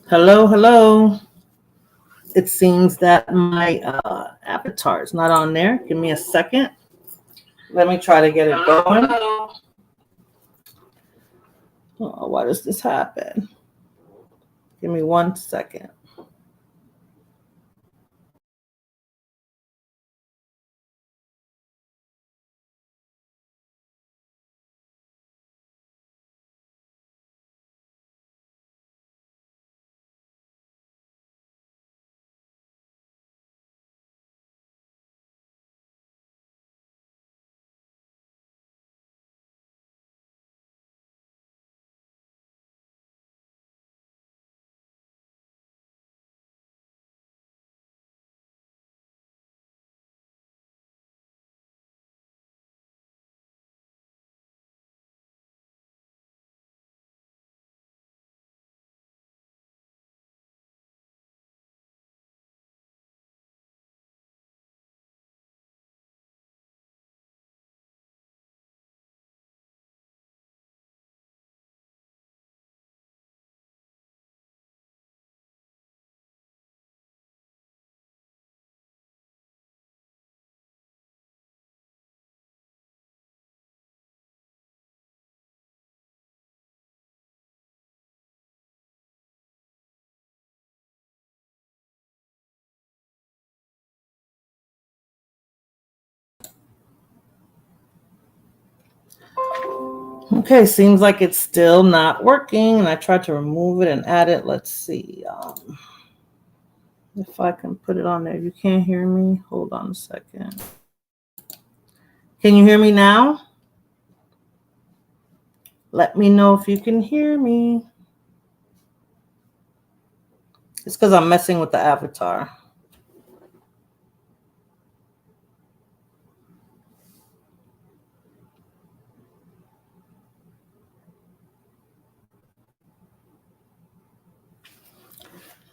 Hello, hello. It seems that my avatar is not on there. Give me a second. Let me try to get it going. Oh, why does this happen? Give me 1 second. Okay, seems like it's still not working, and I tried to remove it and add it. Let's see if I can put it on there. You can't hear me? Hold on a second. Can you hear me now? Let me know if you can hear me. It's because I'm messing with the avatar.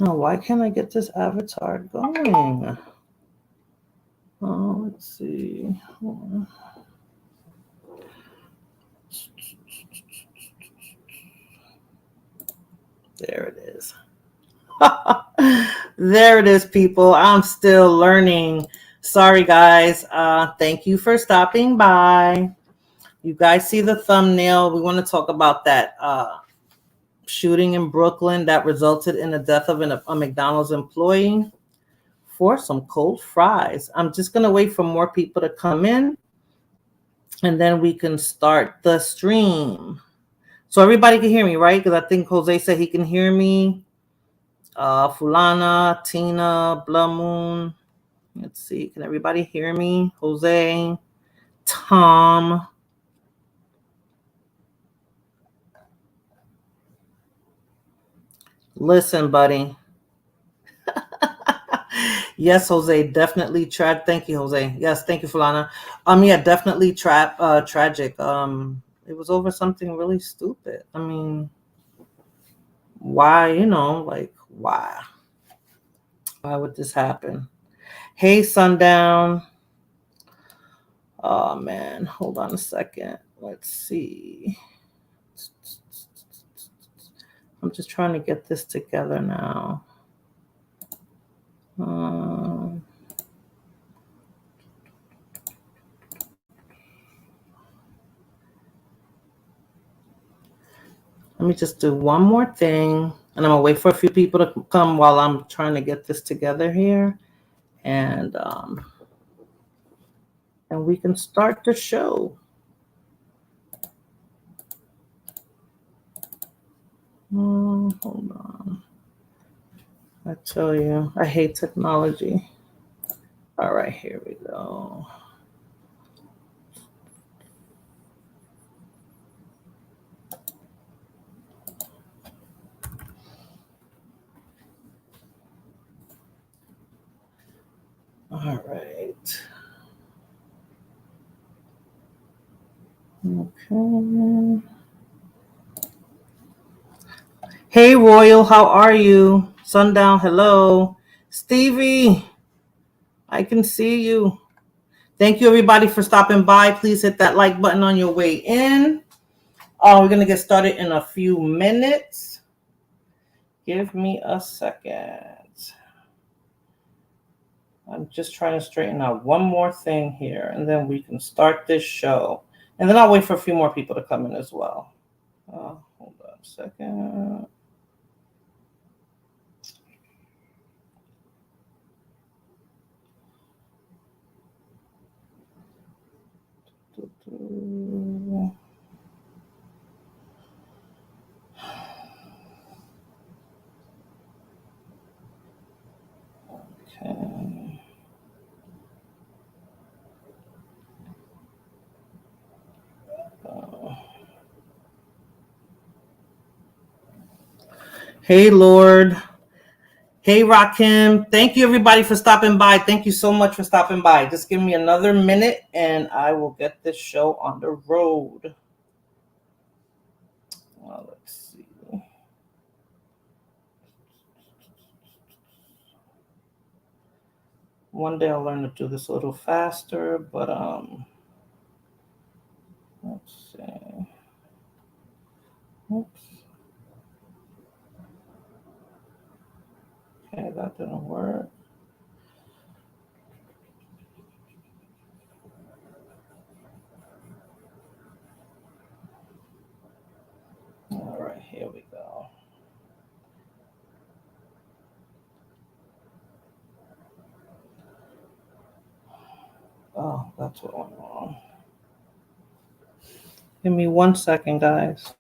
Oh, why can't I get this avatar going? Oh, let's see. There it is. There it is, people. I'm still learning. Sorry, guys. Thank you for stopping by. You guys see the thumbnail. We want to talk about that shooting in Brooklyn that resulted in the death of a McDonald's employee for some cold fries. I'm just going to wait for more people to come in, and then we can start the stream. So everybody can hear me, right? Because I think Jose said he can hear me. Fulana, Tina, Blood Moon. Let's see. Can everybody hear me? Jose, Tom. Listen, buddy. Yes, Jose, definitely Thank you, Jose. Yes, thank you, Fulana. Yeah, definitely tragic. It was over something really stupid. I mean, why, why? Why would this happen? Hey, Sundown. Oh man, hold on a second. Let's see. I'm just trying to get this together now. Let me just do one more thing, and I'm gonna wait for a few people to come while I'm trying to get this together here, and we can start the show. Hold on. I tell you, I hate technology. All right, here we go. All right. Okay. Hey, Royal, how are you? Sundown, hello. Stevie, I can see you. Thank you, everybody, for stopping by. Please hit that like button on your way in. We're going to get started in a few minutes. Give me a second. I'm just trying to straighten out one more thing here, and then we can start this show. And then I'll wait for a few more people to come in as well. Hold on a second. Okay. Hey, Lord. Hey, Rakim. Thank you, everybody, for stopping by. Thank you so much for stopping by. Just give me another minute, and I will get this show on the road. Let's see. One day I'll learn to do this a little faster, but let's see. Oops. Okay, that didn't work. All right, here we go. Oh, that's what went wrong. Give me 1 second, guys.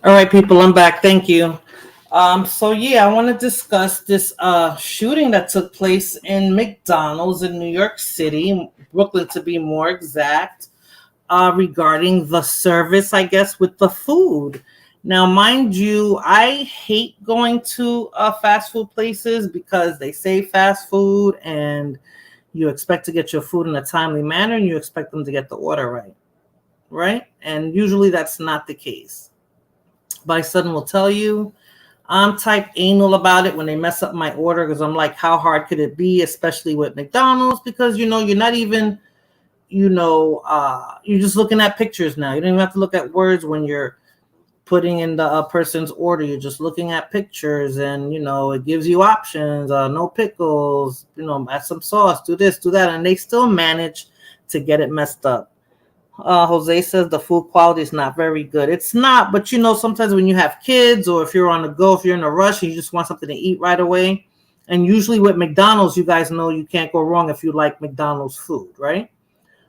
All right, people, I'm back. Thank you. So yeah, I want to discuss this shooting that took place in McDonald's in New York City, Brooklyn to be more exact, regarding the service, I guess, with the food. Now, mind you, I hate going to fast food places because they say fast food and you expect to get your food in a timely manner and you expect them to get the order right, right? And usually that's not the case. My son will tell you I'm type anal about it when they mess up my order because I'm like, how hard could it be, especially with McDonald's? Because you're not even, you're just looking at pictures now. You don't even have to look at words when you're putting in the person's order. You're just looking at pictures, and it gives you options. No pickles. Add some sauce. Do this, do that, and they still manage to get it messed up. Jose says the food quality is not very good. It's not, but sometimes when you have kids or if you're on the go, if you're in a rush and you just want something to eat right away, and usually with McDonald's, you guys know you can't go wrong if you like McDonald's food, right?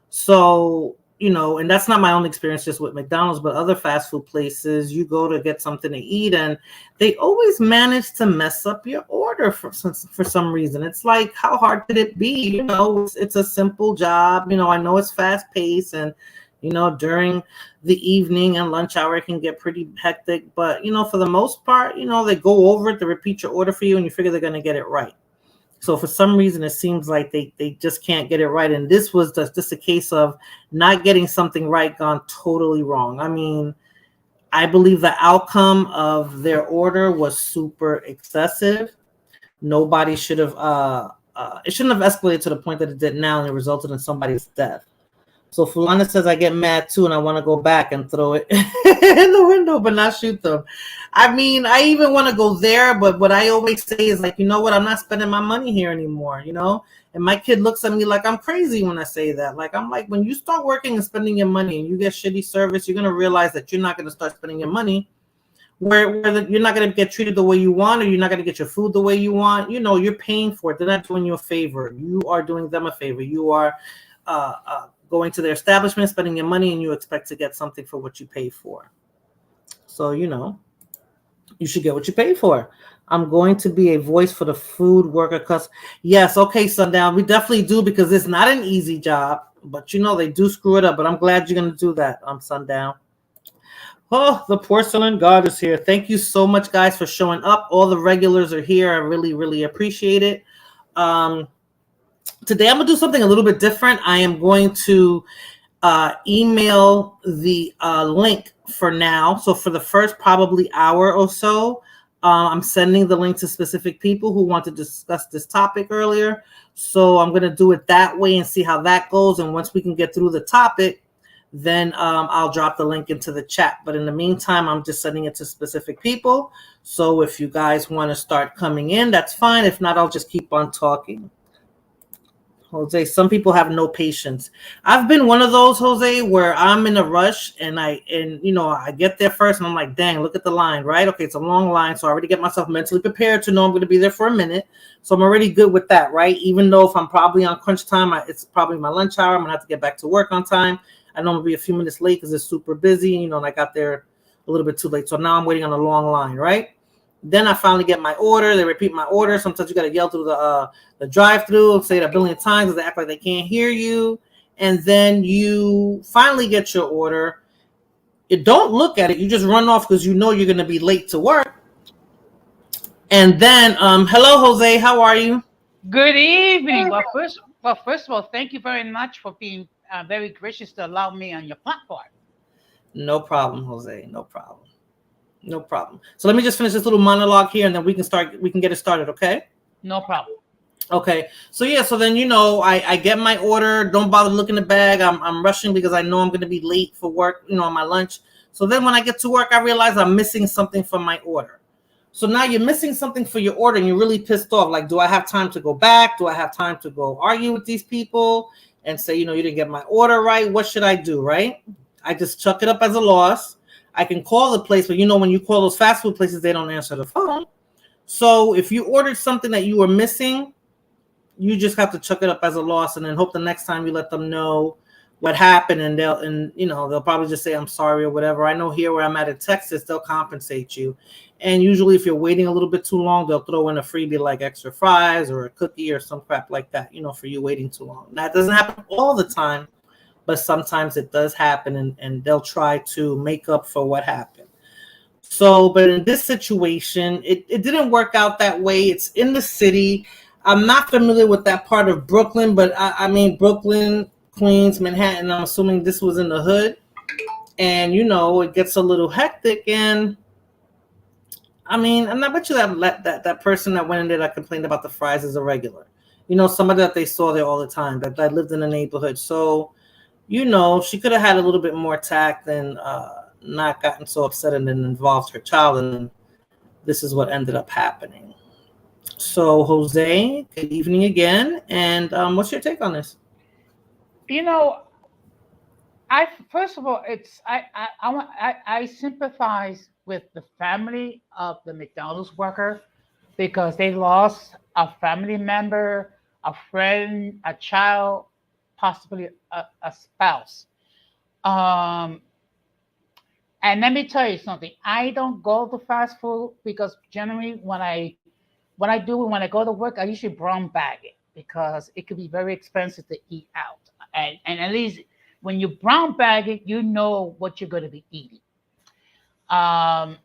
So, and that's not my own experience just with McDonald's, but other fast food places, you go to get something to eat and they always manage to mess up your order for some reason. It's like, how hard could it be? It's a simple job. I know it's fast paced and, during the evening and lunch hour, it can get pretty hectic. But, for the most part, they go over it, to repeat your order for you and you figure they're going to get it right. So for some reason, it seems like they just can't get it right. And this was just a case of not getting something right gone totally wrong. I mean, I believe the outcome of their order was super excessive. Nobody should have, it shouldn't have escalated to the point that it did now and it resulted in somebody's death. So Fulana says I get mad too, and I want to go back and throw it in the window, but not shoot them. I mean, I even want to go there, but what I always say is like, you know what? I'm not spending my money here anymore. And my kid looks at me like I'm crazy when I say that. Like I'm like, when you start working and spending your money, and you get shitty service, you're gonna realize that you're not gonna start spending your money where you're not going to get treated the way you want, or you're not going to get your food the way you want. You're paying for it. They're not doing you a favor. You are doing them a favor. You are going to their establishment, spending your money, and you expect to get something for what you pay for. So, you should get what you pay for. I'm going to be a voice for the food worker. Yes, okay, Sundown. We definitely do, because it's not an easy job, but they do screw it up. But I'm glad you're going to do that, Sundown. Oh, the porcelain god is here. Thank you so much, guys, for showing up. All the regulars are here. I really, really appreciate it. Today, I'm going to do something a little bit different. I am going to email the link for now. So for the first probably hour or so, I'm sending the link to specific people who want to discuss this topic earlier. So I'm going to do it that way and see how that goes. And once we can get through the topic, then I'll drop the link into the chat. But in the meantime, I'm just sending it to specific people. So if you guys want to start coming in, that's fine. If not, I'll just keep on talking. Jose, some people have no patience. I've been one of those, Jose, where I'm in a rush and I get there first and I'm like, dang, look at the line, right? Okay, it's a long line. So I already get myself mentally prepared to know I'm going to be there for a minute. So I'm already good with that, right? Even though if I'm probably on crunch time, it's probably my lunch hour. I'm going to have to get back to work on time. I know I'm going to be a few minutes late because it's super busy, and I got there a little bit too late. So now I'm waiting on a long line, right? Then I finally get my order. They repeat my order. Sometimes you got to yell through the drive-through, say it a billion times because they act like they can't hear you. And then you finally get your order. You don't look at it. You just run off because you're going to be late to work. And then, hello, Jose. How are you? Good evening. Well, first of all, thank you very much for being very gracious to allow me on your platform. No problem, Jose. No problem. No problem. So let me just finish this little monologue here, and then we can get it started, okay? No problem. Okay. So yeah, so then I get my order. Don't bother looking at the bag. I'm rushing because I know I'm gonna be late for work, on my lunch. So then when I get to work, I realize I'm missing something from my order. So now you're missing something for your order and you're really pissed off. Like, do I have time to go back? Do I have time to go argue with these people and say, you didn't get my order right? What should I do, right? I just chuck it up as a loss. I can call the place, but when you call those fast food places, they don't answer the phone. So if you ordered something that you were missing, you just have to chuck it up as a loss and then hope the next time you let them know what happened, and they'll probably just say I'm sorry or whatever. I know here where I'm at in Texas, they'll compensate you. And usually if you're waiting a little bit too long, they'll throw in a freebie like extra fries or a cookie or some crap like that, for you waiting too long. That doesn't happen all the time, but sometimes it does happen, and they'll try to make up for what happened. So, but in this situation, it didn't work out that way. It's in the city. I'm not familiar with that part of Brooklyn, but I mean, Brooklyn, Queens, Manhattan, I'm assuming this was in the hood. And, it gets a little hectic. And I mean, and I bet you that person that went in there that complained about the fries is a regular. Somebody that they saw there all the time, that lived in the neighborhood. So, she could have had a little bit more tact and not gotten so upset and then involved her child. And this is what ended up happening. So, Jose, good evening again. And what's your take on this? I first of all, I sympathize with the family of the McDonald's worker because they lost a family member, a friend, a child, possibly a spouse. Um, and let me tell you something. I don't go to fast food because generally when I go to work, I usually brown bag it because it could be very expensive to eat out. And at least when you brown bag it, you know what you're going to be eating. Um,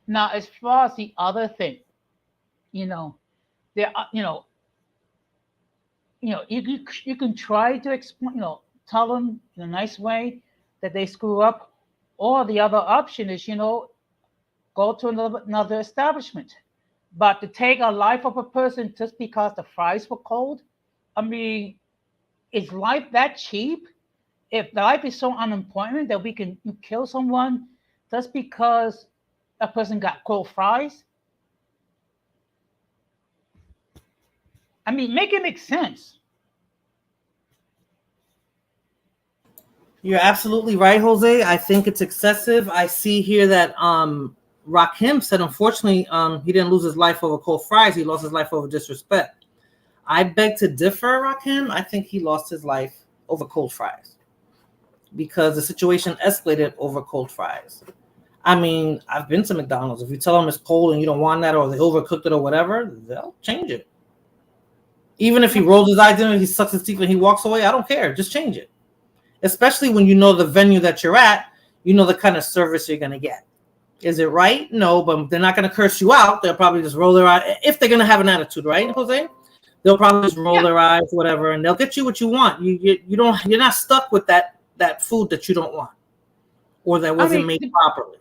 Now, as far as the other thing, you know, there, are, you can try to explain, tell them in a nice way that they screw up, or the other option is, go to another establishment. But to take a life of a person just because the fries were cold, I mean, is life that cheap? if the life is so unemployment that we can kill someone just because a person got cold fries, I mean, make it make sense. You're absolutely right, Jose. I think it's excessive. I see here that Rakim said, unfortunately, he didn't lose his life over cold fries. He lost his life over disrespect. I beg to differ, Rakim. I think he lost his life over cold fries because the situation escalated over cold fries. I mean, I've been to McDonald's. If you tell them it's cold and you don't want that, or they overcooked it or whatever, they'll change it. Even if he rolls his eyes in, he sucks his teeth and he walks away, I don't care. Just change it. Especially when you know the venue that you're at, you know the kind of service you're going to get. Is it right? No, but they're not going to curse you out. They'll probably just roll their eyes. If they're going to have an attitude, right, Jose? They'll probably just roll their eyes, whatever, and they'll get you what you want. You're not stuck with that food that you don't want or that wasn't made properly.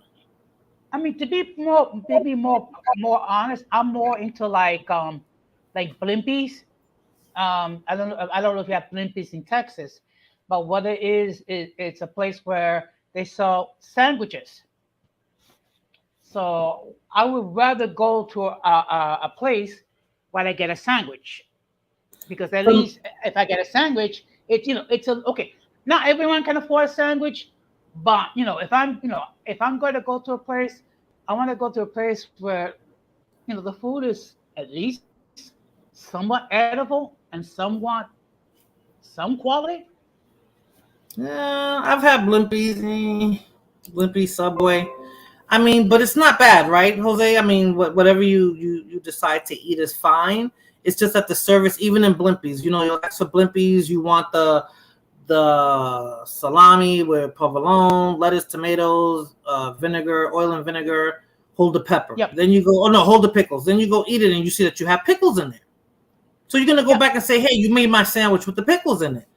I mean, to be more honest, I'm more into like Blimpies. I don't know if you have Blimpies in Texas, but what it is it's a place where they sell sandwiches. So I would rather go to a place where I get a sandwich, because at least if I get a sandwich, it's okay. Not everyone can afford a sandwich, but if I'm going to go to a place, I want to go to a place where the food is at least somewhat edible and somewhat some quality. Yeah, I've had Blimpies, Subway. I mean, but it's not bad, right, Jose? I mean, whatever you decide to eat is fine. It's just that the service, even in Blimpies, you ask for Blimpies, you want the salami with provolone, lettuce, tomatoes, vinegar, oil and vinegar, hold the pepper. Yep. Then you go, hold the pickles. Then you go eat it and you see that you have pickles in there. So you're going to go back and say, hey, you made my sandwich with the pickles in it.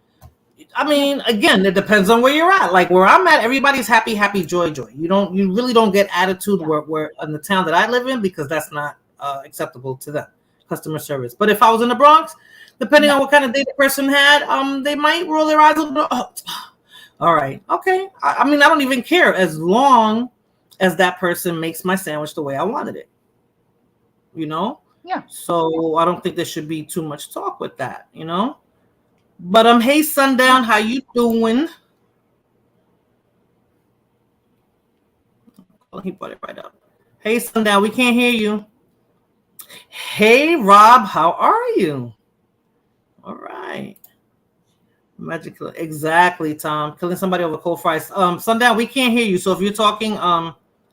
I mean, again, it depends on where you're at. Like where I'm at, everybody's happy, joy. You really don't get attitude where in the town that I live in, because that's not acceptable to them, customer service. But if I was in the Bronx, depending on what kind of day the person had, they might roll their eyes a little bit. Oh, all right, okay. I mean, I don't even care as long as that person makes my sandwich the way I wanted it. Yeah. So I don't think there should be too much talk with that. But hey, Sundown, how you doing? Oh, he brought it right up. Hey, Sundown, we can't hear you. Hey, Rob, how are you? All right. Magical. Exactly, Tom. Killing somebody over cold fries. Sundown, we can't hear you. So if you're talking, I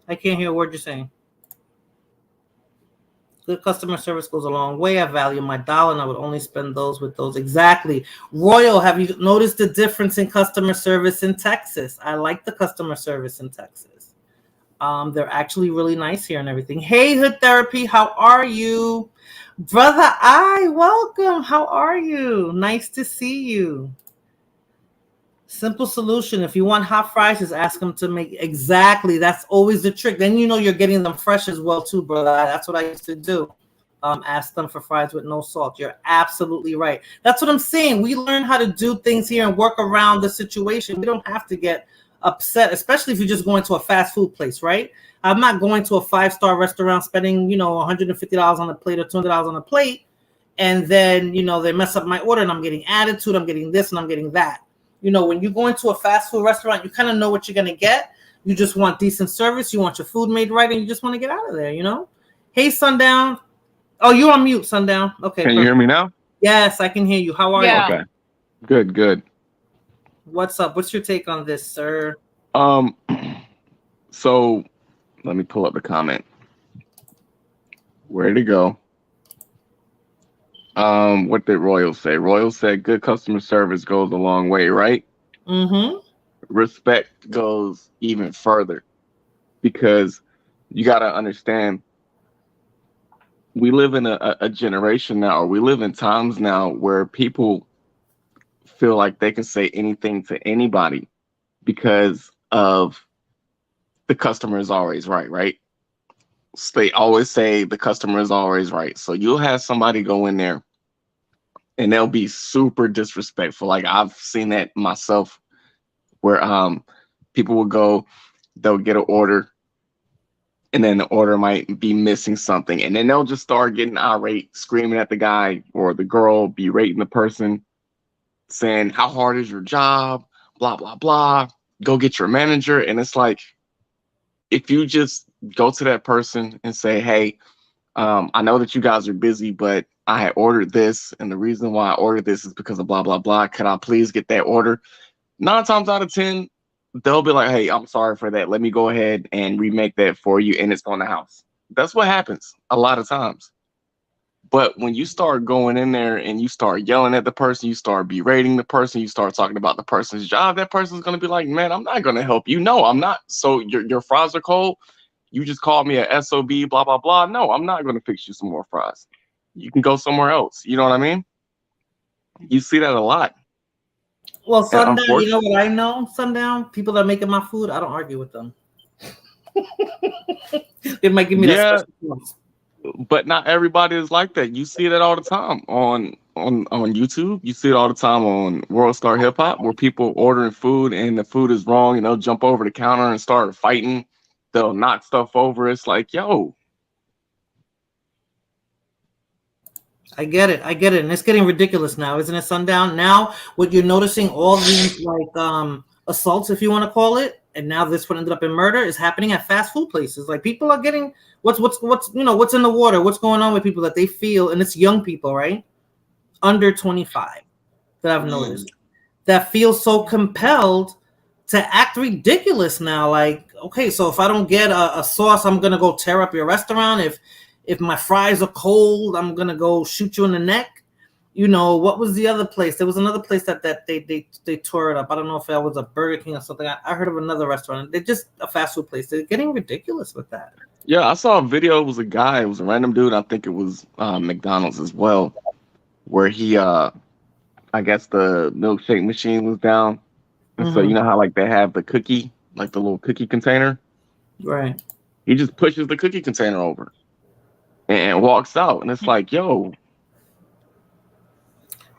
can't hear a word you're saying. Good customer service goes a long way. I value my dollar, and I would only spend those with those. Exactly. Royal, have you noticed the difference in customer service in Texas? I like the customer service in Texas. They're actually really nice here and everything. Hey, Hood Therapy, how are you? Brother welcome. How are you? Nice to see you. Simple solution. If you want hot fries, just ask them to make. Exactly. That's always the trick. Then you're getting them fresh as well too, brother. That's what I used to do. Ask them for fries with no salt. You're absolutely right. That's what I'm saying. We learn how to do things here and work around the situation. We don't have to get upset, especially if you're just going to a fast food place, right? I'm not going to a 5-star restaurant spending, $150 on a plate or $200 on a plate. And then, they mess up my order and I'm getting attitude. I'm getting this and I'm getting that. When you go into a fast food restaurant, you kind of know what you're going to get. You just want decent service. You want your food made right, and you just want to get out of there, Hey, Sundown. Oh, you're on mute, Sundown. Okay. Can you hear me now? Yes, I can hear you. How are you? Okay. Good. What's up? What's your take on this, sir? So let me pull up the comment. Where'd it go? What did Royal say? Royal said good customer service goes a long way, right? Mm-hmm. Respect goes even further, because you got to understand, we live in a generation now, or we live in times now where people feel like they can say anything to anybody because of the customer is always right? So they always say the customer is always right. So you'll have somebody go in there and they'll be super disrespectful. Like I've seen that myself where people will go, they'll get an order, and then the order might be missing something, and then they'll just start getting irate, screaming at the guy or the girl, berating the person, saying, how hard is your job, blah blah blah, go get your manager. And it's like, if you just go to that person and say, hey, I know that you guys are busy, but I had ordered this, and the reason why I ordered this is because of blah blah blah, could I please get that order? 9 times out of 10, they'll be like, hey, I'm sorry for that, let me go ahead and remake that for you, and it's on the house. That's what happens a lot of times. But when you start going in there and you start yelling at the person, you start berating the person, you start talking about the person's job, that person's going to be like, man, I'm not going to help you. No, I'm not. So your fries are cold. You just called me a SOB, blah, blah, blah. No, I'm not going to fix you some more fries. You can go somewhere else. You know what I mean? You see that a lot. Well, Sundown, you know what I know? Sundown, people that are making my food, I don't argue with them. They might give me that special sauce. But not everybody is like that. You see that all the time on YouTube. You see it all the time on World Star Hip Hop, where people ordering food and the food is wrong, and they'll jump over the counter and start fighting. They'll knock stuff over. It's like, yo. I get it, and it's getting ridiculous now, isn't it, Sundown? Now, what you're noticing, all these like assaults, if you want to call it, and now this one ended up in murder, is happening at fast food places. Like, people are getting what's you know, what's in the water, what's going on with people that they feel, and it's young people, right, under 25, that I've noticed, that feel so compelled to act ridiculous now. Like, okay, so if I don't get a sauce, I'm gonna go tear up your restaurant. If my fries are cold, I'm gonna go shoot you in the neck. You know, what was the other place? There was another place that they tore it up. I don't know if that was a Burger King or something. I heard of another restaurant. They're just a fast food place. They're getting ridiculous with that. Yeah, I saw a video. It was a guy. It was a random dude. I think it was McDonald's as well, where he, I guess the milkshake machine was down. And so you know how like they have the cookie, like the little cookie container? Right. He just pushes the cookie container over and walks out. And it's like, yo.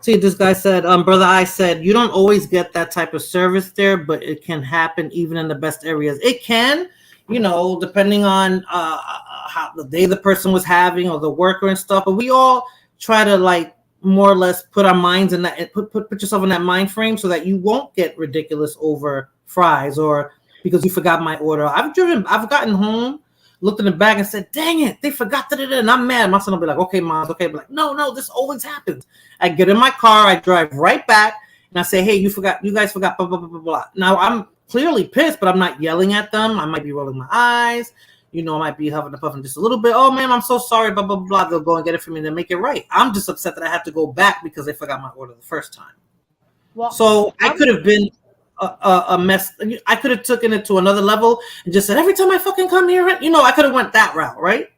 See, this guy said, Brother I said, you don't always get that type of service there, but it can happen even in the best areas. It can, you know, depending on how the day the person was having or the worker and stuff. But we all try to like more or less put our minds in that, put yourself in that mind frame so that you won't get ridiculous over fries or because you forgot my order. I've gotten home, looked in the bag and said, dang it, they forgot that, and I'm mad. My son will be like, okay, Mom, okay. But like, no, this always happens. I get in my car, I drive right back, and I say, hey, you guys forgot, blah, blah, blah, blah, blah. Now, I'm clearly pissed, but I'm not yelling at them. I might be rolling my eyes. You know, I might be huffing and puffing just a little bit. Oh, man, I'm so sorry, blah, blah, blah. They'll go and get it for me and they'll make it right. I'm just upset that I had to go back because they forgot my order the first time. Well, so I could have been a mess. I could have taken it to another level and just said, every time I fucking come here, you know, I could have went that route, right?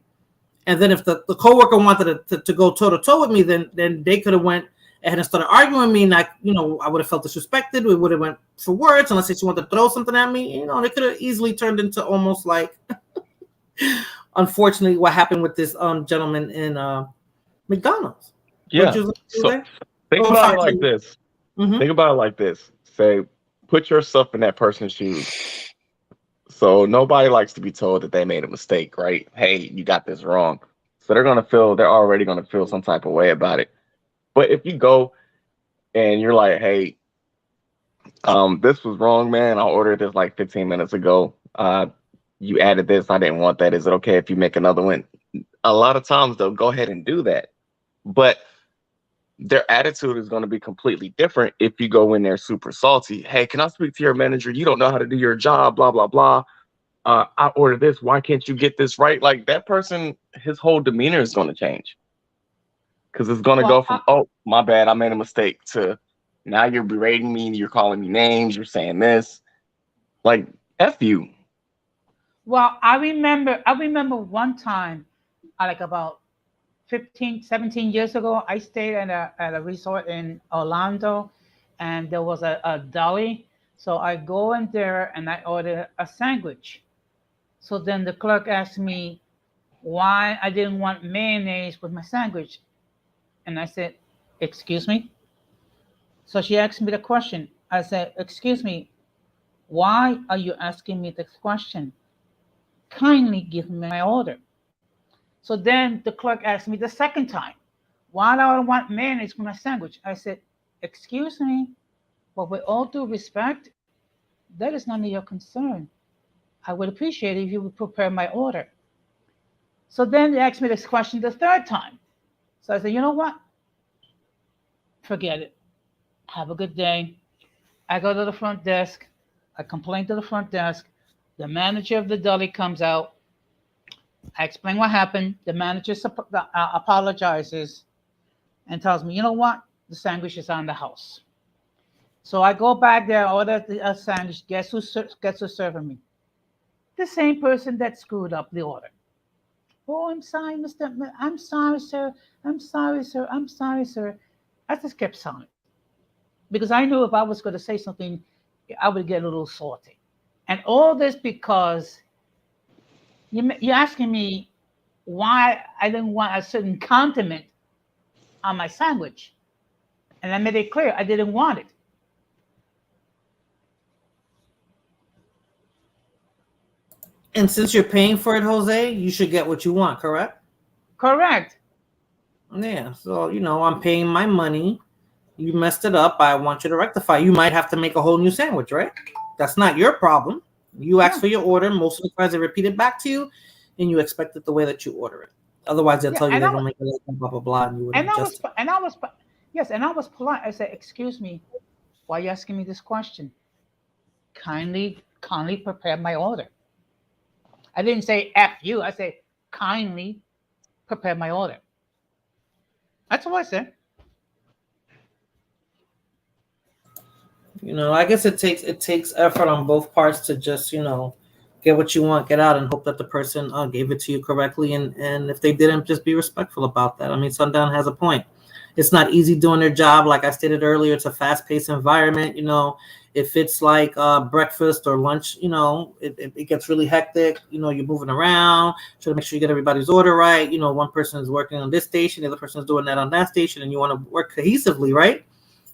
And then if the coworker wanted to go toe to toe with me, then they could have went ahead and started arguing with me, and I would have felt disrespected. We would have went for words unless she wanted to throw something at me. You know, it could have easily turned into almost like, unfortunately, what happened with this gentleman in McDonald's. Yeah. So think about it like this. Think about it like this. Say, put yourself in that person's shoes. So nobody likes to be told that they made a mistake, right? Hey, you got this wrong. So they're already going to feel some type of way about it. But if you go and you're like, hey, this was wrong, man. I ordered this like 15 minutes ago. You added this. I didn't want that. Is it okay if you make another one? A lot of times they'll go ahead and do that. But their attitude is going to be completely different if you go in there super salty. Hey, can I speak to your manager? You don't know how to do your job, blah, blah, blah. I ordered this. Why can't you get this right? Like, that person, his whole demeanor is going to change. Because it's going to go from, oh, my bad, I made a mistake, to now you're berating me, you're calling me names, you're saying this. Like, F you. Well, I remember one time, like about 15, 17 years ago, I stayed at a resort in Orlando, and there was a deli. So I go in there and I order a sandwich. So then the clerk asked me why I didn't want mayonnaise with my sandwich. And I said, excuse me? So she asked me the question. I said, excuse me, Why are you asking me this question? Kindly give me my order. So then the clerk asked me the second time, why do I want mayonnaise for my sandwich? I said, excuse me, but with all due respect, that is none of your concern. I would appreciate it if you would prepare my order. So then they asked me this question the third time. So I said, you know what? Forget it. Have a good day. I go to the front desk. I complain to the front desk. The manager of the deli comes out. I explain what happened. The manager apologizes and tells me, you know what? The sandwich is on the house. So I go back there, order a sandwich. Guess who's serving me? The same person that screwed up the order. Oh, I'm sorry, Mr. I'm sorry, sir. I'm sorry, sir. I'm sorry, sir. I just kept silent because I knew if I was going to say something, I would get a little salty. And all this because you're asking me why I didn't want a certain condiment on my sandwich. And I made it clear I didn't want it. And since you're paying for it, Jose, you should get what you want, correct? Correct. Yeah. So, I'm paying my money. You messed it up. I want you to rectify. You might have to make a whole new sandwich, right? That's not your problem. You asked for your order. Most of the times they repeat it back to you, and you expect it the way that you order it. Otherwise, they'll tell you they're going to make it blah, blah, blah, and you wouldn't adjust it. And I was polite. I said, excuse me, why are you asking me this question? Kindly prepare my order. I didn't say F you. I said, kindly prepare my order. That's what I said. I guess it takes effort on both parts to just, get what you want, get out, and hope that the person gave it to you correctly. And if they didn't, just be respectful about that. I mean, Sundown has a point. It's not easy doing their job. Like I stated earlier, it's a fast-paced environment. If it's like breakfast or lunch, it gets really hectic. You're moving around, trying to make sure you get everybody's order right. One person is working on this station, the other person is doing that on that station, and you want to work cohesively, right?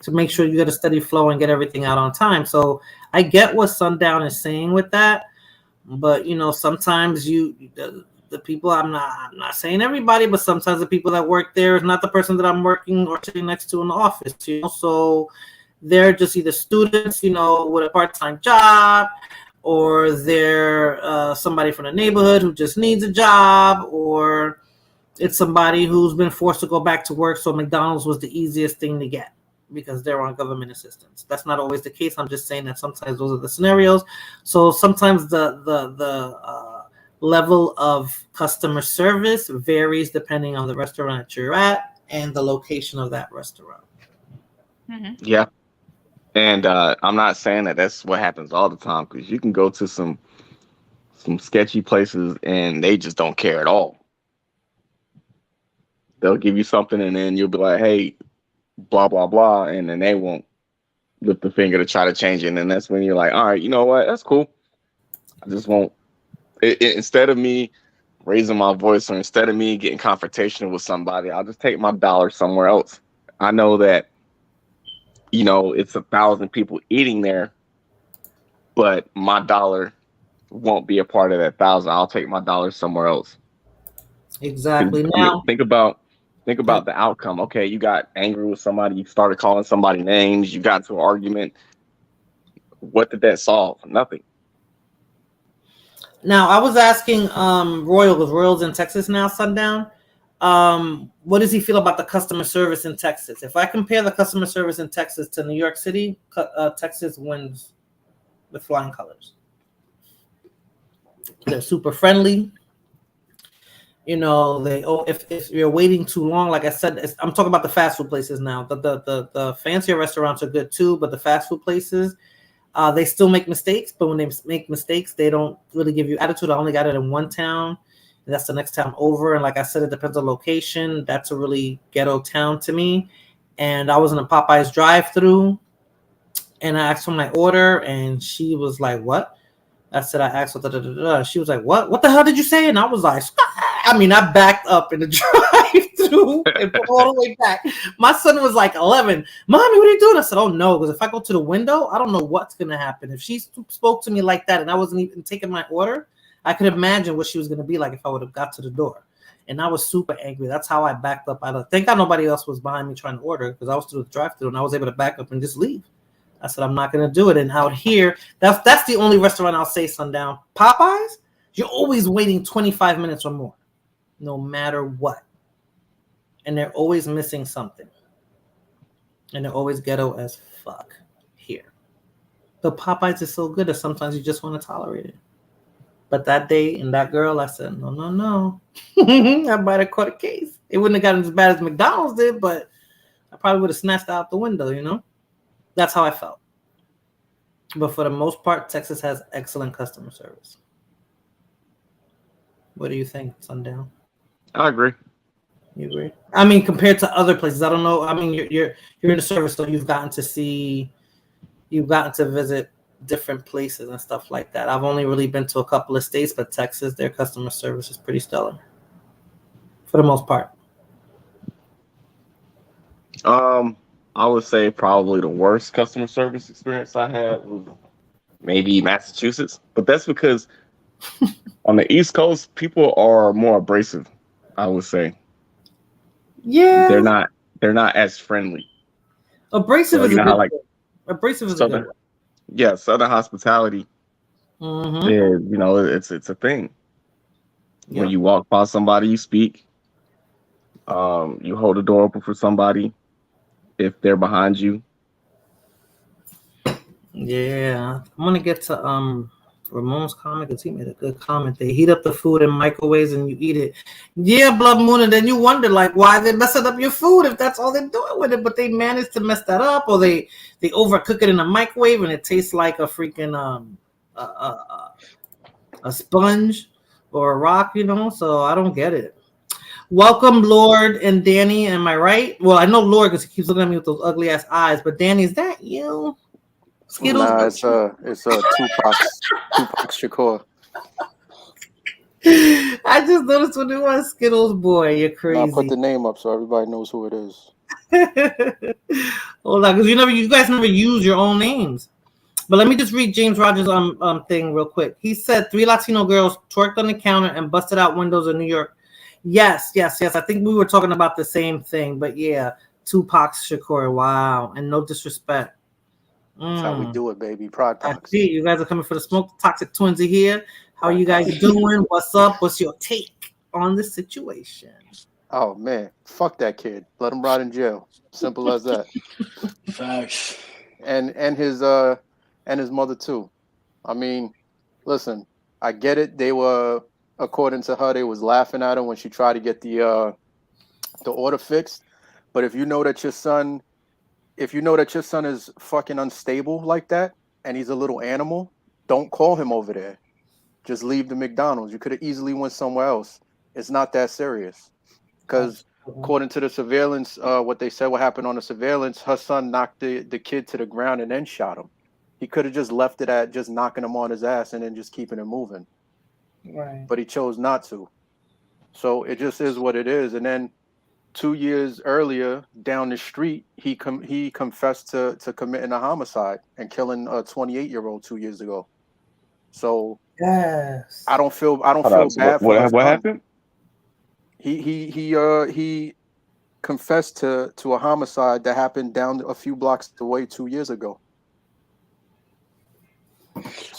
To make sure you get a steady flow and get everything out on time. So I get what Sundown is saying with that, but sometimes the people, I'm not saying everybody, but sometimes the people that work there is not the person that I'm working or sitting next to in the office. So they're just either students, with a part-time job, or they're somebody from the neighborhood who just needs a job, or it's somebody who's been forced to go back to work. So McDonald's was the easiest thing to get because they're on government assistance. That's not always the case. I'm just saying that sometimes those are the scenarios. So sometimes the level of customer service varies depending on the restaurant that you're at and the location of that restaurant. Mm-hmm. Yeah. And I'm not saying that that's what happens all the time, because you can go to some sketchy places and they just don't care at all. They'll give you something and then you'll be like, hey, blah, blah, blah. And then they won't lift the finger to try to change it. And then that's when you're like, all right, you know what? That's cool. I just won't. Instead of me raising my voice, or instead of me getting confrontational with somebody, I'll just take my dollar somewhere else. I know that, it's 1,000 people eating there, but my dollar won't be a part of that 1,000. I'll take my dollar somewhere else. Exactly. Now, think about the outcome. Okay, you got angry with somebody, you started calling somebody names, you got into an argument. What did that solve? Nothing. Now, I was asking Royal, because Royal's in Texas now, Sundown. What does he feel about the customer service in Texas? If I compare the customer service in Texas to New York City, Texas wins with flying colors. They're super friendly. If you're waiting too long, like I said, I'm talking about the fast food places now. The fancier restaurants are good too, but the fast food places, they still make mistakes. But when they make mistakes, they don't really give you attitude. I only got it in one town, and that's the next town over. And like I said, it depends on location. That's a really ghetto town to me. And I was in a Popeyes drive-through, and I asked for my order, and she was like, "What?" I said, "I asked for da da da da." She was like, "What? What the hell did you say?" And I was like, I backed up in the drive-through and put all the way back. My son was like 11. Mommy, what are you doing? I said, oh no, because if I go to the window, I don't know what's gonna happen. If she spoke to me like that and I wasn't even taking my order, I could imagine what she was gonna be like if I would have got to the door. And I was super angry. That's how I backed up out of. Thank God nobody else was behind me trying to order because I was through the drive-through and I was able to back up and just leave. I said, I'm not gonna do it. And out here, that's the only restaurant I'll say sundown. Popeyes, you're always waiting 25 minutes or more, no matter what. And they're always missing something. And they're always ghetto as fuck here. The Popeyes is so good that sometimes you just want to tolerate it. But that day and that girl, I said, no. I might have caught a case. It wouldn't have gotten as bad as McDonald's did, but I probably would have snatched out the window, you know? That's how I felt. But for the most part, Texas has excellent customer service. What do you think, Sundown? I agree. You agree? I mean, compared to other places, I don't know. I mean, you're in the service, so you've gotten to visit different places and stuff like that. I've only really been to a couple of states, but Texas, their customer service is pretty stellar for the most part. I would say probably the worst customer service experience I had was maybe Massachusetts, but that's because on the East Coast, people are more abrasive, I would say. Yeah. They're not as friendly. Abrasive is a good one. Abrasive is a good one. Yeah, Southern hospitality is, it's a thing. Yep. When you walk by somebody, you speak. You hold the door open for somebody if they're behind you. Yeah, I'm gonna get to Ramon's comment because he made a good comment. They heat up the food in microwaves and you eat it. Yeah, Blood Moon, and then you wonder like why they're messing up your food if that's all they're doing with it. But they managed to mess that up, or they overcook it in a microwave and it tastes like a freaking a sponge or a rock, So I don't get it. Welcome, Lord and Danny. Am I right? Well, I know Lord because he keeps looking at me with those ugly ass eyes. But Danny, is that you? Skittles? Nah, it's Tupac Shakur. I just noticed when it was Skittles boy. You're crazy. I'll put the name up so everybody knows who it is. Hold on, because you guys never use your own names. But let me just read James Rogers' thing real quick. He said 3 Latino girls twerked on the counter and busted out windows in New York. Yes. I think we were talking about the same thing, but yeah, Tupac Shakur. Wow, and no disrespect. That's how we do it, baby. Pride I Talks. see you guys are coming for the smoke. Toxic Twins are here. How are you guys doing? What's up? What's your take on the situation? Oh man, fuck that kid. Let him rot in jail. Simple as that. Facts. And his mother too. I mean, listen, I get it. They were, according to her, they was laughing at her when she tried to get the order fixed. But if you know that your son is fucking unstable like that and he's a little animal, don't call him over there. Just leave the McDonald's. You could have easily went somewhere else. It's not that serious. Because according to the surveillance, what they said what happened on the surveillance, her son knocked the kid to the ground and then shot him. He could have just left it at just knocking him on his ass and then just keeping it moving. Right. But he chose not to. So it just is what it is. And then 2 years earlier, down the street, he confessed to committing a homicide and killing a 28-year-old 2 years ago. So yes, I don't feel bad for what happened. He confessed to a homicide that happened down a few blocks away 2 years ago.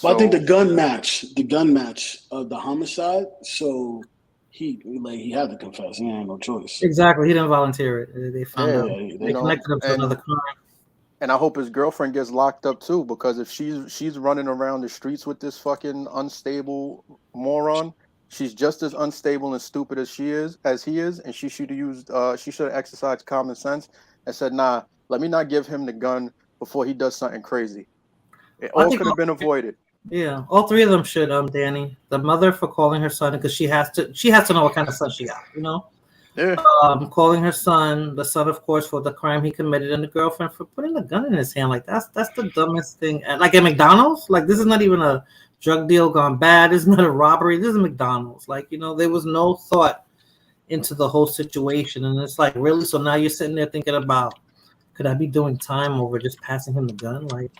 Well, I think the gun match of the homicide. So he had to confess. He had no choice. Exactly. He didn't volunteer it. They found out. They know, connected him to another crime. And I hope his girlfriend gets locked up too, because if she's running around the streets with this fucking unstable moron, she's just as unstable and stupid as he is, and she should have exercised common sense and said, nah, let me not give him the gun before he does something crazy. It all could have been avoided. Yeah, all three of them should. Danny, the mother for calling her son because she has to know what kind of son she got. Yeah. Calling her son, the son, of course, for the crime he committed, and the girlfriend for putting a gun in his hand. Like that's the dumbest thing. Like at McDonald's, like this is not even a drug deal gone bad. This is not a robbery. This is McDonald's. Like, there was no thought into the whole situation. And it's like, really? So now you're sitting there thinking about, could I be doing time over just passing him the gun? Like,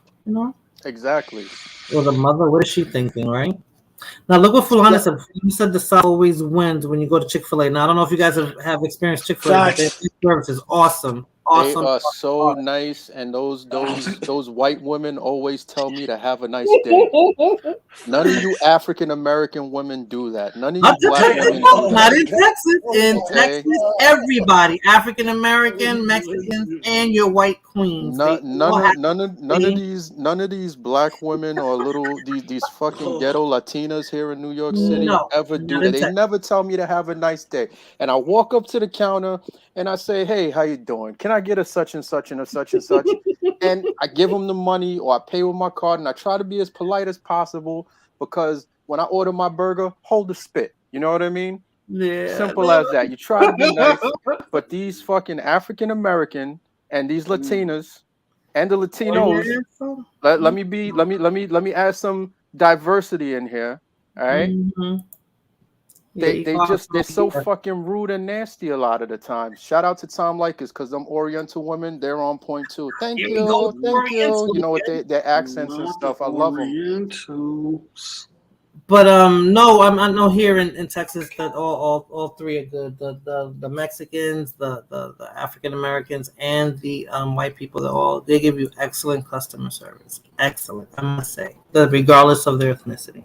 Exactly. Or the mother, what is she thinking, right? Now look what Fulani said. You said the South always wins when you go to Chick-fil-A. Now I don't know if you guys have experienced Chick-fil-A, but their service is awesome. They are so nice, and those white women always tell me to have a nice day. None of you African American women do that. None of you black women do that. Not in Texas. In Texas, everybody, African American, Mexicans, and your white queens. None of these black women or these fucking ghetto Latinas here in New York City ever do that. They never tell me to have a nice day. And I walk up to the counter and I say, "Hey, how you doing? Can I get a such and such and a such and such?" And I give them the money or I pay with my card, and I try to be as polite as possible because when I order my burger, hold the spit. You know what I mean? Yeah. Simple as that. You try to be nice, but these fucking African American and these Latinas and the Latinos, let me add some diversity in here. All right. Mm-hmm. They're so fucking rude and nasty a lot of the time. Shout out to Tom Likers, because them Oriental women, they're on point too. Thank you. You know, with their accents and stuff. I love them. But no, I know here in Texas that all three are good. The Mexicans, the African Americans, and the white people. They give you excellent customer service. Excellent, I must say, regardless of their ethnicity.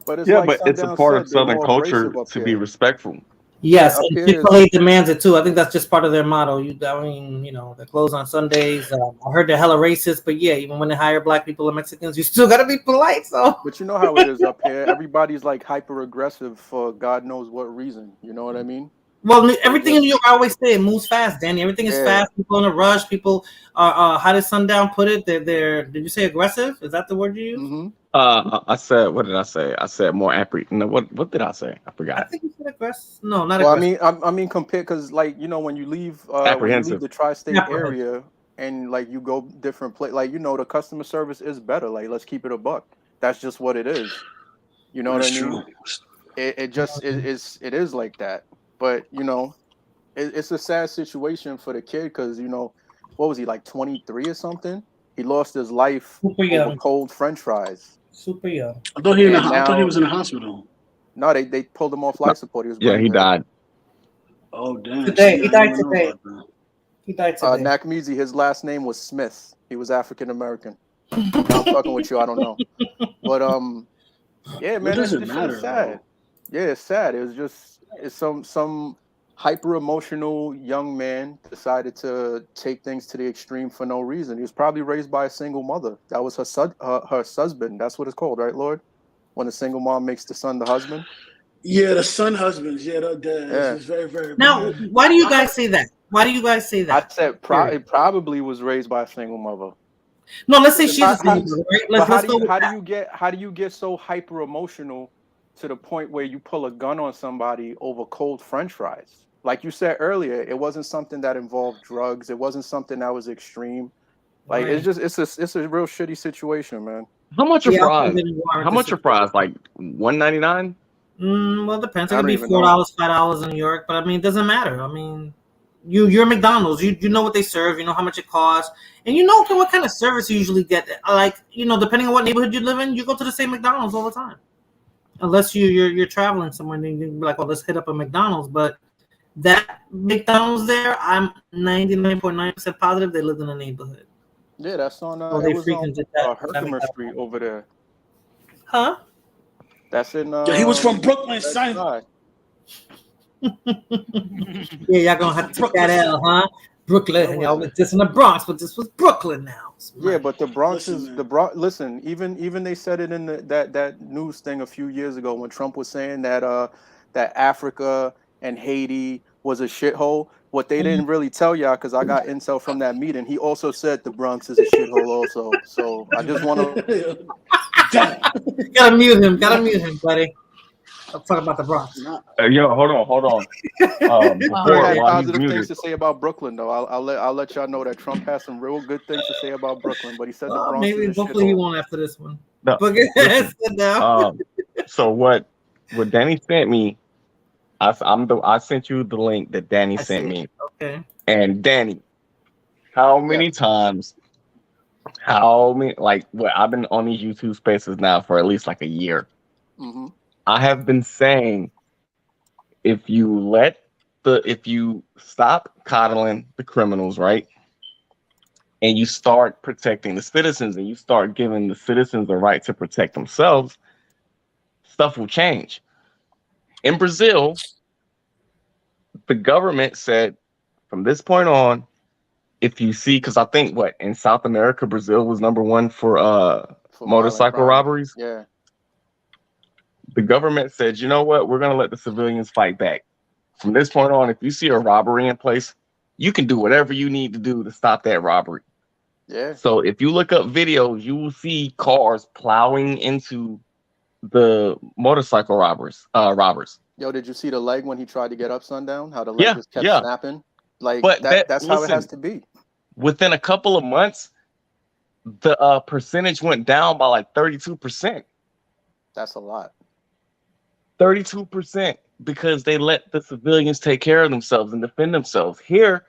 But it's it's a part of Southern culture to be respectful. Yes, and Chick-fil-A demands it too. I think that's just part of their motto. They're closed on Sundays. I heard they're hella racist, but yeah, even when they hire black people and Mexicans, you still gotta be polite. So, but you know how it is up here. Everybody's like hyper aggressive for God knows what reason. You know what I mean? Well, everything in New York, I always say, it moves fast, Danny. Everything is fast. People in a rush. People are how did Sundown put it? They're did you say aggressive? Is that the word you used? Mm-hmm. I said, what did I say? I said more apprehensive. No, what did I say? I forgot. I think you said aggressive. No, not aggressive. I mean, compare, because when you leave the tri-state area and you go different place, the customer service is better. Let's keep it a buck. That's just what it is. You know what I mean? It is like that. But it's a sad situation for the kid because what was he, 23 or something? He lost his life over cold French fries. Super young. I thought he was in the hospital. No, they pulled him off life support. He died. Oh damn! He died today. Nakmeezy, his last name was Smith. He was African American. I'm fucking with you. I don't know, but yeah, man, it doesn't matter. Sad. Yeah, it's sad. It's some hyper emotional young man decided to take things to the extreme for no reason. He was probably raised by a single mother. That was her husband. That's what it's called, right, Lord? When a single mom makes the son the husband. Yeah, the son husbands. Yeah, that is very, very. Now, why do you guys say that? I said it probably was raised by a single mother. No, let's say she's a single mother, right? How do you get so hyper emotional to the point where you pull a gun on somebody over cold French fries? Like you said earlier, it wasn't something that involved drugs. It wasn't something that was extreme. Right. It's a real shitty situation, man. How much are fries? How much are fries? Like $1.99? Well, it depends. It could be $4, $5 in New York, but I mean, it doesn't matter. I mean, you're McDonald's. You know what they serve. You know how much it costs, and you know what kind of service you usually get. Depending on what neighborhood you live in, you go to the same McDonald's all the time. Unless you're traveling somewhere, and you can be like, "Oh, let's hit up a McDonald's." But that McDonald's there, I'm 99.9% positive they lived in a neighborhood. Yeah, that's on Herkimer Street over there. Huh? That's in. He was from Brooklyn, son. Yeah, y'all gonna have to take that L, huh? Brooklyn, y'all was just in the Bronx, but this was Brooklyn now. Yeah, but the Bronx is the Bronx. Listen, even they said it in that news thing a few years ago when Trump was saying that Africa and Haiti was a shithole. What they didn't really tell y'all, because I got intel from that meeting, he also said the Bronx is a shithole also. So I just want to gotta mute him, buddy. I'm talking about the Bronx. Yo, hold on. Trump Before had while he's positive things muted, to say about Brooklyn, though. I'll let y'all know that Trump has some real good things to say about Brooklyn, but he said the Well, Bronx maybe is a hopefully he shithole. won't after this one. no, But listen. sit down. So what Danny sent me, I sent you the link that Danny I sent see. me. Okay. And Danny, how many times? How many? Like, what? I've been on these YouTube spaces now for at least like a year. Mm-hmm. I have been saying, if you stop coddling the criminals, right, and you start protecting the citizens, and you start giving the citizens the right to protect themselves, stuff will change. In Brazil, the government said from this point on, if you see, because I think what in South America, Brazil was #1 for For violent motorcycle crime. robberies. Yeah. The government said, you know what, we're going to let the civilians fight back. From this point on, if you see a robbery in place, you can do whatever you need to do to stop that robbery. Yeah. So if you look up videos, you will see cars plowing into the motorcycle robbers. Yo, did you see the leg when he tried to get up sundown? How the leg Yeah, just kept yeah. snapping? Like But that's how it has to be. within a couple of months, the percentage went down by like 32%. That's a lot. 32% because they let the civilians take care of themselves and defend themselves. Here,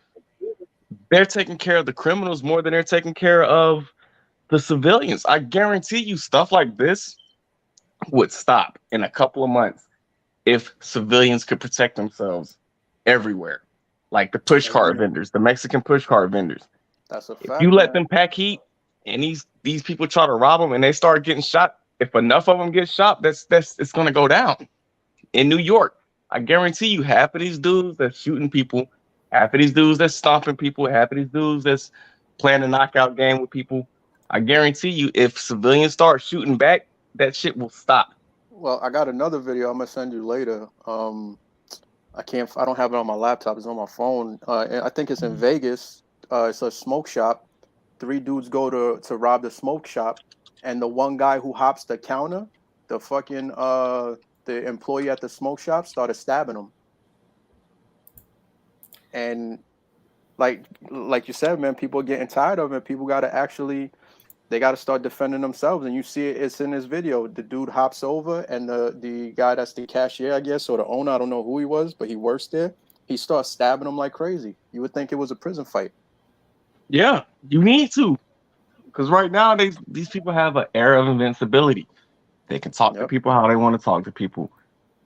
they're taking care of the criminals more than they're taking care of the civilians. I guarantee you stuff like this would stop in a couple of months if civilians could protect themselves everywhere. Like the push cart vendors, the Mexican push cart vendors. That's a If fact. you let man. them pack heat and these people try to rob them and they start getting shot, if enough of them get shot, it's gonna go down. In New York, I guarantee you half of these dudes that's shooting people, half of these dudes that's stomping people, half of these dudes that's playing a knockout game with people. I guarantee you, if civilians start shooting back, that shit will stop. Well, I got another video I'm gonna send you later. I don't have it on my laptop. It's on my phone. And I think it's in Vegas. It's a smoke shop. 3 dudes go to rob the smoke shop, and the one guy who hops the counter, the fucking the employee at the smoke shop started stabbing him. And like you said, man, people are getting tired of it. People they got to start defending themselves. And you see it's in this video. The dude hops over, and the guy that's the cashier, I guess, or the owner, I don't know who he was, but he works there. He starts stabbing him like crazy. You would think it was a prison fight. Yeah, you need to, because right now these people have an air of invincibility. They can talk to Yep. people how they want to talk to people.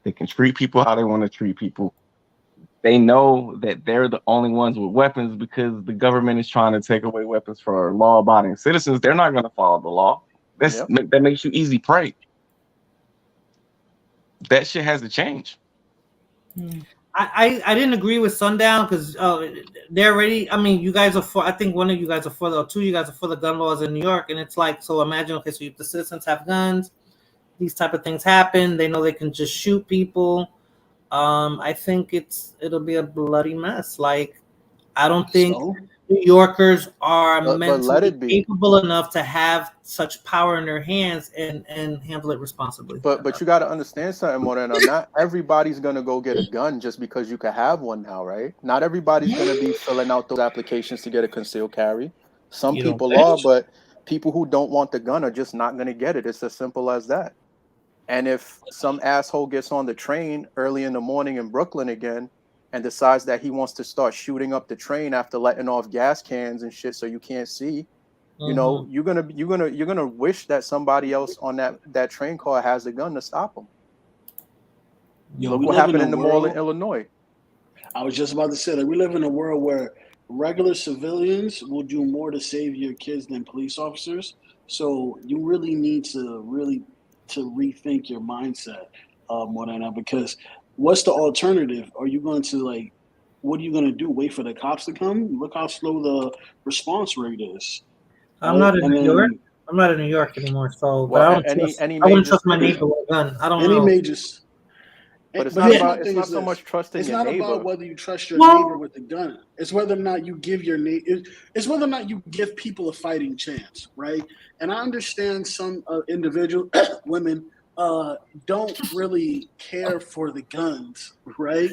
They can treat people how they want to treat people. They know that they're the only ones with weapons because the government is trying to take away weapons for law-abiding citizens. They're not going to follow the law. That makes you easy prey. That shit has to change. I didn't agree with Sundown because they're already. I mean, you guys are for. I think one of you guys are for the, or two of you guys are for the gun laws in New York, and it's like, so imagine, okay, so if the citizens have guns, these type of things happen. They know they can just shoot people. I think it'll be a bloody mess. Like, I don't think New Yorkers are But let mentally it be. capable enough to have such power in their hands and handle it responsibly. But you got to understand something, Moreno. Not everybody's gonna go get a gun just because you can have one now, right? Not everybody's gonna be filling out those applications to get a concealed carry. Some You don't people think? are, but people who don't want the gun are just not gonna get it. It's as simple as that. And if some asshole gets on the train early in the morning in Brooklyn again and decides that he wants to start shooting up the train after letting off gas cans and shit so you can't see, you know, you're gonna wish that somebody else on that train car has a gun to stop him. Look what happened in the mall in Illinois. I was just about to say that we live in a world where regular civilians will do more to save your kids than police officers. So you really need to rethink your mindset, Morena, because what's the alternative? Are you going to what are you going to do? Wait for the cops to come? Look how slow the response rate is. I'm not in New York. I'm not in New York anymore, so well, but I wouldn't trust my neighbor with a gun. I don't know. But it's not so much trusting your neighbor. It's not about whether you trust your neighbor with a gun. It's whether or not you give it's whether or not you give people a fighting chance, right? And I understand some individual women don't really care for the guns, right?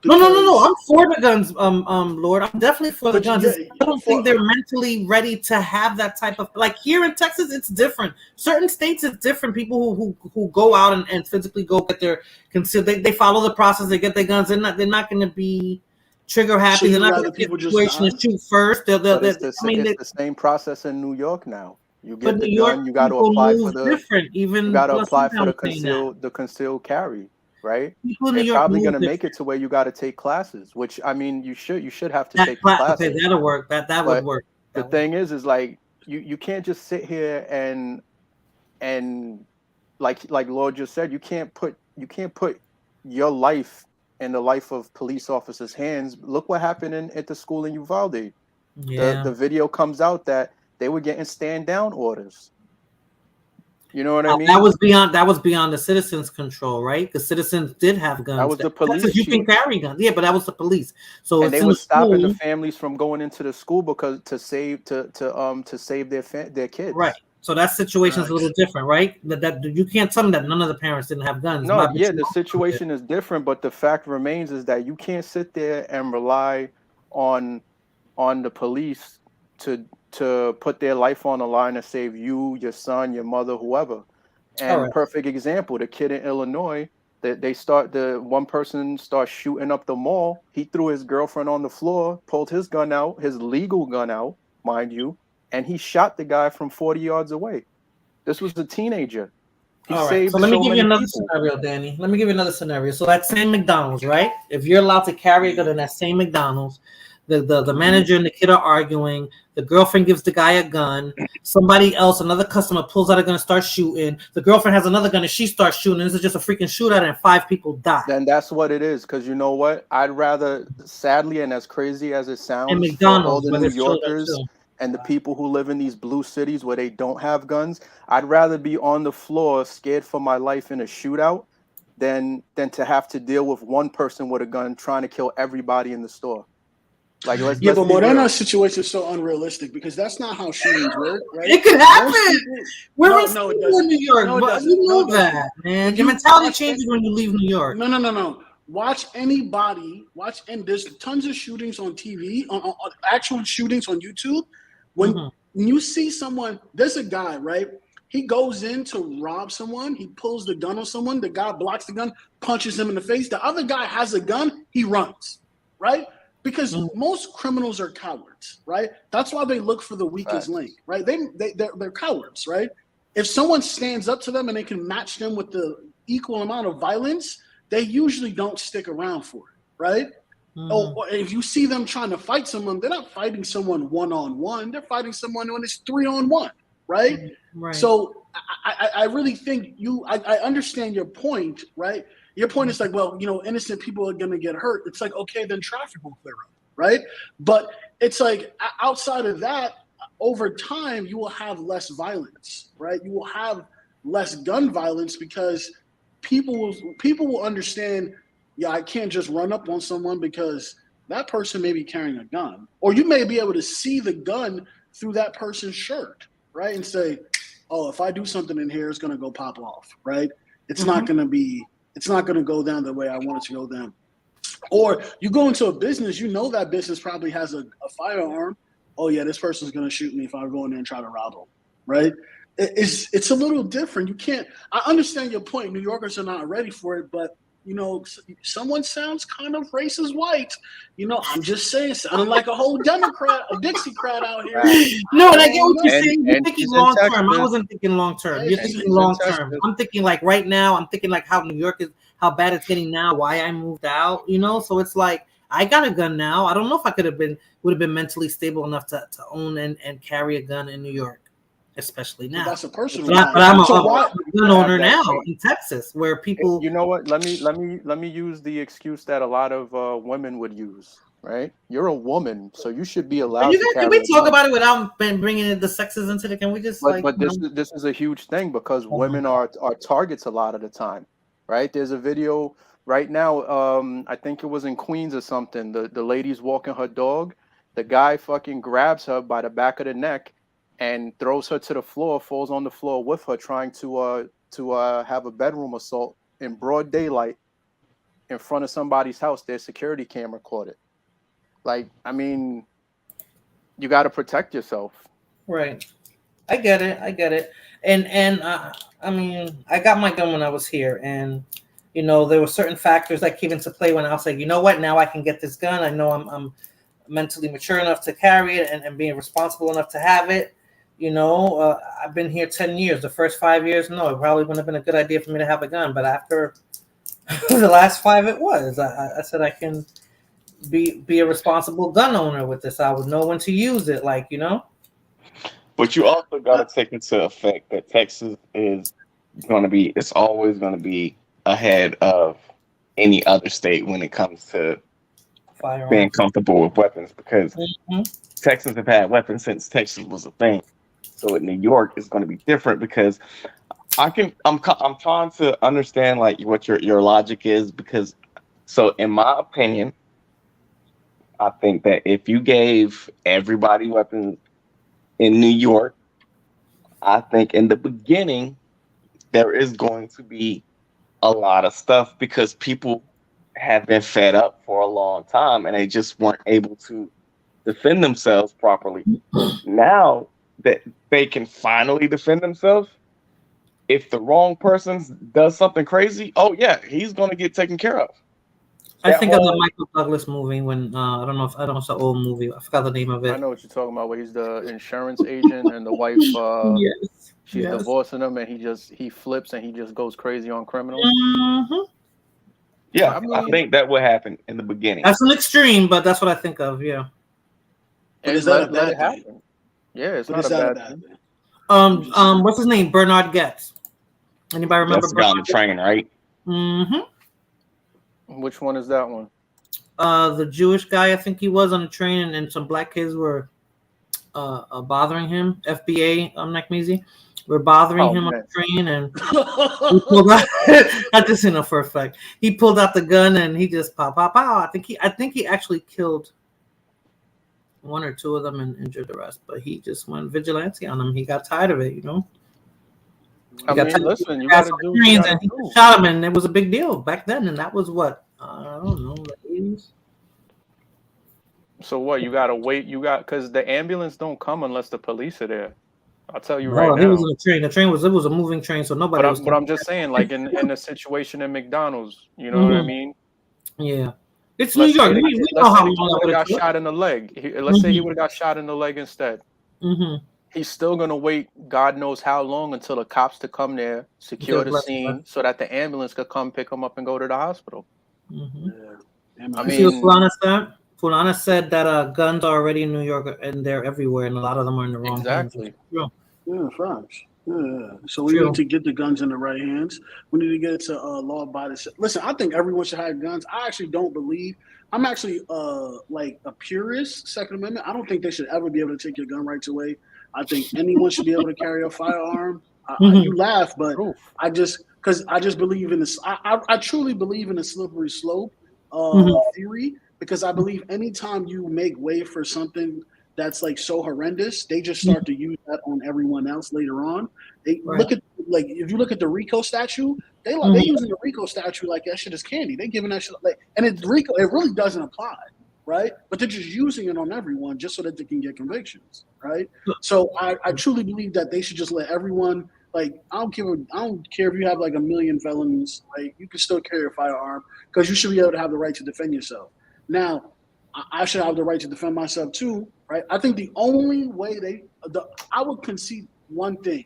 No. I'm for the guns, Lord. I'm definitely for the But guns. yeah, I don't think they're mentally ready to have that type of, like, here in Texas, it's different. Certain states, it's different. People who go out and physically go get their concealed, they follow the process. They get their guns. They're not going to be trigger happy. So They're you'd not rather going to get people the just situation die? to shoot first. But it's the same process in New York now. You get But the New York gun, you got to people apply move for the different. you Even got to plus apply for saying the concealed carry, right? people in New They're York probably move going to make different. it to where you got to take classes, which I mean, you should have to That take the class, okay, classes. that'll work. That would But work. the thing is like you can't just sit here and like Lord just said, you can't put your life in the life of police officers' hands. Look what happened at the school in Uvalde. Yeah. The video comes out that they were getting stand down orders. You know what I mean? That was beyond the citizens' control, right? The citizens did have guns. That was the police You chief. can carry guns, yeah, but that was the police. So And it's they in were the stopping the school, families from going into the school because to save their kids. right? So that situation's a little Right. different, right? That you can't tell me that none of the parents didn't have guns. No, But yeah, you the also situation is different, but the fact remains is that you can't sit there and rely on the police to put their life on the line to save you, your son, your mother, whoever. And Correct. perfect example, the kid in Illinois, the one person starts shooting up the mall. He threw his girlfriend on the floor, pulled his gun out, his legal gun out, mind you, and he shot the guy from 40 yards away. This was a teenager. He All right. So saved let me so give you many another people. scenario, Danny. Let me give you another scenario. So that same McDonald's, right? If you're allowed to carry a gun in that same McDonald's, the manager and the kid are arguing. The girlfriend gives the guy a gun. Somebody else, another customer, pulls out a gun and starts shooting. The girlfriend has another gun and she starts shooting. And this is just a freaking shootout and 5 people die. Then that's what it is. Because you know what? I'd rather, sadly, and as crazy as it And sounds, for all McDonald's, the where New there's children Yorkers too. and the people who live in these blue cities where they don't have guns, I'd rather be on the floor scared for my life in a shootout than to have to deal with one person with a gun trying to kill everybody in the store. Like let's Yeah, let's but be real. Morena's situation is so unrealistic because that's not how shootings work, right? It could Most happen. people, We're no, in no, it New doesn't. York, No, it but doesn't. you No, know it doesn't. that, man. When Your you mentality watch changes when you leave New York. No. Watch anybody. Watch, and there's tons of shootings on TV, on actual shootings on YouTube. When you see someone, there's a guy, right? He goes in to rob someone. He pulls the gun on someone. The guy blocks the gun, punches him in the face. The other guy has a gun. He runs, right? Because most criminals are cowards, right? That's why they look for the weakest link, right? They're cowards, right? If someone stands up to them and they can match them with the equal amount of violence, they usually don't stick around for it, right? Or if you see them trying to fight someone, they're not fighting someone one-on-one. They're fighting someone when it's 3-on-1, right? Right. So I really think I understand your point, right? Your point is like, well, innocent people are going to get hurt. It's like, okay, then traffic will clear up, right? But it's like outside of that, over time, you will have less violence, right? You will have less gun violence because people will understand, yeah, I can't just run up on someone because that person may be carrying a gun. Or you may be able to see the gun through that person's shirt, right? And say, oh, if I do something in here, it's going to go pop off, right? It's not going to go down the way I want it to go down. Or you go into a business, that business probably has a firearm. Oh yeah, this person's going to shoot me if I go in there and try to rob them, right? It's a little different. You can't. I understand your point. New Yorkers are not ready for it, but someone sounds kind of racist white. I'm just saying, sounding like a whole Democrat, a Dixiecrat out here. No, and I get what you're saying. You're And thinking he's in long term. I Texas. wasn't thinking long term. You're And thinking he's in long term. Texas. I'm thinking like right now. I'm thinking like how New York is, how bad it's getting now, why I moved out. So it's like I got a gun now. I don't know if I would have been mentally stable enough to own and carry a gun in New York, especially now. That's a personal. But I'm a gun owner Yeah, now in Texas, where people. You know what? Let me use the excuse that a lot of women would use. Right? You're a woman, so you should be allowed to carry. Can we talk about it without bringing the sexes into it? Can we just But this is a huge thing because women are targets a lot of the time, right? There's a video right now. I think it was in Queens or something. The lady's walking her dog. The guy fucking grabs her by the back of the neck and throws her to the floor. Falls on the floor with her, trying to to have a bedroom assault in broad daylight in front of somebody's house. Their security camera caught it. Like, I mean, you got to protect yourself. Right. I get it. And I mean, I got my gun when I was here, and you know, there were certain factors that came into play when I was like, you know what, now I can get this gun. I know I'm mentally mature enough to carry it and being responsible enough to have it. You know, I've been here 10 years. The first 5 years, no, it probably wouldn't have been a good idea for me to have a gun. But after the last 5, it was. I said I can be a responsible gun owner with this. I would know when to use it, like, you know. But you also got to take into effect that Texas is going to be, it's always going to be ahead of any other state when it comes to Firearms. being comfortable with weapons, because Texans have had weapons since Texas was a thing. So in New York, it's going to be different, because I'm trying to understand like what your logic is, because so in my opinion, I think that if you gave everybody weapons in New York, I think in the beginning there is going to be a lot of stuff, because people have been fed up for a long time and they just weren't able to defend themselves properly. Now that they can finally defend themselves, if the wrong person does something crazy, oh yeah, he's going to get taken care of. I think of the Michael Douglas movie when I don't know if it's an old movie. I forgot the name of it. I know what you're talking about. Where he's the insurance agent and the wife, she's divorcing him, and he flips and he just goes crazy on criminals. Mm-hmm. Yeah, I think that would happen in the beginning. That's an extreme, but that's what I think of. Yeah. And is that a bad thing? Happen. Yeah, it's not a bad thing. What's his name? Bernard Getz. Anybody remember? That's the guy on the train, right? Mm-hmm. Which one is that one? The Jewish guy, I think he was on the train, and some black kids were bothering him. FBA, McMeasy, were bothering him on the train, and he pulled out. I just know for a fact he pulled out the gun and he just pow. I think he actually killed one or two of them and injured the rest, but he just went vigilante on them. He got tired of it, you know. I mean, listen, you got to do. And he shot him, and it was a big deal back then. And that was what, I don't know, the 80s. So what? You got to wait. Because the ambulance don't come unless the police are there. I'll tell you right now. It was a train. It was a moving train, so nobody. But I'm just saying, like in the situation in McDonald's, you know what I mean? Yeah, it's New York. We know how he would have got shot in the leg. Let's say he would have got shot in the leg instead. Mm-hmm. He's still gonna wait God knows how long until the cops to come there, secure the scene, so that the ambulance could come pick him up and go to the hospital. Mm-hmm. Yeah. I mean, Fulana said that guns are already in New York and they're everywhere, and a lot of them are in the wrong hands. Yeah, facts. Yeah. So we need to get the guns in the right hands. We need to get it to law-abiding. Listen, I think everyone should have guns. I actually don't believe. I'm actually like a purist, Second Amendment. I don't think they should ever be able to take your gun rights away. I think anyone should be able to carry a firearm. You laugh, but I just believe in this. I truly believe in a slippery slope theory, because I believe anytime you make way for something that's like so horrendous, they just start to use that on everyone else later on. They look at, like, if you look at the RICO statute, they using the RICO statute like that shit is candy. They giving that shit like, and it's RICO. It really doesn't apply. Right, but they're just using it on everyone just so that they can get convictions, right? So I truly believe that they should just let everyone, like, I don't care if you have like 1 million felons, like, you can still carry a firearm, because you should be able to have the right to defend yourself. Now, I should have the right to defend myself too, right? I think the only way I would concede one thing: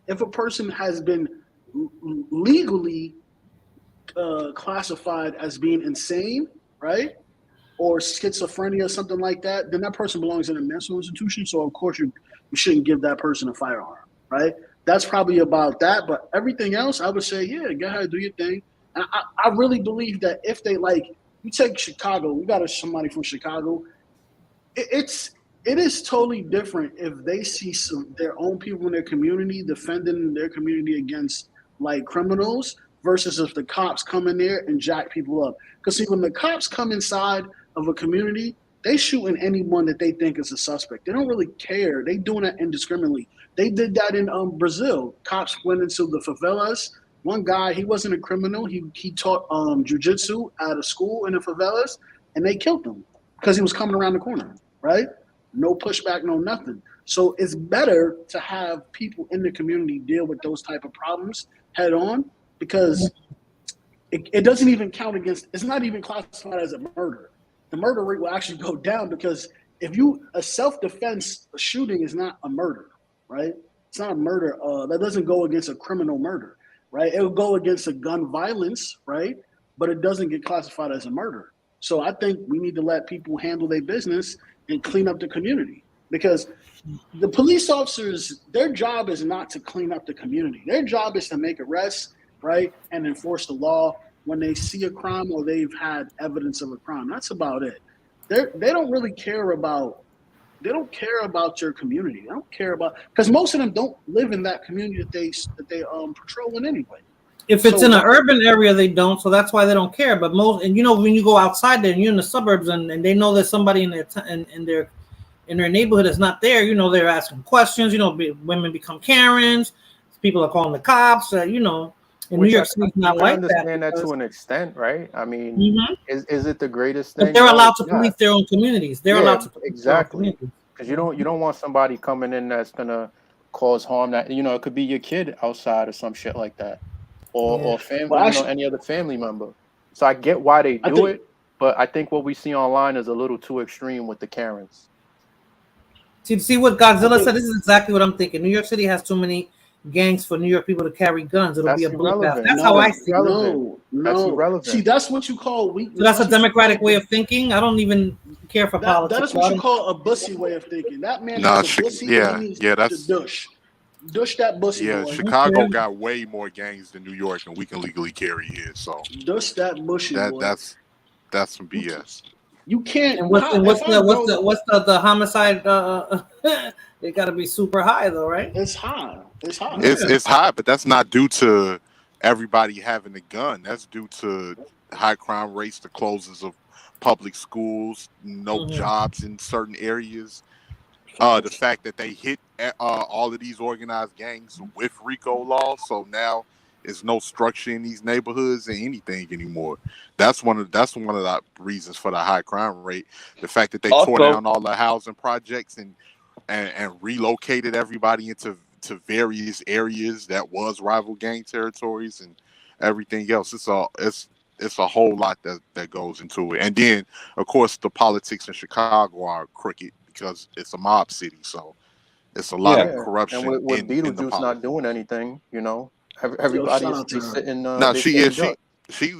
if a person has been legally classified as being insane, right? Or schizophrenia or something like that, then that person belongs in a mental institution. So of course you shouldn't give that person a firearm, right? That's probably about that. But everything else, I would say, yeah, go ahead, do your thing. And I really believe that if they, like, you take Chicago, we got somebody from Chicago. It is totally different if they see their own people in their community defending their community against like criminals, versus if the cops come in there and jack people up. Because see, when the cops come inside of a community, They shooting anyone that they think is a suspect. They don't really care. They doing that indiscriminately. They did that in Brazil. Cops went into the favelas. One guy, he wasn't a criminal. He taught jujitsu at a school in the favelas, and they killed him because he was coming around the corner. Right? No pushback, no nothing. So it's better to have people in the community deal with those type of problems head on, because it doesn't even count against. It's not even classified as a murder. The murder rate will actually go down, because if a self-defense shooting is not a murder, right? It's not a murder. That doesn't go against a criminal murder, right? It will go against a gun violence, right? But it doesn't get classified as a murder. So I think we need to let people handle their business and clean up the community, because the police officers, their job is not to clean up the community. Their job is to make arrests, right, and enforce the law when they see a crime or they've had evidence of a crime. That's about it. They don't really care about. They don't care about your community. They don't care about, because most of them don't live in that community that they patrolling anyway. If it's in an urban area, they don't, so that's why they don't care. But most, and when you go outside there and you're in the suburbs and they know there's somebody in their neighborhood that's not there, they're asking questions. Women become Karens. People are calling the cops. In New York City, it's not like that. I understand that to an extent, right? I mean, is it the greatest thing? But they're allowed to police their own communities. They're allowed to police exactly, because you don't want somebody coming in that's gonna cause harm. That it could be your kid outside or some shit like that. Or family, any other family member. So I get why they do it, but I think what we see online is a little too extreme with the Karens. See what Godzilla said? This is exactly what I'm thinking. New York City has too many gangs for New York people to carry guns. It'll be a bloodbath. That's how I see it. No. That's irrelevant. See, that's what you call weakness. So that's a democratic way of thinking. I don't even care for politics. That is what you call a bussy way of thinking. That man has a bussy. That's Dush that bussy boy. Chicago got way more gangs than New York, and we can legally carry here. So dush that bushy boy. That's some BS. You can't. And what's the homicide? They got to be super high though, right? It's high. It's high. It's high, but that's not due to everybody having a gun. That's due to high crime rates, the closures of public schools, no jobs in certain areas. The fact that they hit all of these organized gangs with RICO laws, so now there's no structure in these neighborhoods and anything anymore. That's one of the reasons for the high crime rate. The fact that they tore down all the housing projects and relocated everybody into various areas that was rival gang territories and everything else. It's a whole lot that goes into it. And then, of course, the politics in Chicago are crooked, because it's a mob city, so it's a lot of corruption. And with Beetlejuice not doing anything, everybody's sitting.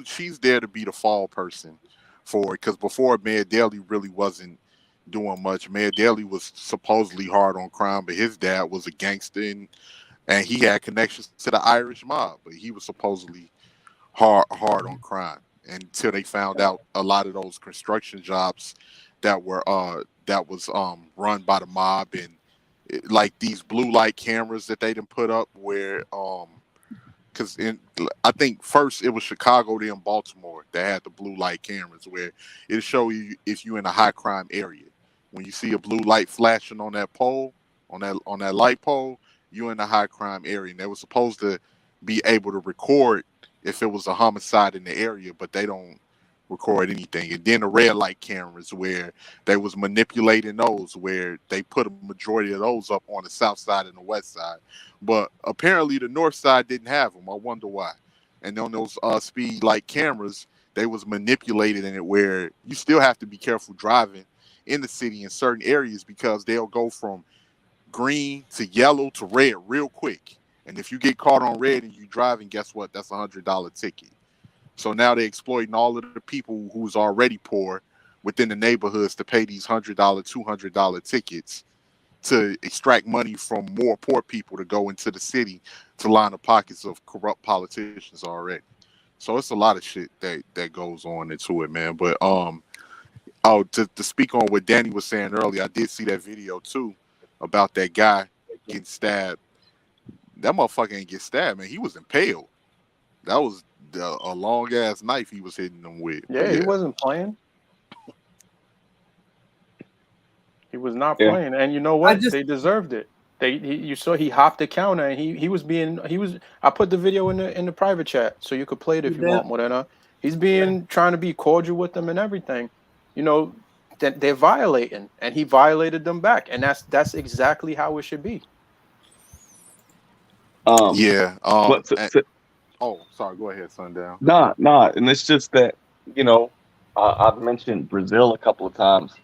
She's there to be the fall person for it, because before Mayor Daley really wasn't doing much. Mayor Daley was supposedly hard on crime, but his dad was a gangster and he had connections to the Irish mob, but he was supposedly hard on crime until they found out a lot of those construction jobs that was run by the mob, and like these blue light cameras that they didn't put up where because I think first it was Chicago, then Baltimore that had the blue light cameras where it'll show you if you're in a high crime area. When you see a blue light flashing on that pole, on that light pole, you're in a high crime area. And they were supposed to be able to record if it was a homicide in the area, but they don't record anything. And then the red light cameras where they was manipulating those, where they put a majority of those up on the south side and the west side, but apparently the north side didn't have them. I wonder why. And on those speed light cameras, they was manipulated in it where you still have to be careful driving in the city in certain areas, because they'll go from green to yellow to red real quick. And if you get caught on red and you driving, guess what? That's $100 ticket. So now they're exploiting all of the people who's already poor within the neighborhoods to pay these $100, $200 tickets to extract money from more poor people to go into the city to line the pockets of corrupt politicians already. So it's a lot of shit that goes on into it, man. But to speak on what Danny was saying earlier, I did see that video too about that guy getting stabbed. That motherfucker ain't get stabbed, man. He was impaled. That was a long-ass knife he was hitting them with. Yeah, he wasn't playing. He wasn't playing. He was hitting them with a long-ass knife. He was hitting them with. He was hitting them with a long-ass knife. He was hitting them with. Yeah. Yeah, he wasn't playing. Yeah, he wasn't playing. Yeah, he wasn't playing. He was not Yeah. playing, and you know what? They deserved it. You saw he hopped the counter, and he was being I put the video in the private chat so you could play it if you want, Morena. He's trying to be cordial with them and everything. You know that they're violating, and he violated them back, and that's exactly how it should be. Yeah. But sorry. Go ahead, Sundown. nah, and it's just that I've mentioned Brazil a couple of times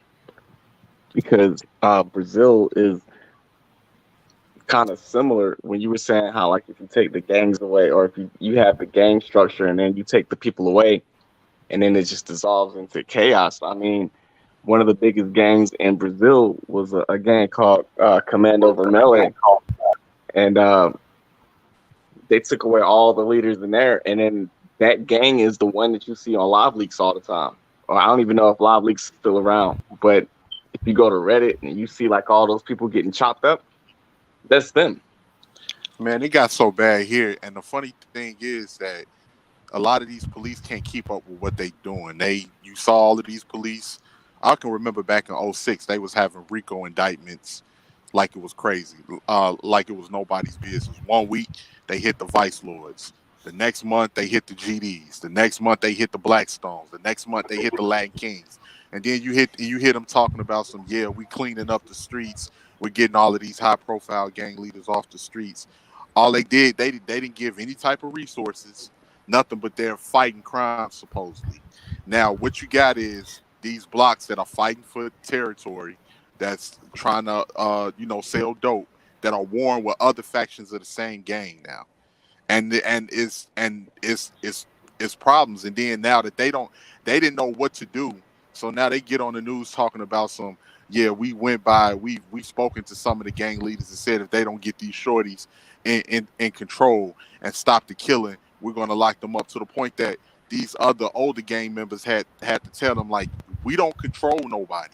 because Brazil is kind of similar when you were saying how, like, if you take the gangs away, or if you have the gang structure and then you take the people away, and then it just dissolves into chaos. I mean, one of the biggest gangs in Brazil was a gang called Commando Vermelho, and they took away all the leaders in there, and then that gang is the one that you see on Live Leaks all the time. Or I don't even know if Live Leaks is still around, but if you go to Reddit and you see like all those people getting chopped up, that's them. Man, it got so bad here, and the funny thing is that a lot of these police can't keep up with what they doing. You saw all of these police. I can remember back in 2006, they was having RICO indictments like it was crazy, like it was nobody's business. 1 week they hit the Vice Lords. The next month they hit the GDs. The next month they hit the Blackstones. The next month they hit the Latin Kings. And then you hit them talking about we cleaning up the streets. We're getting all of these high profile gang leaders off the streets. All they didn't give any type of resources, nothing, but they're fighting crime supposedly. Now what you got is these blocks that are fighting for territory, that's trying to sell dope, that are warring with other factions of the same gang now, and it's problems. And then now that they didn't know what to do, so now they get on the news talking about we've spoken to some of the gang leaders and said if they don't get these shorties in control and stop the killing, we're going to lock them up, to the point that these other older gang members had to tell them, like, we don't control nobody.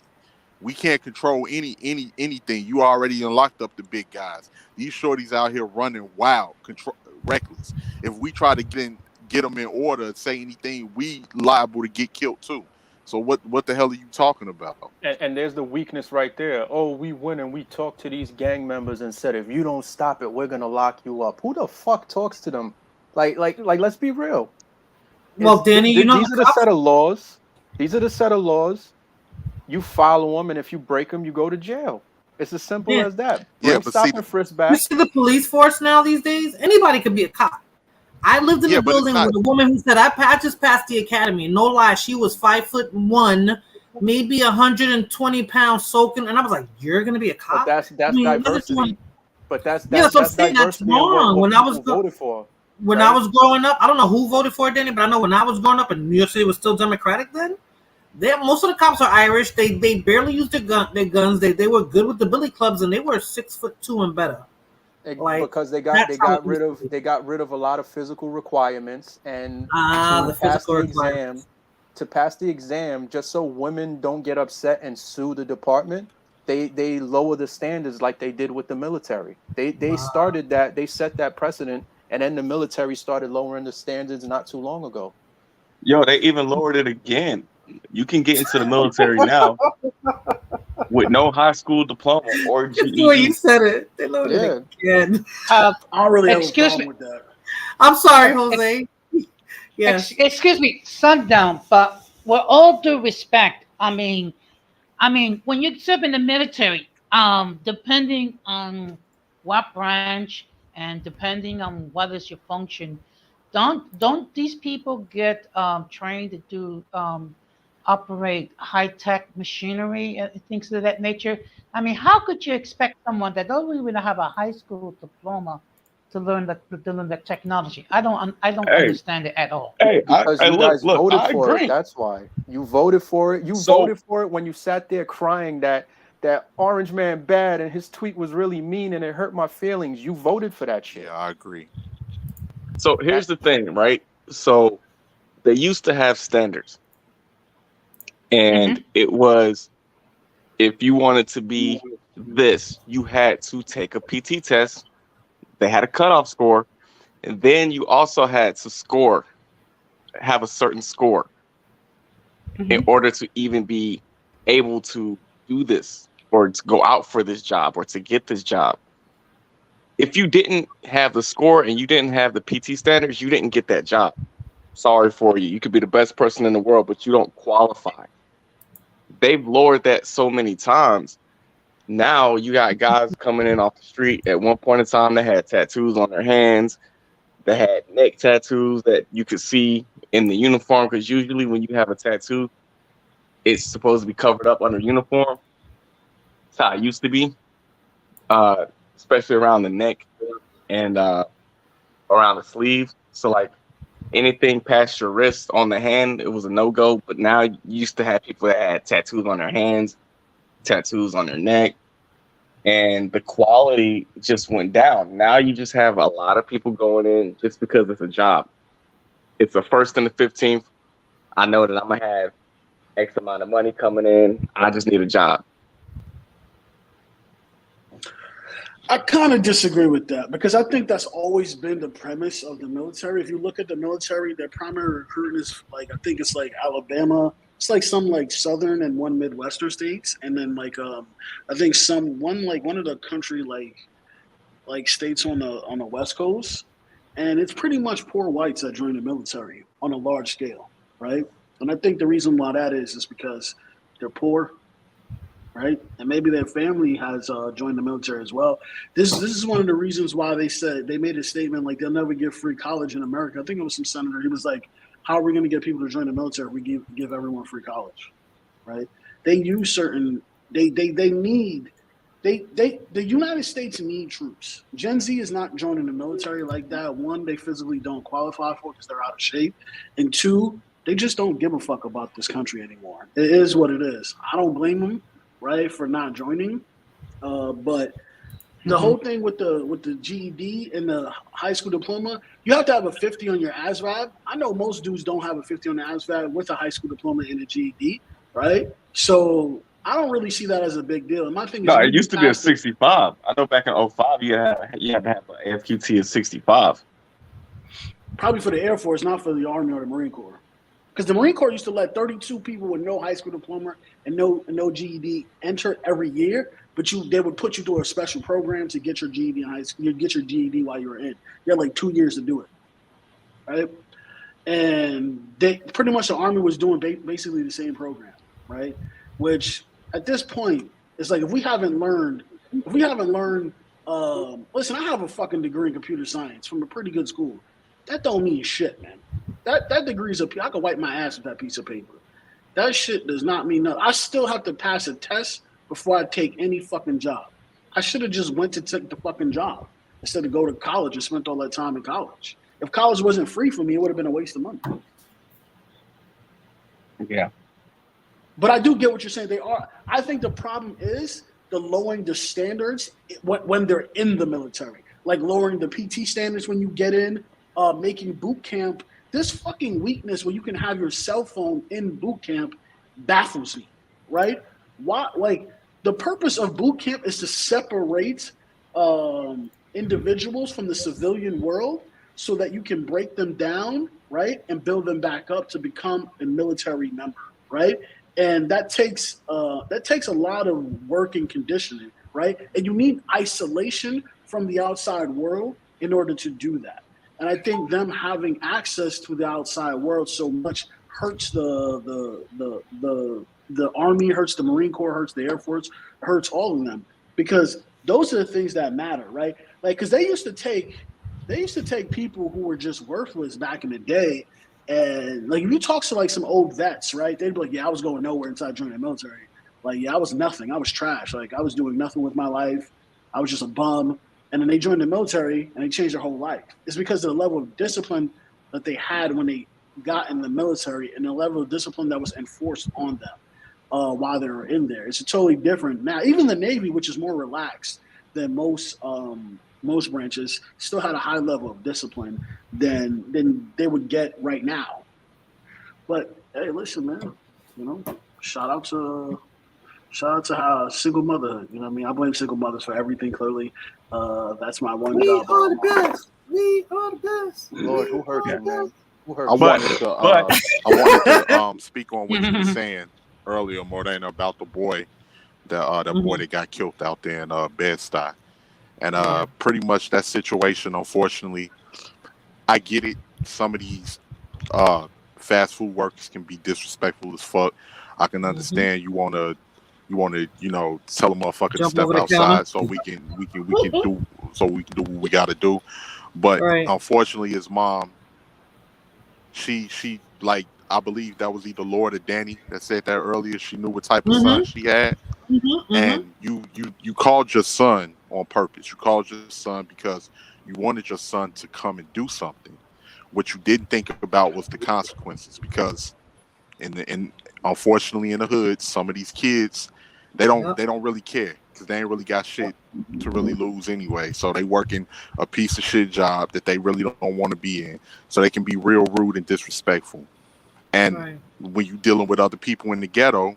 We can't control anything. You already unlocked up the big guys. These shorties out here running wild, reckless. If we try to get them in order, say anything, we liable to get killed too. So what the hell are you talking about? And there's the weakness right there. Oh, we went and we talked to these gang members and said, if you don't stop it, we're gonna lock you up. Who the fuck talks to them? Like, let's be real. Well, Danny, these are the set of laws. These are the set of laws. You follow them, and if you break them, you go to jail. It's as simple as that. Bring stop and frisk back. You see the police force now these days? Anybody could be a cop. I lived in a building with a woman who said, I just passed the academy. No lie, she was 5'1", maybe 120 pounds soaking. And I was like, you're going to be a cop? But that's diversity. But that's diversity. That's wrong. When I was voted for. When I was growing up, I don't know who voted for it, Danny, but I know when I was growing up and New York City was still Democratic then, most of the cops are Irish. They barely used their guns. They were good with the billy clubs, and they were 6'2" and better. Because they got rid of a lot of physical requirements, and to pass the exam, just so women don't get upset and sue the department, they lower the standards like they did with the military. They started that, they set that precedent, and then the military started lowering the standards not too long ago. Yo, they even lowered it again. You can get into the military now with no high school diploma or GED. That's the way you said it. They lowered it again. I don't really have a problem with that. I'm sorry, Jose. Excuse me, Sundown, but with all due respect, I mean, when you serve in the military, depending on what branch and depending on what is your function, don't these people get trained to do operate high-tech machinery and things of that nature? I mean, how could you expect someone that doesn't even have a high school diploma to learn the technology? I don't understand it at all. Because you guys voted for it. That's why you voted for it. You voted for it when you sat there crying that Orange Man bad and his tweet was really mean and it hurt my feelings. You voted for that shit. Yeah, I agree. So here's the thing, right? So they used to have standards. And it was, if you wanted to be this, you had to take a PT test. They had a cutoff score. And then you also had to have a certain score in order to even be able to do this. or to go out for this job or to get this job. If you didn't have the score and you didn't have the PT standards, you didn't get that job. Sorry for you. You could be the best person in the world, but you don't qualify. They've lowered that so many times. Now you got guys coming in off the street. At one point in time, they had tattoos on their hands. They had neck tattoos that you could see in the uniform, because usually when you have a tattoo, it's supposed to be covered up under uniform. That's how it used to be, especially around the neck and around the sleeve. So like anything past your wrist on the hand, it was a no-go. But now you used to have people that had tattoos on their hands, tattoos on their neck, and the quality just went down. Now you just have a lot of people going in just because it's a job. It's the 1st and the 15th. I know that I'm going to have X amount of money coming in. I just need a job. I kind of disagree with that, because I think that's always been the premise of the military. If you look at the military, their primary recruiting is like, I think it's like Alabama. It's like some like southern and one Midwestern states, and then like I think one of the country like states on the West Coast, and it's pretty much poor whites that join the military on a large scale, right? And I think the reason why that is because they're poor, right? And maybe their family has joined the military as well. This is one of the reasons why they made a statement like they'll never give free college in America. I think it was some senator. He was like, how are we going to get people to join the military if we give everyone free college, right? They use certain the United States need troops. Gen Z is not joining the military like that. One, they physically don't qualify for it because they're out of shape, and two, they just don't give a fuck about this country anymore. It is what it is. I don't blame them, right, for not joining, but the whole thing with the GED and the high school diploma, you have to have a 50 on your ASVAB. I know most dudes don't have a 50 on the ASVAB with a high school diploma and a GED, right? So I don't really see that as a big deal. And my thing is, no, it used to be a 65. I know back in 05, you had to have an AFQT of 65. Probably for the Air Force, not for the Army or the Marine Corps. Because the Marine Corps used to let 32 people with no high school diploma and no GED enter every year, but they would put you through a special program to get your GED in high school. You get your GED while you were in. You had like 2 years to do it, right? And pretty much the Army was doing basically the same program, right? Which at this point, it's like if we haven't learned, listen, I have a fucking degree in computer science from a pretty good school. That don't mean shit, man. That degree is I could wipe my ass with that piece of paper. That shit does not mean nothing. I still have to pass a test before I take any fucking job. I should have just went to take the fucking job instead of go to college and spent all that time in college. If college wasn't free for me, it would have been a waste of money. Yeah. But I do get what you're saying. I think the problem is the lowering the standards when they're in the military. Like lowering the PT standards when you get in, making boot camp. This fucking weakness where you can have your cell phone in boot camp baffles me, right? Why? Like the purpose of boot camp is to separate individuals from the civilian world so that you can break them down, right, and build them back up to become a military member, right? And that takes a lot of work and conditioning, right? And you need isolation from the outside world in order to do that. And I think them having access to the outside world so much hurts the Army, hurts the Marine Corps, hurts the Air Force, hurts all of them, because those are the things that matter, right? Like, because they used to take people who were just worthless back in the day, and like if you talk to like some old vets, right, they'd be like, yeah, I was going nowhere until I joined the military. Like, yeah, I was nothing. I was trash. Like, I was doing nothing with my life. I was just a bum. And then they joined the military and they changed their whole life. It's because of the level of discipline that they had when they got in the military and the level of discipline that was enforced on them while they were in there. It's totally different. Now, even the Navy, which is more relaxed than most branches, still had a high level of discipline than they would get right now. But hey, listen, man, you know, shout out to single motherhood. You know what I mean? I blame single mothers for everything, clearly. That's my one job. We are the best. We are the best. Lord, who hurt you, man? Who hurt I you? wanted to speak on what you were saying earlier, Morena, about the boy that boy that got killed out there in Bed-Stuy. And pretty much that situation, unfortunately, I get it. Some of these fast food workers can be disrespectful as fuck. I can understand you wanna tell a motherfucker to Jump step over the counter. outside so we can do what we gotta do. But unfortunately, his mom, she like, I believe that was either Lord or Danny that said that earlier. She knew what type of son she had, and you called your son on purpose. You called your son because you wanted your son to come and do something. What you didn't think about was the consequences, because unfortunately in the hood, some of these kids, they don't really care, because they ain't really got shit to really lose anyway. So they working a piece of shit job that they really don't want to be in, so they can be real rude and disrespectful. And when you dealing with other people in the ghetto,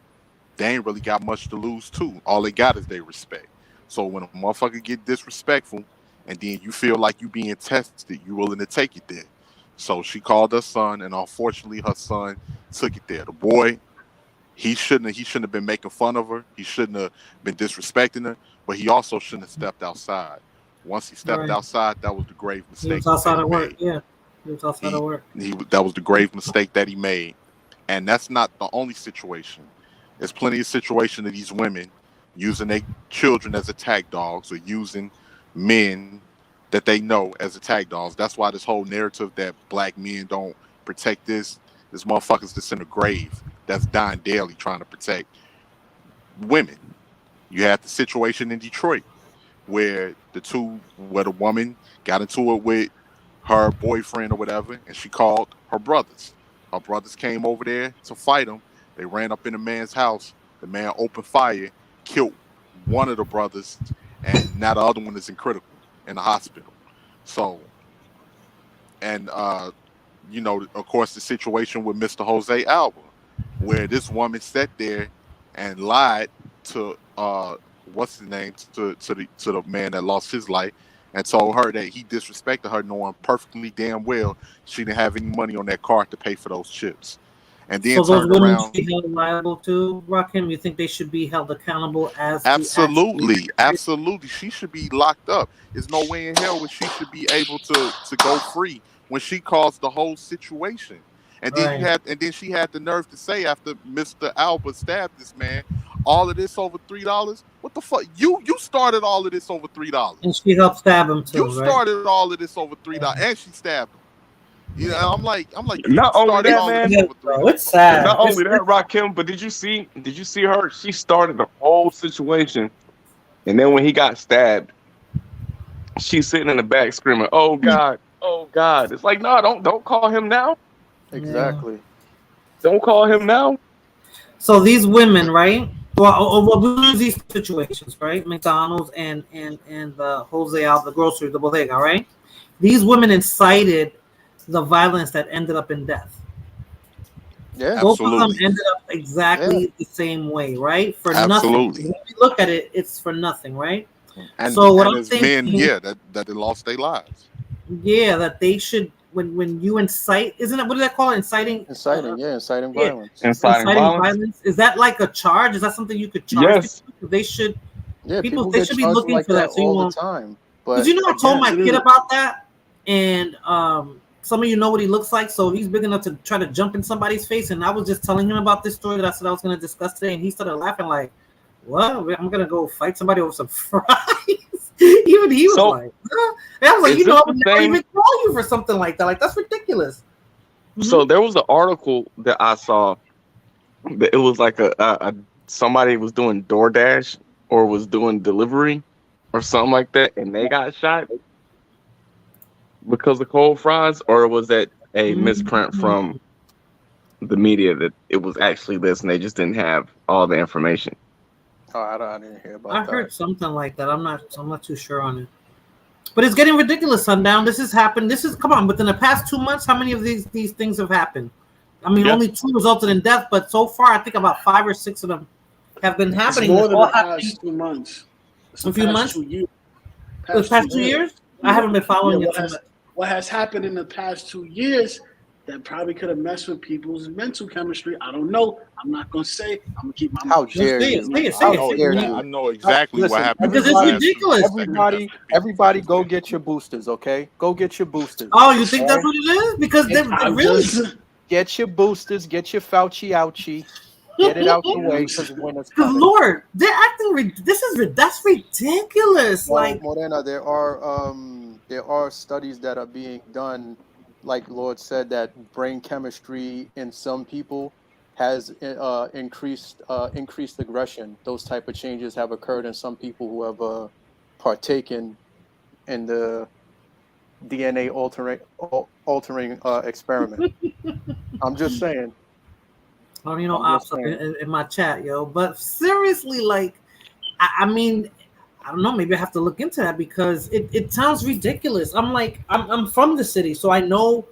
they ain't really got much to lose too. All they got is their respect. So when a motherfucker get disrespectful and then you feel like you being tested, you willing to take it there. So she called her son, and unfortunately her son took it there. The boy, he shouldn't have been making fun of her. He shouldn't have been disrespecting her, but he also shouldn't have stepped outside. Once he stepped outside, that was the grave mistake. He was outside of work. Yeah, he was outside of work. That was the grave mistake that he made. And that's not the only situation. There's plenty of situations of these women using their children as attack dogs, or using men that they know as attack dogs. That's why this whole narrative that black men don't protect this motherfuckers that's in the grave, that's dying daily trying to protect women. You had the situation in Detroit where the woman got into it with her boyfriend or whatever, and she called her brothers. Her brothers came over there to fight him. They ran up in the man's house. The man opened fire, killed one of the brothers, and now the other one is in critical in the hospital. So, and of course, the situation with Mr. Jose Alba, where this woman sat there and lied to what's his name, to the man that lost his life, and told her that he disrespected her, knowing perfectly damn well she didn't have any money on that card to pay for those chips. And then so those women around, should be held liable too, Rakim? You think they should be held accountable as absolutely. She should be locked up. There's no way in hell where she should be able to go free when she caused the whole situation. And then she had the nerve to say, after Mr. Alba stabbed this man, all of this over $3. What the fuck? You started all of this over $3. And she helped stab him too. You started all of this over $3, and she stabbed him. You know, I'm like, not only that, man. It's sad. Not only that, Rakim, but did you see her? She started the whole situation, and then when he got stabbed, she's sitting in the back screaming, "Oh God, oh God!" It's like, no, don't call him now. Exactly. Don't call him now. So these women, right? Well, we lose these situations, right? McDonald's and the Jose Alba, the grocery, the bodega, right? These women incited the violence that ended up in death. Yeah, both of them ended up exactly the same way, right? For nothing. When you look at it, it's for nothing, right? And so what and I'm as thinking, men, that they lost their lives. Yeah, that they should. When you incite, isn't it? What do they call it? Inciting violence. Inciting violence. Is that like a charge? Is that something you could charge? Yes. People? They should. Yeah, people they should be looking like for that. So all the time. Because I told my kid about that, and some of you know what he looks like, so he's big enough to try to jump in somebody's face. And I was just telling him about this story that I said I was going to discuss today, and he started laughing like, "What? I'm going to go fight somebody over some fries?" Even he was like, huh? And I was like, I would never even call you for something like that. Like, that's ridiculous. So there was an article that I saw that it was like a somebody was doing DoorDash or was doing delivery or something like that, and they got shot because of cold fries, or was that a misprint from the media that it was actually this and they just didn't have all the information? Oh, I didn't hear about that. I heard something like that. I'm not too sure on it. But it's getting ridiculous, Sundown. This has happened. Come on, within the past 2 months, how many of these things have happened? I mean, only 2 resulted in death, but so far, I think about 5 or 6 of them have been happening. It's more than the past 2 months. A few months? 2 years. The past 2 years? I haven't been following it. What has happened in the past 2 years that probably could have messed with people's mental chemistry. I don't know. I'm not gonna say. I'm gonna keep my How mouth dare Say it, you? say it, I say How it, know, say dare it. I you? know exactly what Listen, happened Because in the it's everybody, last 2 ridiculous. years that could mess everybody, with people's everybody, mental go chemistry. get your boosters, okay? Go get your boosters. Oh, you think All that's right? what it is? Because they I'm really. just, Get your boosters, get your Fauci ouchie, get it out the you know what way I'm because saying? winter's Because coming. Lord, they're acting. That's ridiculous. Well, Like, Morena, there are studies that are being done, like Lord said, that brain chemistry in some people has increased aggression. Those type of changes have occurred in some people who have partaken in the DNA altering experiment. I'm just saying. I'm just ops up saying. in my chat, yo. But seriously, like, I mean, I don't know. Maybe I have to look into that because it sounds ridiculous. I'm like, I'm from the city, so I know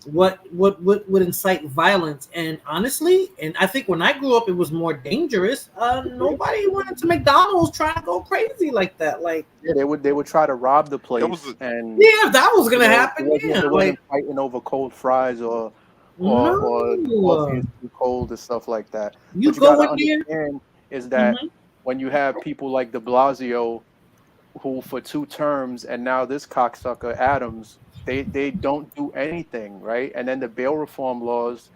what would incite violence. And honestly, and I think when I grew up, it was more dangerous. Nobody went into McDonald's trying to go crazy like that. Like, Yeah, they would try to rob the There was place, and yeah, if that was you gonna know happen, yeah, it wasn't like fighting over cold fries or the coffee no, is too cold and stuff like that. you What you got go to in there. understand is that Mhm. when you have people like De Blasio, who for 2 terms, and now this cocksucker Adams, they don't do anything, right? And then the bail reform laws,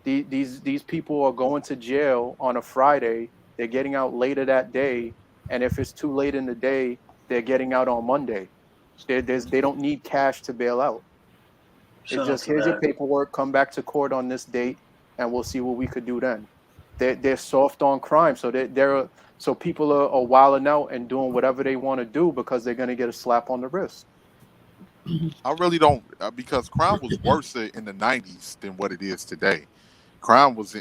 these people are going to jail on a Friday. They're getting out later that day, and if it's too late in the day, they're getting out on Monday. They don't need cash to bail out. It's Shout out just, to here's your that. paperwork, come back to court on this date, and we'll see what we could do then. They're soft on crime, so so people are wilding out and doing whatever they want to do because they're gonna get a slap on the wrist. I really don't because crime was worse in the '90s than what it is today. Crime was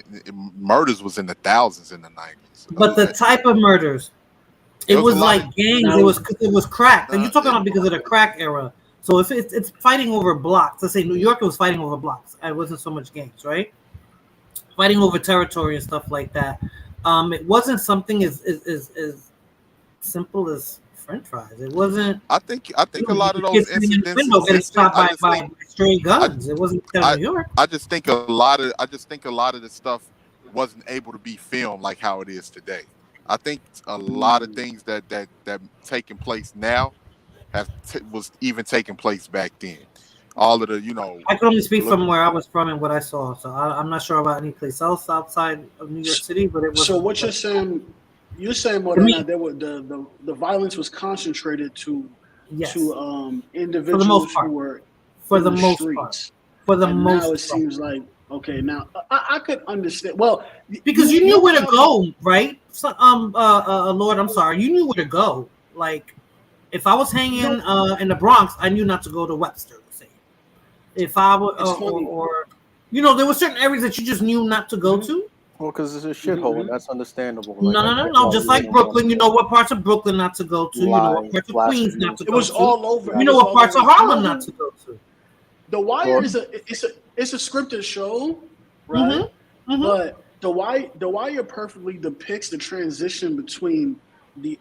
murders was in the thousands in the '90s. But the type of murders, it There was a was lot like of gangs. Now, It was crack. And uh, you're talking it, about because of the crack era. So if it's fighting over blocks, let's say New York, it was fighting over blocks. It wasn't so much gangs, right? Fighting over territory and stuff like that. It wasn't something as simple as French fries. It wasn't. I think a lot of those Kids sitting in the window incidences getting incident shot I just think by stray I guns. It wasn't I New York. I just think a lot of the stuff wasn't able to be filmed like how it is today. I think a lot of things that taking place now was even taking place back then. All of the I can only speak look from where I was from and what I saw. So I'm not sure about any place else outside of New York City, but it so wasn't. what you're saying more To than me, that, there were the violence was concentrated yes, to for the most individuals who part. were For in the the most part. streets, For the and now most it part. seems like okay, now I could understand. Well, Because you knew you're where to probably go, right? So, Lord, I'm sorry, you knew where to go. Like, if I was hanging no. in the Bronx, I knew not to go to Webster. Say, if I would, It's funny. there were certain areas that you just knew not to go Hmm. to. Well, because it's a shithole, and Hmm. that's understandable. No, Like, I no, no, get no. why Just you like wouldn't want Brooklyn, you to. know what parts of Brooklyn not to go to. You know what Lies, parts of Queens not blasphemy. to It go was to. all over. You It know was what all parts over. of You know Harlem not who to go to. The Wire Lord, is it's a scripted show, right? Mm-hmm. Mm-hmm. But the Wire perfectly depicts the transition between the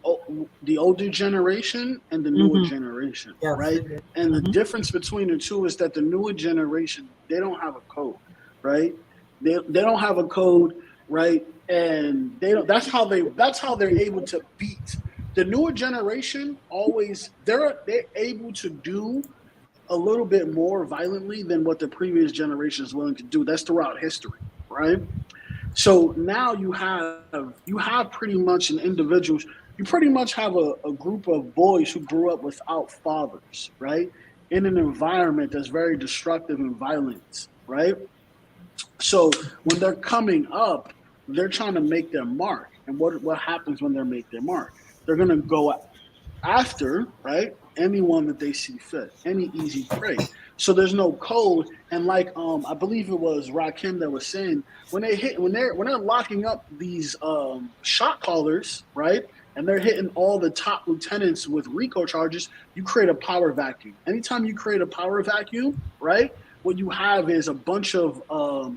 older generation and the newer Mm-hmm. generation, Yes. right? And the Mm-hmm. difference between the two is that the newer generation, they don't have a code, right? They don't have a code, right? And they don't that's how they're able to beat the newer generation. Always they're able to do a little bit more violently than what the previous generation is willing to do. That's throughout history, right? So now you have pretty much an individual. You pretty much have a group of boys who grew up without fathers, right? In an environment that's very destructive and violent, right? So when they're coming up, they're trying to make their mark. And what happens when they make their mark? They're gonna go after, right, anyone that they see fit, any easy prey. So there's no code. And like I believe it was Rakim that was saying, when they're locking up these shot callers, right, and they're hitting all the top lieutenants with RICO charges, you create a power vacuum. Anytime you create a power vacuum, right, what you have is a bunch of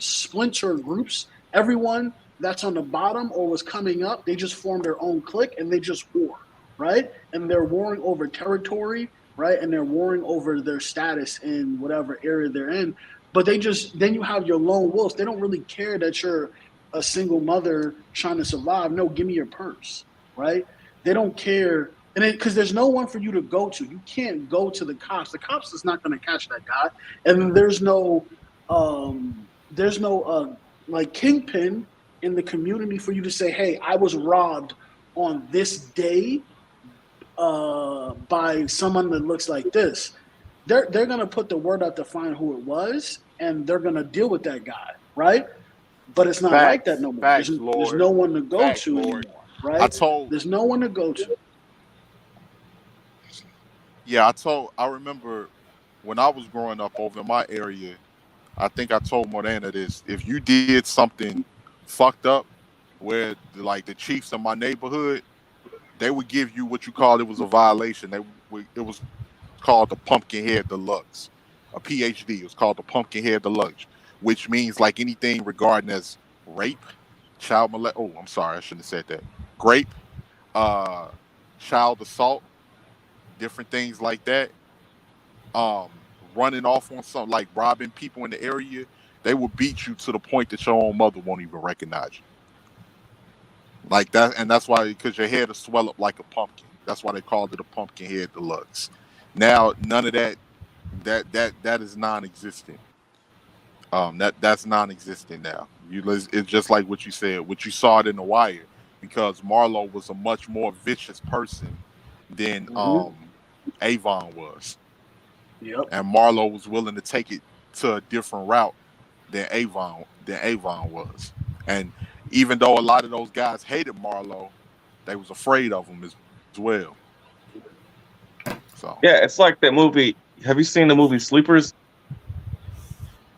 splinter groups. Everyone that's on the bottom or was coming up, they just form their own clique and they just war, right? And they're warring over territory, right? And they're warring over their status in whatever area they're in. But then you have your lone wolves. They don't really care that you're a single mother trying to survive. No, give me your purse, right? They don't care, and because there's no one for you to go to. You can't go to the cops. The cops is not going to catch that guy, and there's no like kingpin in the community for you to say, hey, I was robbed on this day by someone that looks like this. They're gonna put the word out to find who it was, and they're gonna deal with that guy, right? But it's not like that no more. There's no one to go to anymore, right? There's no one to go to. Yeah, I remember when I was growing up over in my area, I think I told Morena this. If you did something fucked up, where like the chiefs in my neighborhood, they would give you what you called, it was a violation. It was called the Pumpkinhead Deluxe, a PhD. It was called the Pumpkinhead Deluxe, which means like anything regarding as rape, child molest. Oh, I'm sorry, I shouldn't have said that. Rape, child assault, different things like that. Running off on something like robbing people in the area, they will beat you to the point that your own mother won't even recognize you. Like that, and that's why, because your head will swell up like a pumpkin. That's why they called it a Pumpkinhead Deluxe. Now, none of that is non-existent. That's non-existent now. It's just like what you said, what you saw it in The Wire, because Marlo was a much more vicious person than Avon was. Yep. And Marlo was willing to take it to a different route than Avon was. And even though a lot of those guys hated Marlo, they was afraid of him as well. So yeah, it's like that movie. Have you seen the movie Sleepers?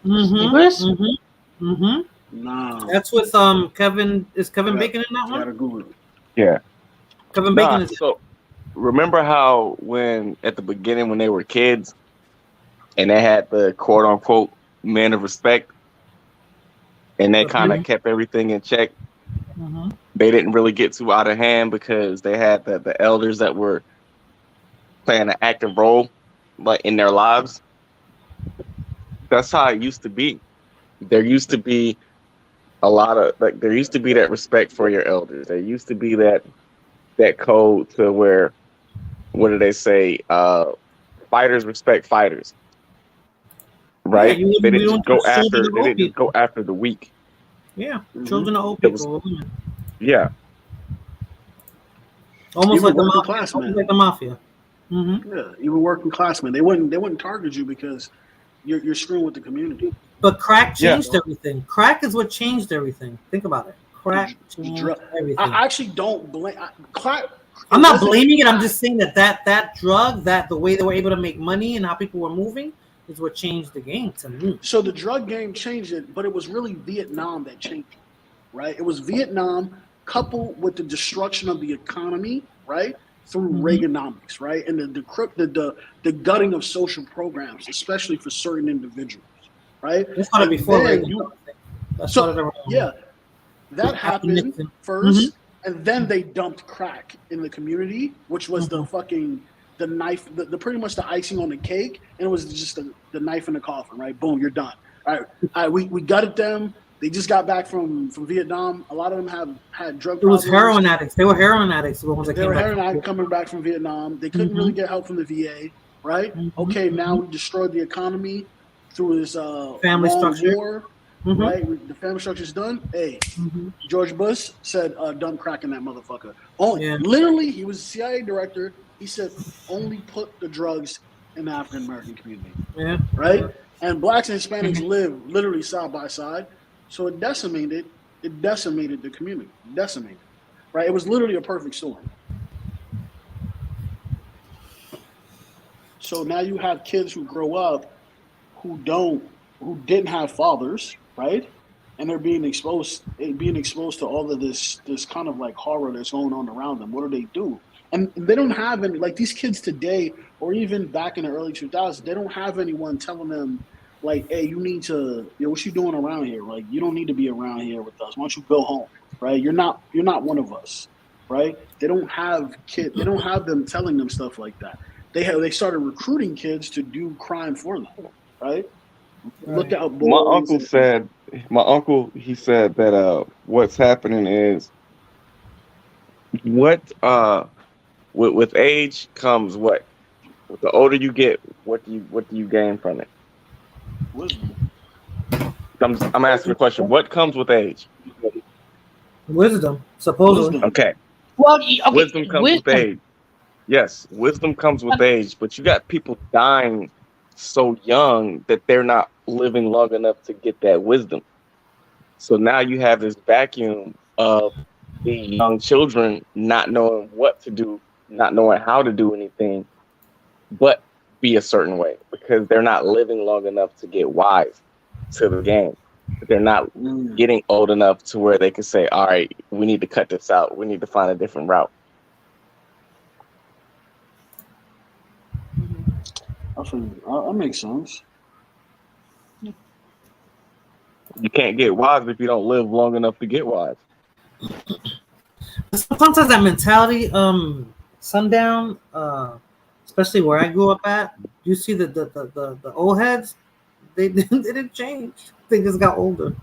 Sleepers? Nah. That's with Kevin. Is Kevin Bacon in that one? Gotta Google it. Yeah. Kevin Bacon is. So remember how when at the beginning when they were kids and they had the quote unquote men of respect and they kind of kept everything in check. They didn't really get too out of hand because they had the elders that were playing an active role like in their lives. That's how it used to be. There used to be a lot of there used to be that respect for your elders. There used to be that code to where, what do they say? Fighters respect fighters. Right? Yeah, they didn't just go after the weak. Yeah, children of old people. Yeah. Almost even like the mafia. Yeah, even working classmen. They wouldn't target you because you're screwing with the community. But crack changed everything. Crack is what changed everything. Think about it. Crack changed everything. I actually don't blame crack. I'm not blaming it. I'm just saying that drug, that the way they were able to make money and how people were moving is what changed the game to me. So the drug game changed it, but it was really Vietnam that changed it, right? It was Vietnam coupled with the destruction of the economy, right? Through Reaganomics, right? And the gutting of social programs, especially for certain individuals, right? That started before Reagan. That happened first, and then they dumped crack in the community, which was the knife, the pretty much the icing on the cake, and it was just the knife in the coffin, right? Boom, you're done. All right, we gutted them. They just got back from Vietnam. A lot of them had drug problems. It was heroin addicts. They were heroin addicts. They were heroin addicts coming back from Vietnam. They couldn't really get help from the VA, right? Okay, now we destroyed the economy through this family structure. War, right? The family structure's done. Hey, George Bush said, dump crack in that motherfucker. Literally, he was a CIA director. He said, only put the drugs in the African American community. Yeah. Right? And blacks and Hispanics live literally side by side. So it decimated the community. Decimated. Right? It was literally a perfect storm. So now you have kids who grow up who didn't have fathers, right? And they're being exposed to all of this kind of like horror that's going on around them. What do? And they don't have any, like these kids today, or even back in the early 2000s, they don't have anyone telling them, like, hey, you need to, what you doing around here? Like, you don't need to be around here with us. Why don't you go home, right? You're not one of us, right? They don't have them telling them stuff like that. They started recruiting kids to do crime for them, right? Look out, My boys. uncle said, he said that what's happening is what with age comes what? With the older you get, what do you gain from it? Wisdom. I'm asking the question, what comes with age? Wisdom, supposedly. Wisdom. Okay. Well, okay, Wisdom comes with wisdom. age. Yes, wisdom comes with Um, age, but you got people dying so young that they're not living long enough to get that wisdom. So now you have this vacuum of the young children not knowing what to do, not knowing how to do anything, but be a certain way because they're not living long enough to get wise to the game. They're not getting old enough to where they can say, all right, we need to cut this out. We need to find a different route. I feel that makes sense. You can't get wise if you don't live long enough to get wise. Sometimes that mentality, sundown, especially where I grew up at, you see the old heads, they didn't change. They just got older.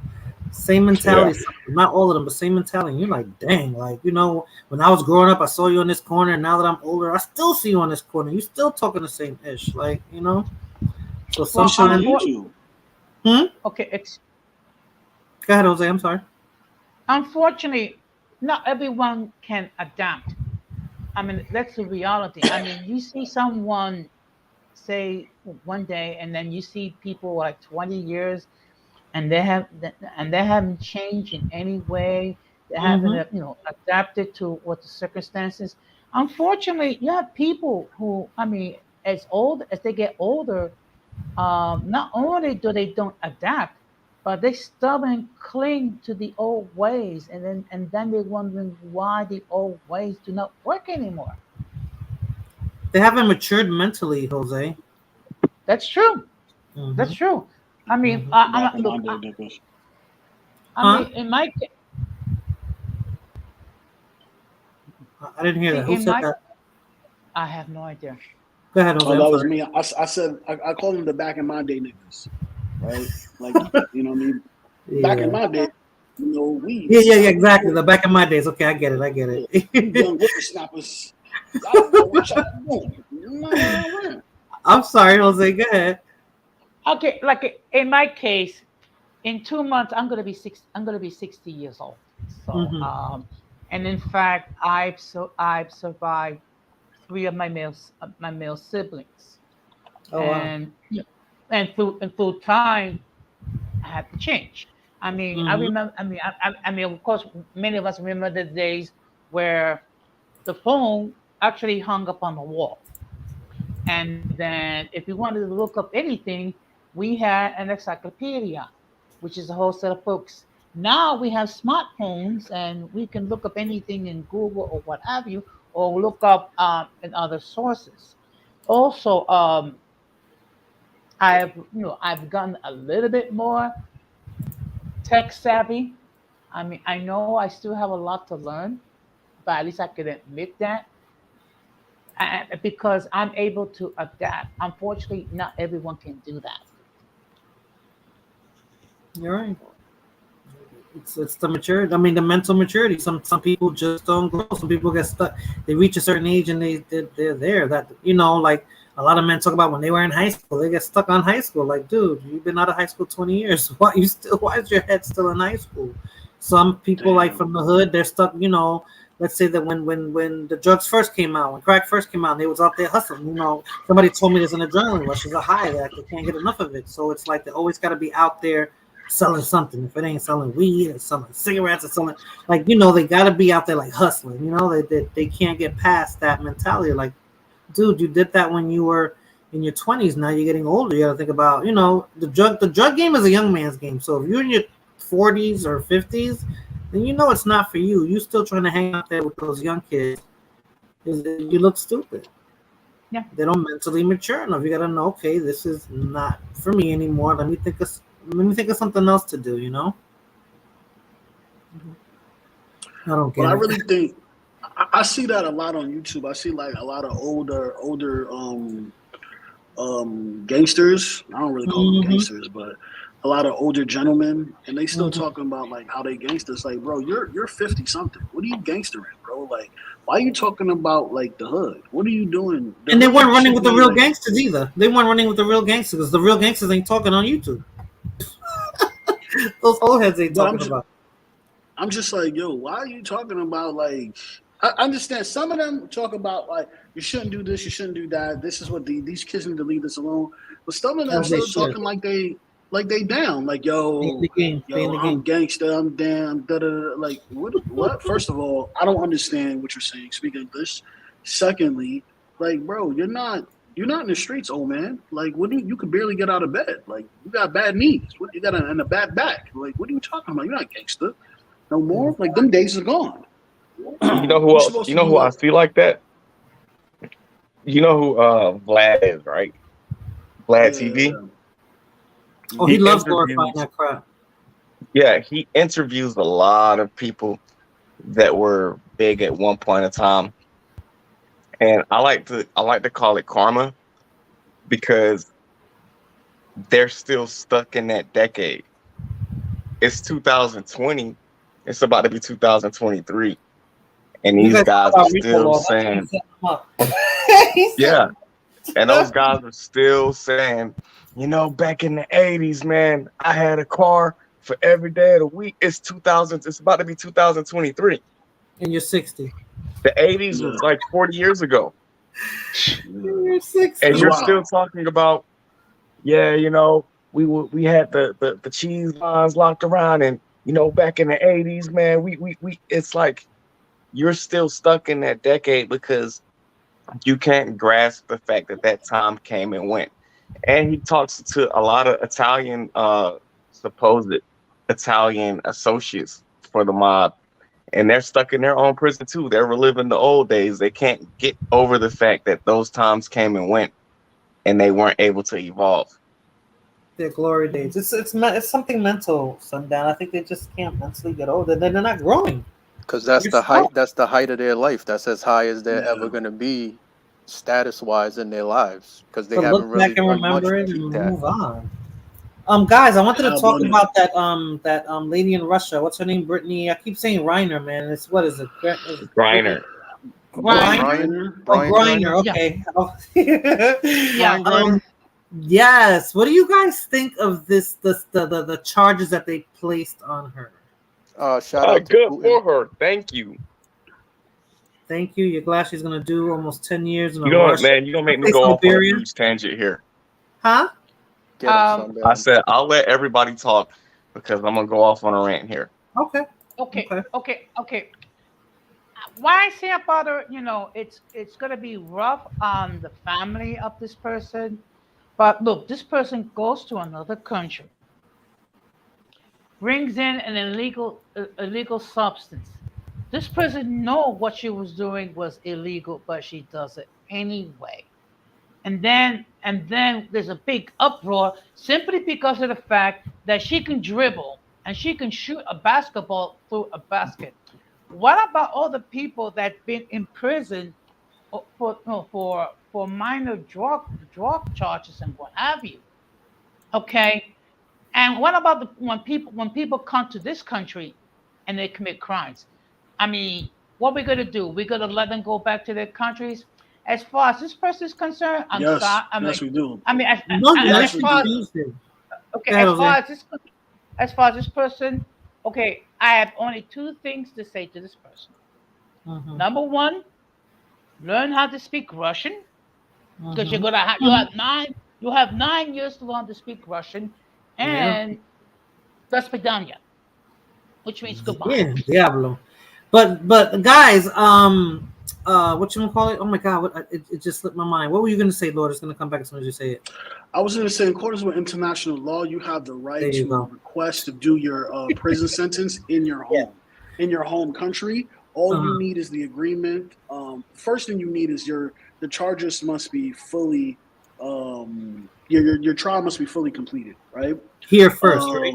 Same mentality, not all of them, but same mentality. And you're like, dang, like, you know, when I was growing up, I saw you on this corner, and now that I'm older, I still see you on this corner. You still talking the same ish, like, you know. So well, sometimes, YouTube. okay, it's go ahead, Jose. I'm sorry. unfortunately not everyone can adapt. I mean, that's the reality. I mean, you see someone say one day, and then you see people like 20 years, and they haven't changed in any way. They haven't, adapted to what the circumstances. Unfortunately, you have people who, I mean, as they get older, not only do they don't adapt, but they stubborn cling to the old ways, and then they're wondering why the old ways do not work anymore. They haven't matured mentally, Jose. That's true. That's Mm-hmm. true. I mean, Mm-hmm. Back in my look. day, niggas. I Huh? mean, in my I didn't hear see, that. Who in said my, that? I have no idea. Go ahead, Jose. Oh, I'm that was sorry. me. I said I called them the back in my day niggas, right? Like, you know what I mean? Back in Yeah. my day, Okay. we Yeah, young, exactly. The back of my days. Okay, I get it. I get yeah, we it. young whippersnappers. Y'all don't know what y'all doing. Nah. I'm sorry, Jose. Go ahead. Okay, like in my case, in 2 months I'm gonna be six. I'm gonna be 60 years old. So, Mm-hmm. and in fact, I've survived three of my male siblings, Oh wow. and and through time, I had to change. I mean, I Mm-hmm. remember. I mean, of course, many of us remember the days where the phone actually hung up on the wall. And then if we wanted to look up anything, we had an encyclopedia, which is a whole set of books. Now we have smartphones and we can look up anything in Google or what have you, or look up in other sources. Also, I've gotten a little bit more tech savvy. I mean, I know I still have a lot to learn, but at least I can admit that because I'm able to adapt. Unfortunately, not everyone can do that. You're right. It's the maturity. I mean, the mental maturity. Some people just don't grow. Some people get stuck. They reach a certain age and they're there. That, you know, like a lot of men talk about when they were in high school. They get stuck on high school. Like, dude, you've been out of high school 20 years. Why is your head still in high school? Some people, like Damn. from the hood, they're stuck. You know, let's say that when the drugs first came out, when crack first came out, they was out there hustling. You know, somebody told me there's an adrenaline rush. There's a high that they can't get enough of it. So it's like they always got to be out there selling something. If it ain't selling weed, it's selling cigarettes, it's selling, like, you know, they gotta be out there like hustling. You know, they can't get past that mentality. Like, dude, you did that when you were in your 20s. Now you're getting older. You gotta think about, you know, the drug game is a young man's game. So if you're in your 40s or 50s, then you know it's not for you. You still trying to hang out there with those young kids. You look stupid. Yeah. They don't mentally mature enough. You gotta know, okay, this is not for me anymore. Let me think of something else to do. You know, I don't But get I it. really think I see that a lot on YouTube. I see like a lot of older gangsters. I don't really call them Mm-hmm. gangsters, but a lot of older gentlemen, and they still Mm-hmm. talking about like how they gangsters. Like, bro, you're 50 something. What are you gangstering, bro? Like, why are you talking about like the hood? What are you doing? The And they weren't hood running should with the be real like, gangsters either. They weren't running with the real gangsters because the real gangsters ain't talking on YouTube. Those old heads ain't but talking about. I'm just like, yo, why are you talking about like? I understand some of them talk about like you shouldn't do this, you shouldn't do that. This is what these kids need to leave this alone. But some of them As they still should. talking like they down, like Stay in the game. Stay in yo, the I'm game. gangster, I'm damn, da da da. Like what? First of all, I don't understand what you're saying. Speak English. Secondly, like bro, you're not in the streets, old man. Like what do you could barely get out of bed. Like you got bad knees. What you got and a bad back. Like what are you talking about? You're not gangster no more. Like them days are gone. You know who You're else? supposed You to know be who I like, see like that? You know who Vlad is, right? Vlad TV. yeah, Oh, he He loves glorifying interviews. that crap. Yeah, he interviews a lot of people that were big at one point in time, and I like to call it karma because they're still stuck in that decade. It's 2020. It's about to be 2023, and You these guys talk guys are about Rico still laws. That's what he saying, set them up. He set yeah. them And those up. guys are still saying, back in the 80s, man, I had a car for every day of the week. It's 2000. It's about to be 2023. And you're 60. The 80s yeah, was like 40 years ago. yeah. You're And That's 60. you're still wild. talking about, yeah, we had the cheese lines locked around, and back in the 80s, man, we it's like you're still stuck in that decade because you can't grasp the fact that that time came and went. And he talks to a lot of Italian, supposed Italian associates for the mob, and they're stuck in their own prison too. They're reliving the old days. They can't get over the fact that those times came and went, and they weren't able to evolve. Their glory days. It's something mental, Sundown. I think they just can't mentally get older. They're not growing. Because that's You're the height. stuck. That's the height of their life. That's as high as they're Yeah. ever going to be, status wise in their lives. Because they To haven't look back really and done much remember to it and keep that. move on. Guys, I wanted to How talk about it? about that lady in Russia. What's her name? Brittany. I keep saying Reiner, man. It's what is it? Griner. Brittany Griner. Griner. Oh, Brian Griner. Griner? Yeah. Okay. Oh. Yeah. Brian Griner? Yes. What do you guys think of the charges that they placed on her? Shout out to Good Putin. for her. Thank you. Thank you. You're glad she's gonna do almost 10 years in a You know what, Russia. man? You don't make me Say go off on a Siberia? huge tangent here. Huh? Get him, I Sundown. said I'll let everybody talk because I'm gonna go off on a rant here. Okay. Okay. Why I say about her, it's gonna be rough on the family of this person. But look, this person goes to another country, brings in an illegal substance. This person know what she was doing was illegal, but she does it anyway. And then there's a big uproar simply because of the fact that she can dribble and she can shoot a basketball through a basket. What about all the people that been in prison for minor drug charges and what have you? Okay, and what about when people come to this country and they commit crimes? I mean, what we're gonna do? We're gonna let them go back to their countries. As far as this person is concerned, I'm Yes, sorry. I mean, yes, we do. I mean, No, you're not Yes, as we far do. as confused. okay, Go ahead, Jose. as far as this person, okay, I have only two things to say to this person. Mhm. Number one, learn how to speak Russian because Mhm. you have 9 years to learn to speak Russian, Yeah. and до свидания, which means goodbye. Yeah, Diablo. But guys, what you gonna call it? Oh my God, it just slipped my mind. What were you gonna say, Lord? It's gonna come back as soon as you say it. I was going to say, in accordance with international law, you have the right There you to go. request to do your prison sentence in your Yeah. home, in your home country. All Uh-huh. you need is the agreement. First thing you need is the charges must be fully, your trial must be fully completed, right? Here first, right?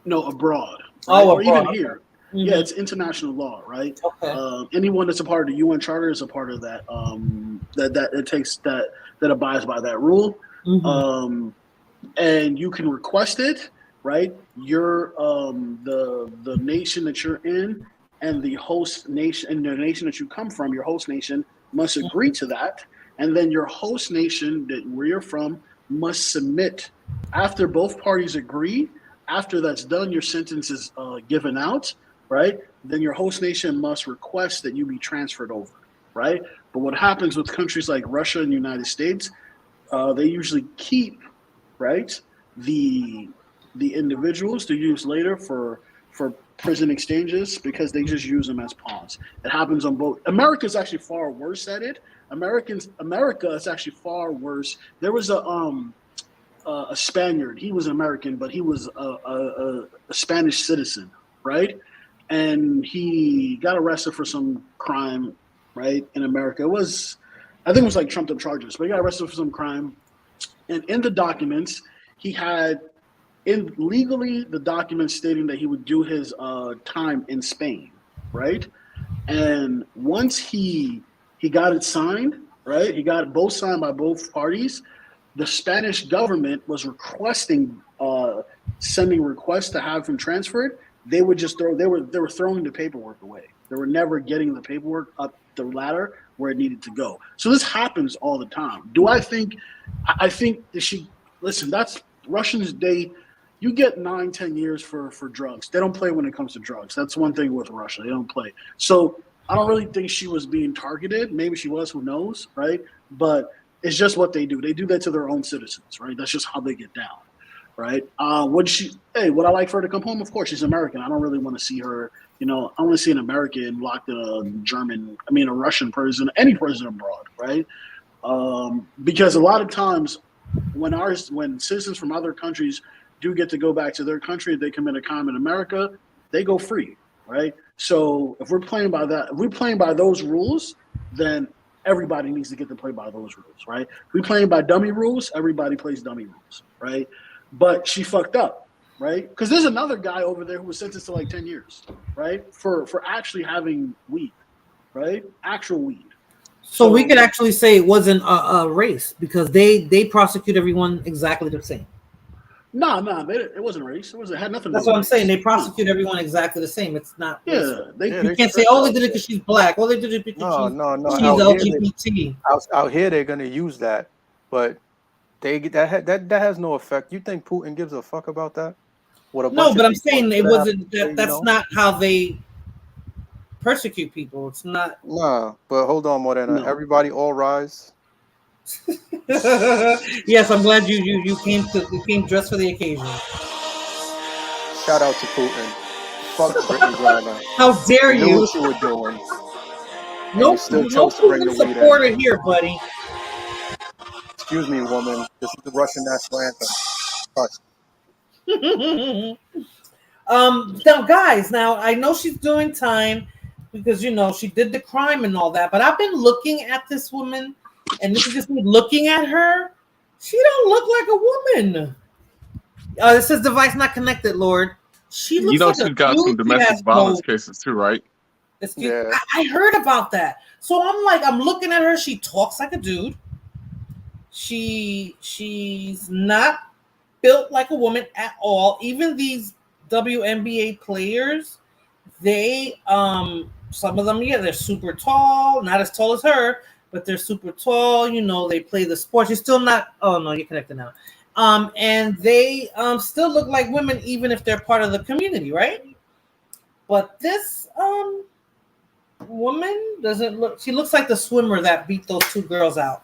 No, abroad, right? Oh, Or even abroad. here. Yeah, it's international law, right? Okay. Anyone that's a part of the UN Charter is a part of that. That it takes that abides by that rule. And you can request it, right? You're the nation that you're in, and the host nation, and the nation that you come from, your host nation must agree to that, and then your host nation that where you're from must submit. After both parties agree, after that's done, your sentence is given out, right? Then your host nation must request that you be transferred over, right? But what happens with countries like Russia and the United States, they usually keep, right, the individuals to use later for prison exchanges because they just use them as pawns. It happens on both. America's actually far worse at it. America is actually far worse. There was a Spaniard. He was an American, but he was a Spanish citizen, right? And he got arrested for some crime, right, in America. I think it was like trumped up charges, but he got arrested for some crime. And in the documents, he had legally the documents stating that he would do his time in Spain, right? And once he got it signed, right? He got it both signed by both parties. The Spanish government was requesting, sending requests to have him transferred. They would just they were throwing the paperwork away. They were never getting the paperwork up the ladder where it needed to go. So this happens all the time. Do I think? I think that listen. That's Russians. You get 9-10 years for drugs. They don't play when it comes to drugs. That's one thing with Russia. They don't play. So I don't really think she was being targeted. Maybe she was. Who knows, right? But it's just what they do. They do that to their own citizens, right? That's just how they get down, right? Would I like for her to come home? Of course, she's American. I don't really want to see her. I want to see an American locked in a Russian prison, any prison abroad, right? Because a lot of times when citizens from other countries do get to go back to their country, they commit a crime in America, they go free, right? So if we're playing by those rules, then everybody needs to get to play by those rules, right? If we're playing by dummy rules, everybody plays dummy rules, right? But she fucked up, right? Because there's another guy over there who was sentenced to like 10 years, right? For actually having weed, right? Actual weed. So we could actually say it wasn't a race because they prosecute everyone exactly the same. No, it wasn't race. It had nothing to do with That's what I'm race. saying. They prosecute everyone exactly the same. It's not. Yeah, you can't say, oh, they did it because she's black. Oh, they did it because she's LGBT. Out here, they're gonna use that, but that has no effect. You think Putin gives a fuck about that? No, but I'm saying it wasn't. That's not how they persecute people. It's not. Nah, but hold on, Morena. No. Everybody, all rise. Yes, I'm glad you came dressed for the occasion. Shout out to Putin. Fuck Brittany Griner. How dare you? Knew what you were doing. No Putin supporter here, buddy. Excuse me, woman. This is the Russian national anthem. Now, guys. Now I know she's doing time because she did the crime and all that. But I've been looking at this woman. And this is just me looking at her. She don't look like a woman. It says device not connected, Lord. She looks like she's got some domestic violence cases too, right? I heard about that. So I'm looking at her. She talks like a dude. She's not built like a woman at all. Even these WNBA players, they some of them, they're super tall, not as tall as her. But they're super tall, they play the sports. You're still not, oh no, you're connected now. And they still look like women, even if they're part of the community, right? But this woman doesn't look, she looks like the swimmer that beat those two girls out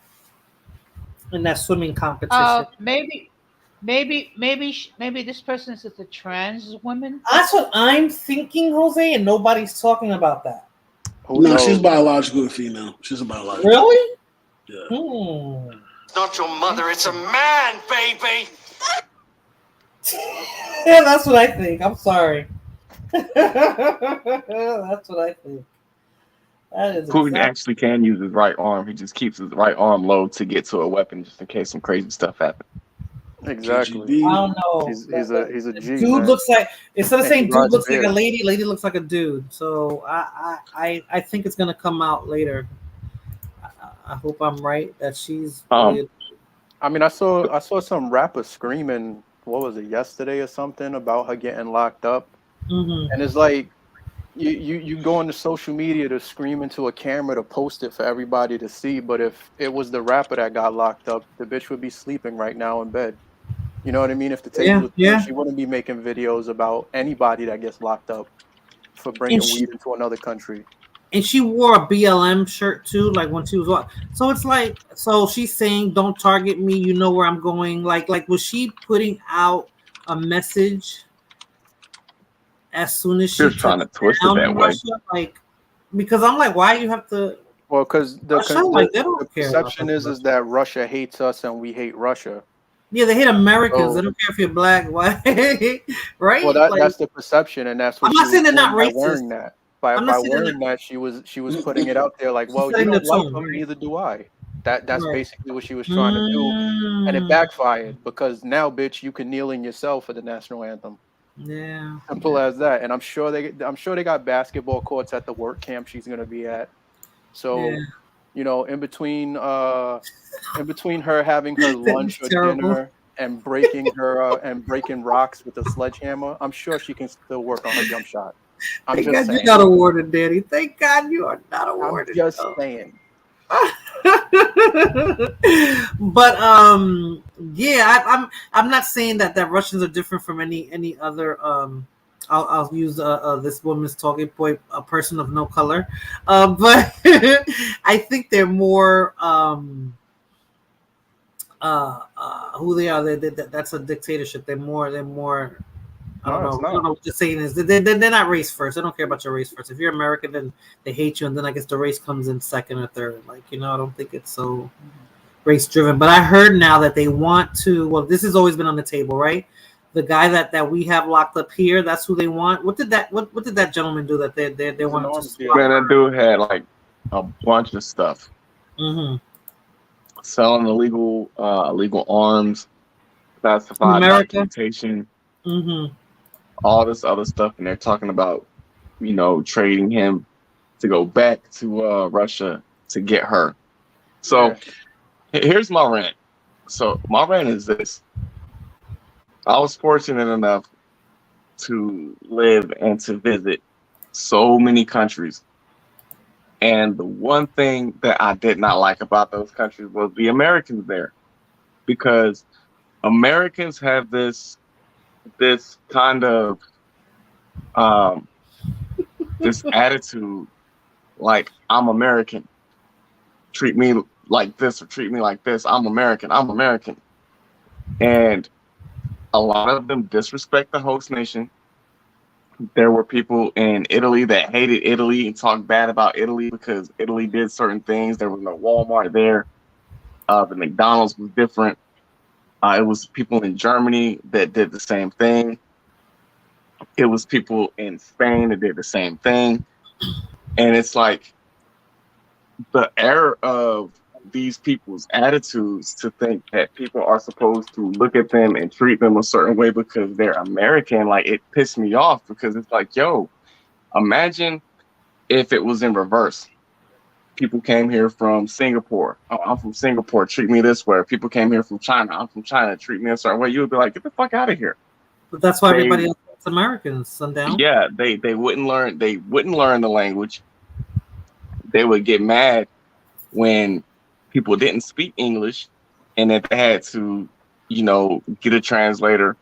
in that swimming competition. Maybe this person is a trans woman. That's what I'm thinking, Jose, and nobody's talking about that. No, she's biologically female. She's a biological. Really? Yeah. It's not your mother, it's a man, baby. Yeah, that's what I think. I'm sorry. That's what I think. That is Putin actually can use his right arm. He just keeps his right arm low to get to a weapon just in case some crazy stuff happens. Exactly. I don't know. He's a G, Dude man. looks like, instead of And he saying dude rides looks like a bears. lady, lady looks like a dude. So I think it's gonna come out later. I hope I'm right that she's really. I mean, I saw some rapper screaming. What was it, yesterday or something, about her getting locked up? Mm-hmm. And it's like you go into social media to scream into a camera to post it for everybody to see. But if it was the rapper that got locked up, the bitch would be sleeping right now in bed. You know what I mean? If the tables Yeah, were turned, yeah. she wouldn't be making videos about anybody that gets locked up for And bringing she weed into another country. and she wore a BLM shirt too, like when she was so it's like, so she's saying, "Don't target me. You know where I'm going." Like was she putting out a message as soon as she Just trying touched to twist it down that in way. Russia? Like, because I'm like, why you have to Well, because Russia? Like they the don't care about perception them. is that Russia hates us and we hate Russia. Yeah, they hate Americans. They So, don't care if you're black, white, well, right? Like, that's the perception, and that's I'm what she not was saying they're doing not by racist. wearing that. I'm not By saying they're wearing that, she was putting it out there like, she's well, you setting the don't like tone, them, right? neither do I. That's Right. basically what she was trying to do, and it Mm, backfired because now, bitch, you can kneel in yourself for the national anthem. yeah. Simple as that. And I'm sure they got basketball courts at the work camp she's gonna be at. Yeah. So, you know, in between her having her That's lunch or terrible. dinner and breaking rocks with a sledgehammer, I'm sure she can still work on her jump shot. I'm Thank just God you saying. got awarded, Daddy. Thank God you are not I'm awarded. just No. saying. But yeah, I'm not saying that Russians are different from any other I'll use this woman's talking point, a person of no color, but I think they're more who they are. That's a dictatorship. They're more. I don't No, it's know. I don't not. know what you're saying is. They're not race first. They don't care about your race first. If you're American, then they hate you, and then I guess the race comes in second or third. Like, I don't think it's so race driven. But I heard now that they want to. Well, this has always been on the table, right? The guy that we have locked up here, that's who they want. What did that gentleman do that they He's an wanted to arms swap? Man, dealer. that dude had like a bunch of stuff, Mm-hmm. selling illegal arms, In classified America. documentation, Mm-hmm. all this other stuff, and they're talking about, trading him to go back to Russia to get her. So Yeah. here's my rant. So my rant is this: I was fortunate enough to live and to visit so many countries. And the one thing that I did not like about those countries was the Americans there, because Americans have this kind of um, this attitude, like, I'm American, treat me like this or treat me like this. I'm American. I'm American. And a lot of them disrespect the host nation. There were people in Italy that hated Italy and talked bad about Italy because Italy did certain things. There was no Walmart there. The McDonald's was different. It was people in Germany that did the same thing. It was people in Spain that did the same thing. And it's like the error of these people's attitudes to think that people are supposed to look at them and treat them a certain way because they're American. Like, it pissed me off because it's like, yo, imagine if it was in reverse. People came here from Singapore. Oh, I'm from Singapore. Treat me this way. People came here from China. I'm from China. Treat me a certain way. You would be like, get the fuck out of here. But that's why They, everybody else is Americans. Sundown. yeah, they wouldn't learn. They wouldn't learn the language. They would get mad when people didn't speak English, and that they had to, get a translator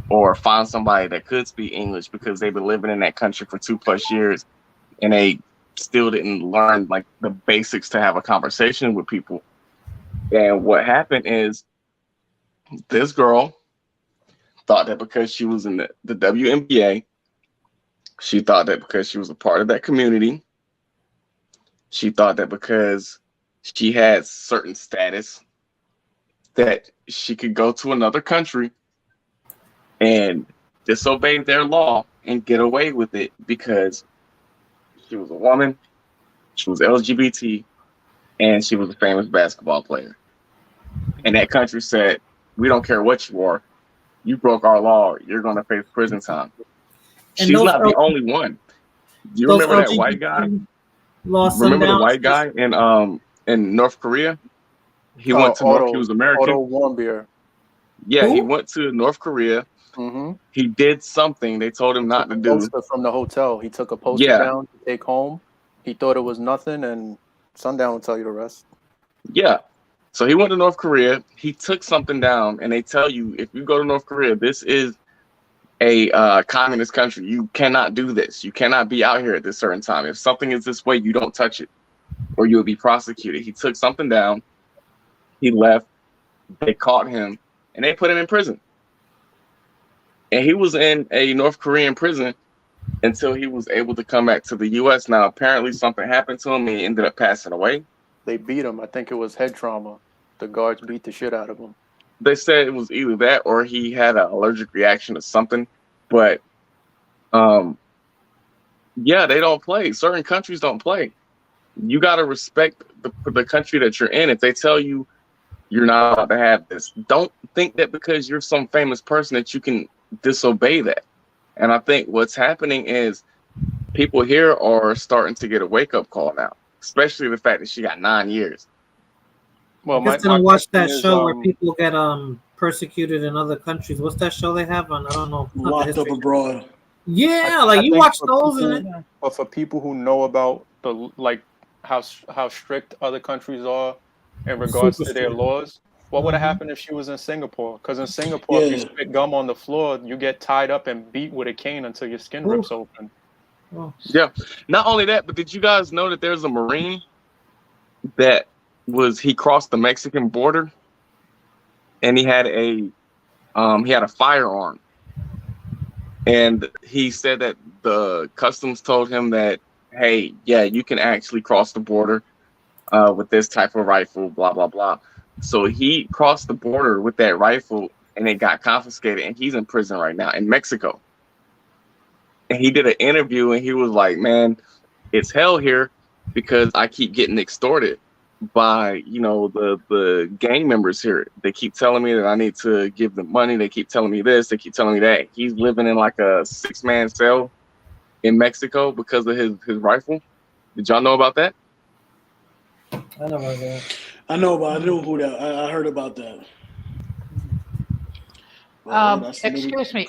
or find somebody that could speak English because they've been living in that country for 2+ years, and they still didn't learn like the basics to have a conversation with people. And what happened is this girl thought that because she was in the WNBA, she thought that because she was a part of that community, she thought that because she had certain status that she could go to another country and disobey their law and get away with it because she was a woman, she was LGBT, and she was a famous basketball player. And that country said, we don't care what you are. You broke our law. You're going to face prison time. And She's those not the only one. Do you those remember that white guy? LGBT law Remember the sundowns. white guy in North Korea? He went to North. He was American. Otto Warmbier. Yeah, he Who? went to North Korea. Mm-hmm. He did something they told him not to do. Poster from the hotel. He took a poster down to take home. He thought it was nothing, and Sundown will tell you the rest. Yeah. So he went to North Korea. He took something down, and they tell you if you go to North Korea, this is a communist country. You cannot do this. You cannot be out here at this certain time. If something is this way, you don't touch it, or you'll be prosecuted. He took something down. He left. They caught him, and they put him in prison. And he was in a North Korean prison until he was able to come back to the U.S. Now, apparently something happened to him and he ended up passing away. They beat him. I think it was head trauma. The guards beat the shit out of him. They said it was either that or he had an allergic reaction to something. But, yeah, they don't play. Certain countries don't play. You got to respect the country that you're in. If they tell you you're not allowed to have this, don't think that because you're some famous person that you can disobey that. And I think what's happening is people here are starting to get a wake-up call now, especially the fact that she got 9 years. Well, I didn't watch that show where people get persecuted in other countries. What's that show they have on? I don't know. Locked Up Abroad. Yeah, like you watch those in it. But for people who know about how strict other countries are in regards to their laws, what would have happened if she was in Singapore? Because in Singapore, if you spit gum on the floor, you get tied up and beat with a cane until your skin rips open. Yeah. Not only that, but did you guys know that there's a Marine that he crossed the Mexican border and he had a firearm, and he said that the customs told him that, hey, yeah, you can actually cross the border with this type of rifle, blah blah blah. So he crossed the border with that rifle and it got confiscated, and he's in prison right now in Mexico. And he did an interview and he was like, man, it's hell here because I keep getting extorted by, the gang members here. They keep telling me that I need to give them money. They keep telling me this. They keep telling me that. He's living in like a 6-man cell in Mexico because of his rifle. Did y'all know about that? I know about that. I know who that. I heard about that. Excuse me.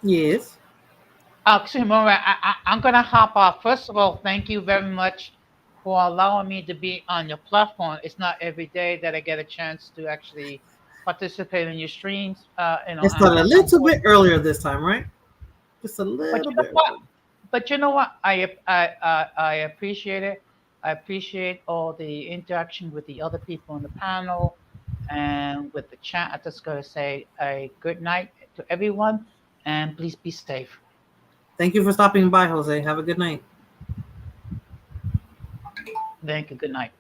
Yes. Excuse me, I'm going to hop off. First of all, thank you very much for allowing me to be on your platform. It's not every day that I get a chance to actually participate in your streams. It's a little bit earlier this time, right? Just a little bit. But you know what? I appreciate it. I appreciate all the interaction with the other people on the panel and with the chat. I just gotta say a good night to everyone, and please be safe. Thank you for stopping by, Jose. Have a good night. Thank you. Good night.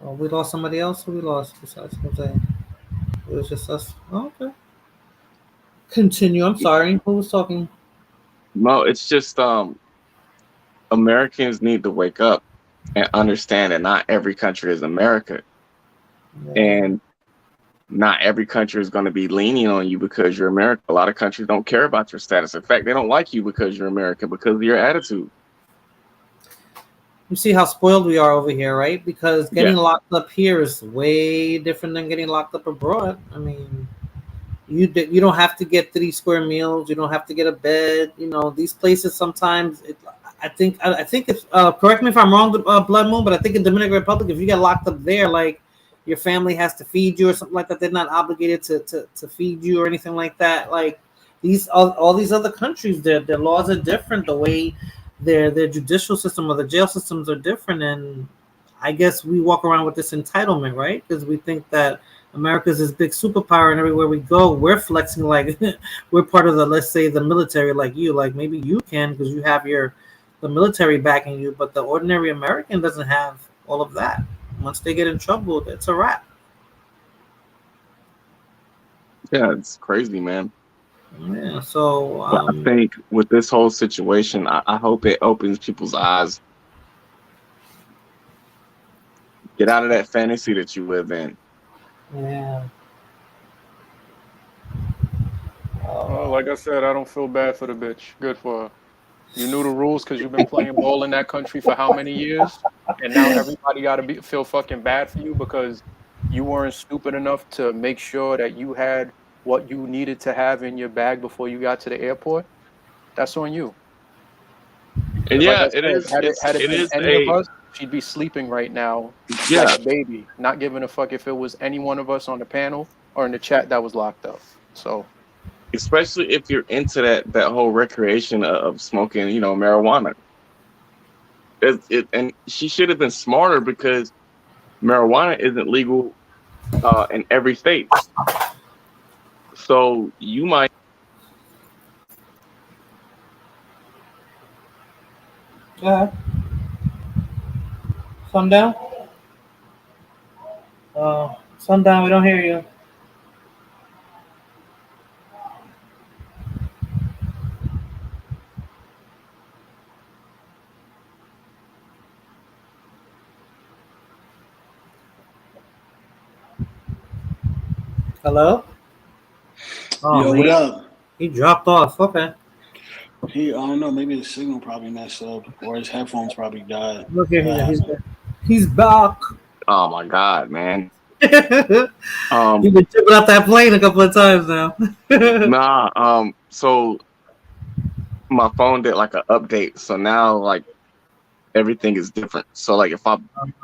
Oh, we lost somebody else. Who we lost besides Jose? It was just us. Oh, okay. Continue. I'm sorry. Who was talking? No, it's just Americans need to wake up and understand that not every country is America. Yeah. And not every country is going to be lenient on you because you're American. A lot of countries don't care about your status. In fact, they don't like you because you're American, because of your attitude. You see how spoiled we are over here, right? Because getting locked up here is way different than getting locked up abroad. I mean, you don't have to get 3 square meals. You don't have to get a bed. These places sometimes. I think it's correct me if I'm wrong, Blood Moon, but I think in Dominican Republic, if you get locked up there, like your family has to feed you or something like that, they're not obligated to feed you or anything like that. Like all these other countries, their laws are different. The way their judicial system or the jail systems are different, and I guess we walk around with this entitlement, right? Because we think that America's this big superpower, and everywhere we go, we're flexing like we're part of the, let's say, the military, like you. Like maybe you can because you have the military backing you, but the ordinary American doesn't have all of that. Once they get in trouble, it's a wrap. Yeah, it's crazy, man. Yeah, so I think with this whole situation, I hope it opens people's eyes Get out of that fantasy that you live in. Yeah. Well, like I said, I don't feel bad for the bitch. Good for her. You knew the rules because you've been playing ball in that country for how many years? And now everybody got to feel fucking bad for you because you weren't stupid enough to make sure that you had what you needed to have in your bag before you got to the airport. That's on you. And Because like yeah, I it said, is. had it It been is any of a us, she'd be sleeping right now like yeah. a baby, not giving a fuck if it was any one of us on the panel or in the chat that was locked up. So Especially if you're into that whole recreation of smoking, marijuana. And she should have been smarter because marijuana isn't legal in every state. So you might. Yeah. Sundown. Sundown. We don't hear you. Hello. Oh Yo, what man, up? he dropped off. Okay. I don't know. Maybe his signal probably messed up, or his headphones probably died. Look here. That He's happened. he's back. Oh my God, man. You've Um, been tripping out that plane a couple of times now. nah. So my phone did like an update, so now like everything is different. So like if I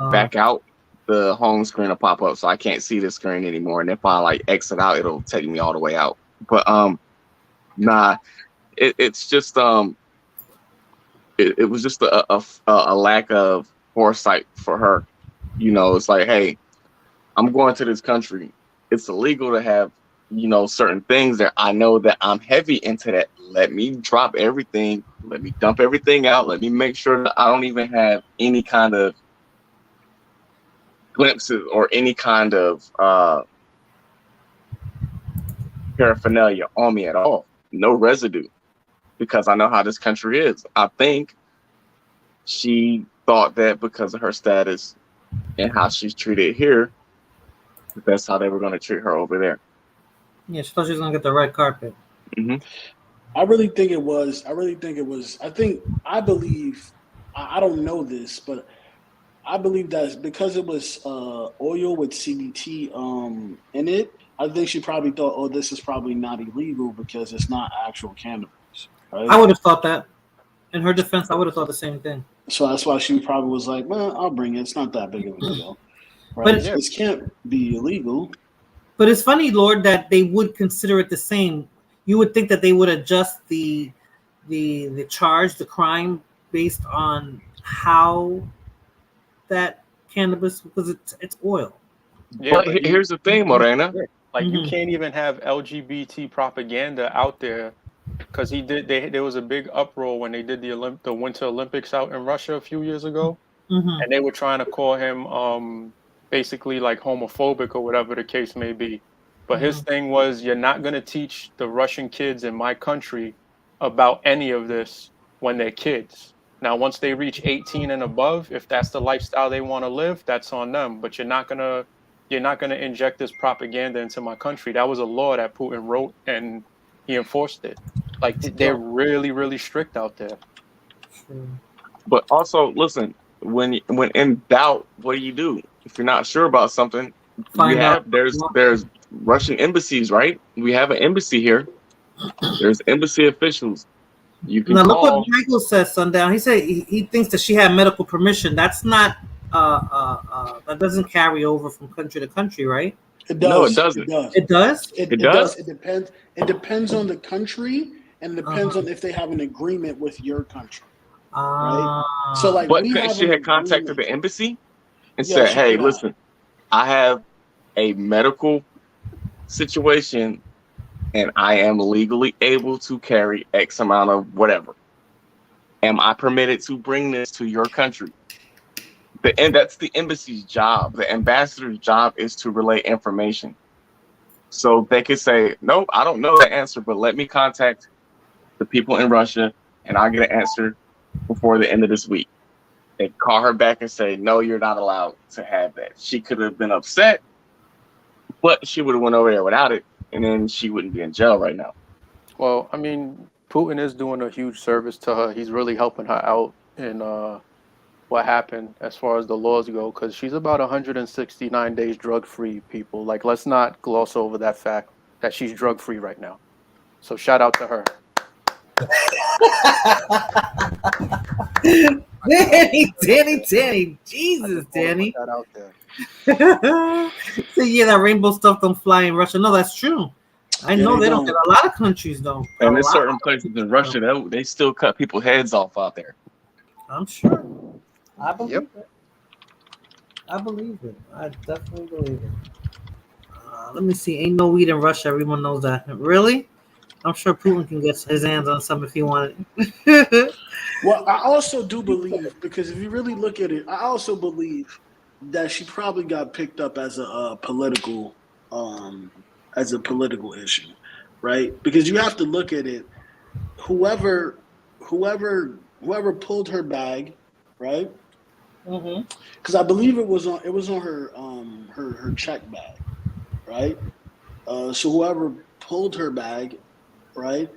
back out, the home screen will pop up, so I can't see the screen anymore. And if I like exit out, it'll take me all the way out. But nah, it's just it was just a lack of foresight for her. It's like, hey, I'm going to this country. It's illegal to have, certain things that I know that I'm heavy into that. Let me drop everything. Let me dump everything out. Let me make sure that I don't even have any kind of glimpses or any kind of paraphernalia on me at all. No residue. Because I know how this country is. I think she thought that because of her status and how she's treated here, that's how they were going to treat her over there. Yeah, she thought she was gonna get the red carpet. Mm-hmm. I really think it was. I believe. I don't know this, but I believe that because it was oil with CBT in it. I think she probably thought, oh, this is probably not illegal because it's not actual cannabis. Right? I would have thought that. In her defense, I would have thought the same thing. So that's why she probably was like, well, I'll bring it. It's not that big of a deal. Right? But This can't be illegal. But it's funny, Lord, that they would consider it the same. You would think that they would adjust the charge, the crime, based on how that cannabis, because it's oil. yeah, But here's the thing, Morena. like you can't even have LGBT propaganda out there because there was a big uproar when they did the Winter Olympics out in Russia a few years ago, and they were trying to call him basically like homophobic or whatever the case may be. But his thing was, you're not going to teach the Russian kids in my country about any of this when they're kids. Now, once they reach 18 and above, if that's the lifestyle they want to live, that's on them. But you're not gonna inject this propaganda into my country. That was a law that Putin wrote and he enforced it. Like they're really, really strict out there. But also, listen, when in doubt, what do? If you're not sure about something, there's Russian embassies, right? We have an embassy here. There's embassy officials. You can now call. Look what Michael says, Sundown. He said he thinks that she had medical permission. That's not that doesn't carry over from country to country, right? It does. No, it doesn't. It does. It does. It depends. It depends on the country, and it depends on if they have an agreement with your country. Right. So, like, but she had contacted the embassy and said, "Hey, listen, I have a medical situation, and I am legally able to carry X amount of whatever. Am I permitted to bring this to your country?" And that's the embassy's job. The ambassador's job is to relay information. So they could say, "Nope, I don't know the answer, but let me contact the people in Russia, and I'll get an answer before the end of this week." They call her back and say, no, you're not allowed to have that. She could have been upset, but she would have went over there without it, and then she wouldn't be in jail right now. Well, I mean, Putin is doing a huge service to her. He's really helping her out in what happened as far as the laws go, because she's about 169 days drug-free, people. Like, let's not gloss over that fact that she's drug-free right now. So shout out to her. Danny. Jesus, Danny. That out there. So yeah, that rainbow stuff don't fly in Russia. No, that's true. I know they don't. In a lot of countries though. And there's certain places in Russia they still cut people's heads off out there. I'm sure. I believe it. I believe it. I definitely believe it. Let me see. Ain't no weed in Russia. Everyone knows that. Really? I'm sure Putin can get his hands on some if he wanted. Well, I also do believe, because if you really look at it, I also believe that she probably got picked up as a political issue, right? Because you have to look at it. Whoever pulled her bag, right? Because I believe it was on her check bag, right? So whoever pulled her bag, right,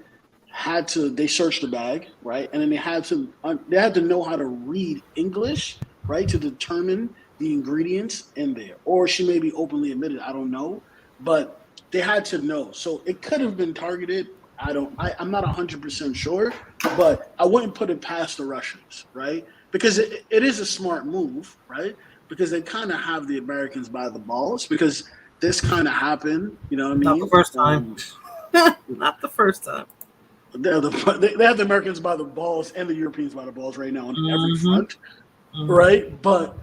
they searched the bag, right, and then they had to know how to read English, right, to determine the ingredients in there. Or she may be openly admitted, I don't know, but they had to know. So it could have been targeted. I'm not 100% sure, but I wouldn't put it past the Russians, right? Because it is a smart move, right? Because they kind of have the Americans by the balls, because this kind of happened, you know what I mean? Not the first time. Not the first time. They have the Americans by the balls and the Europeans by the balls right now on every front, right? But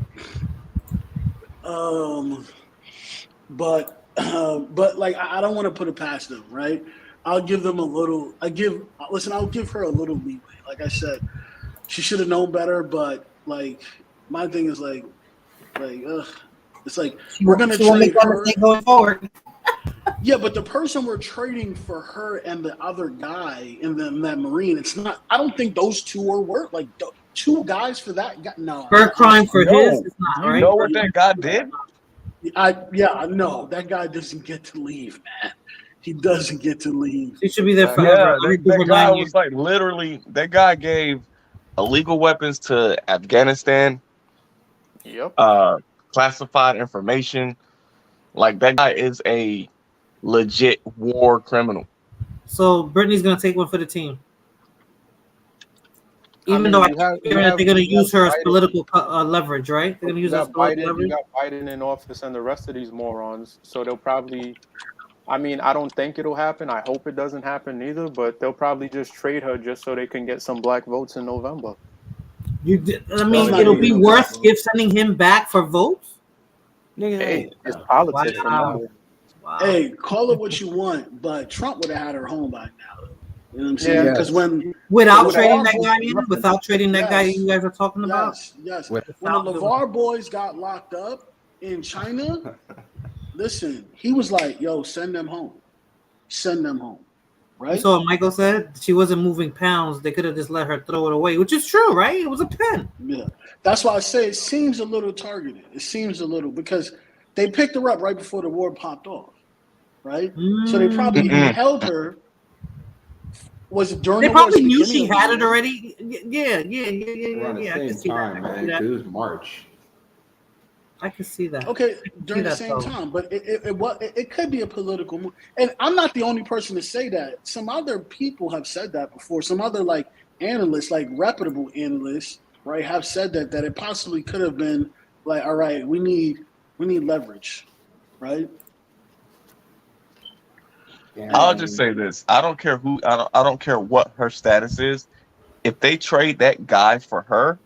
like I don't want to put it past them, right? I'll give them a little. I'll give her a little leeway. Like I said, she should have known better. But like my thing is like, it's like we're gonna trade her going forward. Yeah, but the person we're trading for her and the other guy in that Marine, it's not. I don't think those two are worth like two guys for that guy. No, her crime for his is not right. You know what that guy did? No, that guy doesn't get to leave, man. He doesn't get to leave. He should be there forever. Yeah, that guy was like literally. That guy gave illegal weapons to Afghanistan. Yep. Classified information. Like that guy is a legit war criminal. So Brittany's gonna take one for the team, even though they're gonna use her as political leverage, right? They're gonna use her as political leverage. You got Biden in office and the rest of these morons, so they'll probably. I mean, I don't think it'll happen. I hope it doesn't happen either. But they'll probably just trade her just so they can get some black votes in November. It'll be worth sending him back for votes. Hey, it's politics. Wow. Hey, call it what you want, but Trump would have had her home by now. You know what I'm saying? Because without trading that guy you guys are talking about. Yes. When the LeVar boys got locked up in China, listen, he was like, "Yo, send them home, right?" So Michael said she wasn't moving pounds. They could have just let her throw it away, which is true, right? It was a pen. Yeah, that's why I say it seems a little targeted. It seems a little because they picked her up right before the war popped off. Right, so they probably held her. Was it during? They the probably war, knew she had it already. Yeah. Around the same time, man. It was March. I can see that. Okay, during the same time, but it could be a political move. And I'm not the only person to say that. Some other people have said that before. Some other like analysts, like reputable analysts, right, have said that it possibly could have been like, all right, we need leverage, right? I'll just say this: I don't care who, I don't care what her status is. If they trade that guy for her,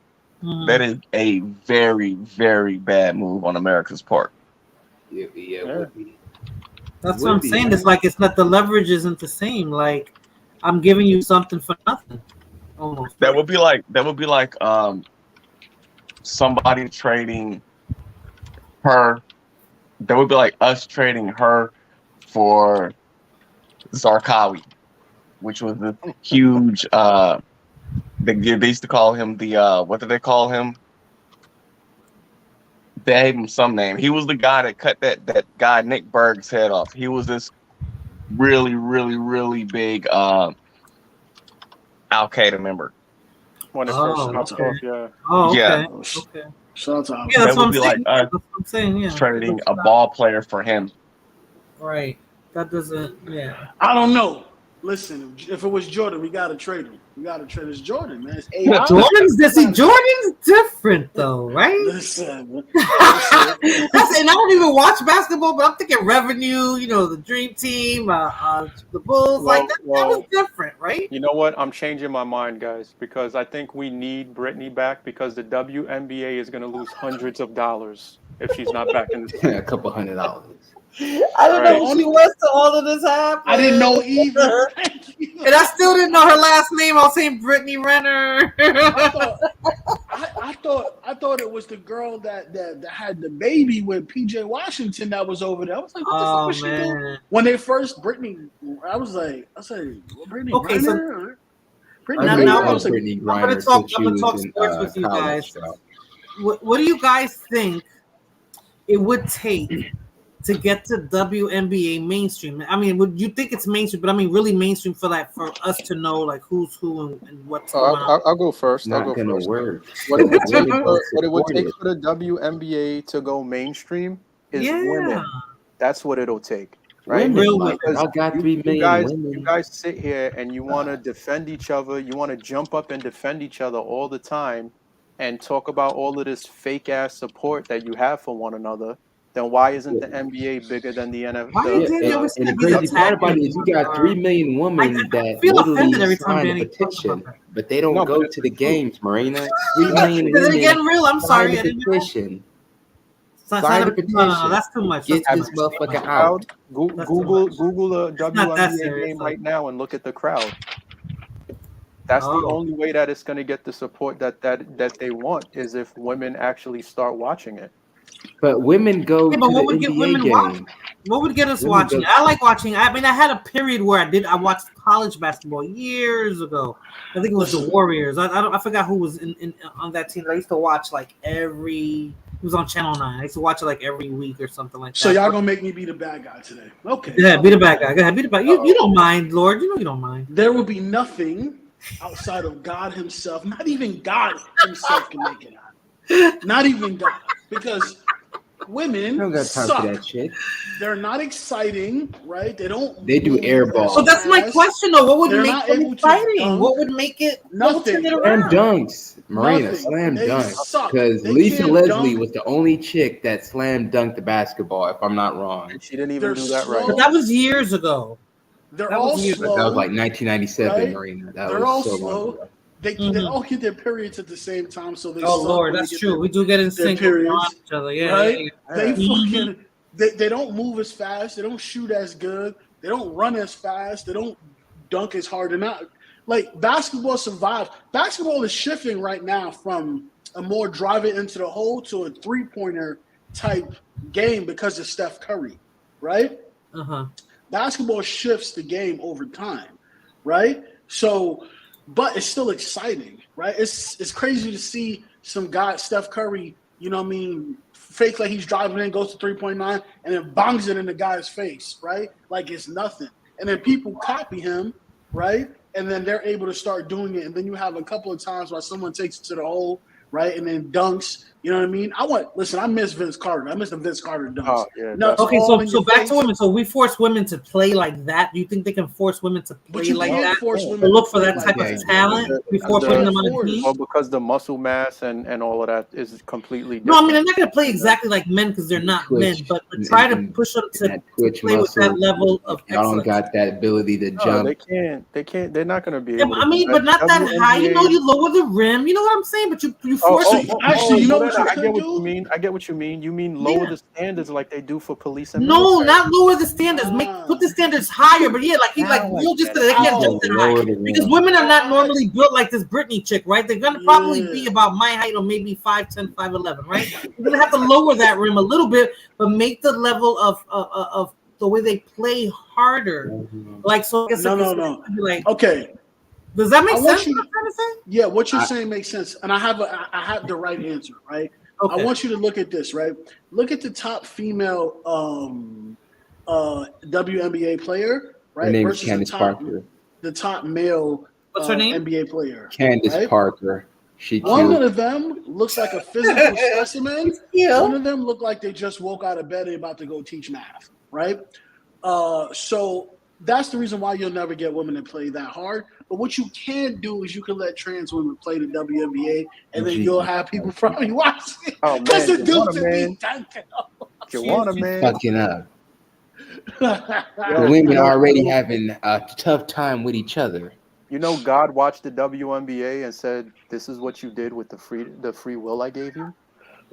that is a very, very bad move on America's part. Yeah. It would be. That's what I'm saying. It's like it's not the leverage isn't the same. Like I'm giving you something for nothing. Almost. That would be like somebody trading her. That would be like us trading her for Zarqawi, which was the huge they used to call him the what did they call him? they gave him some name. He was the guy that cut that guy Nick Berg's head off. He was this really, really, really big Al Qaeda member. When it Oh, first starts okay. off, yeah. Oh, okay. Yeah. Okay. Shout out to Al. Yeah, that's That what would I'm be saying. like Yeah, that's what I'm saying. Yeah. trading a ball player for him. Right. That doesn't. Yeah. I don't know. Listen, if it was Jordan, we gotta trade him. We gotta trade his Jordan, man. It's AI. Jordan's different though, right? Listen. That's, and I don't even watch basketball, but I'm thinking revenue. You know, the Dream Team, the Bulls. Like that was different, right? You know what? I'm changing my mind, guys, because I think we need Brittany back because the WNBA is going to lose hundreds of dollars if she's not back in the team. A couple $100. I don't know when she was to all of this happened. I didn't know either. And I still didn't know her last name. I was saying Brittany Renner. I thought it was the girl that had the baby with PJ Washington that was over there. I was like, what the fuck was she doing? When they first Brittany, I was like, Brittany Renner? Brittany Renner? I'm gonna talk sports with you guys. What do you guys think it would take to get to WNBA mainstream? I mean, would you think it's mainstream? But I mean, really mainstream for us to know like who's who and what's going on. I'll go first. Not gonna work. What it would take for the WNBA to go mainstream is women. That's what it'll take. Right? I got 3 million women. You guys sit here and you want to defend each other. You want to jump up and defend each other all the time and talk about all of this fake ass support that you have for one another. Then why isn't the NBA bigger than the NFL? And the crazy part about it is you got 3 million women that literally sign a petition, but they don't go to the games, Marina. 3 million women I'm sorry. sign a petition. Sign a petition. No, that's too much. Get this motherfucker out. Google a WNBA game right now and look at the crowd. That's the only way that it's going to get the support that they want is if women actually start watching it. But women go to the NBA game. What would get us watching? I like watching. I mean, I had a period where I watched college basketball years ago. I think it was the Warriors. I forgot who was in on that team. I used to watch like every. It was on Channel 9. I used to watch it like every week or something like that. So y'all gonna make me be the bad guy today? Okay. Yeah, be the bad guy. Go ahead, be the bad. You don't mind, Lord. You know you don't mind. There will be nothing outside of God Himself. Not even God Himself can make it out. Not even God, because women don't got time suck. for that shit. They're not exciting, right? They do air ball. So that's my question, though. What would They're make it exciting? What would make it nothing? Slam dunks, Marina. Slam dunks. Because Lisa Leslie was the only chick that slam dunked the basketball, if I'm not wrong. She didn't even do that right. But that was years ago. They're all slow. That was like 1997, right? Marina. They're all slow. They all get their periods at the same time, so they. Oh Lord, that's true. We do get in sync with each other. Yeah, right? Yeah. They don't move as fast. They don't shoot as good. They don't run as fast. They don't dunk as hard. They're not like basketball survives. Basketball is shifting right now from a more drive it into the hole to a 3-pointer type game because of Steph Curry, right? Basketball shifts the game over time, right? So. But it's still exciting, right? It's crazy to see some guy, Steph Curry, you know what I mean, fake like he's driving in, goes to 3.9, and then bongs it in the guy's face, right? Like it's nothing. And then people copy him, right? And then they're able to start doing it. And then you have a couple of times where someone takes it to the hole, right? And then dunks. You know what I mean? I miss Vince Carter. I miss the Vince Carter dunks. Oh, yeah, okay, so back to women. So we force women to play like that. Do you think they can force women to play like that? To look for that type of talent before putting them on a team? Well, because the muscle mass and all of that is completely different. No, I mean, they're not going to play exactly like men because they're not men, but try to push them to play with that level of excellence. Y'all don't got that ability to jump. They can't. They're not going to be able to. I mean, but not that high. You know, you lower the rim. You know what I'm saying? But you force it. Actually, you know what I get what you mean. I get what you mean. You mean lower the standards like they do for police and no, not lower the standards. Put the standards higher. But yeah, you'll just they can't jump that high because women are not normally built like this Britney chick, right? They're gonna probably be about my height or maybe 5'10", 5'11", right? You're gonna have to lower that rim a little bit, but make the level of the way they play harder. Like so. No. Like, okay. Does that make sense? What I'm trying to say? Yeah, what you're saying makes sense, and I have the right answer, right? I want you to look at this, right? Look at the top female WNBA player, right? Her name is versus Candace Parker. the top male What's her name? NBA player. Candace right? Parker. She One cute. of them looks like a physical specimen. Yeah. One of them look like they just woke out of bed and about to go teach math, right? So that's the reason why you'll never get women to play that hard. But what you can do is you can let trans women play the WNBA, and then you'll have people probably watching. Oh man, the dudes want a to man. be dunking. You want a man? Fucking up. The women are already having a tough time with each other. You know, God watched the WNBA and said, "This is what you did with the free will I gave you."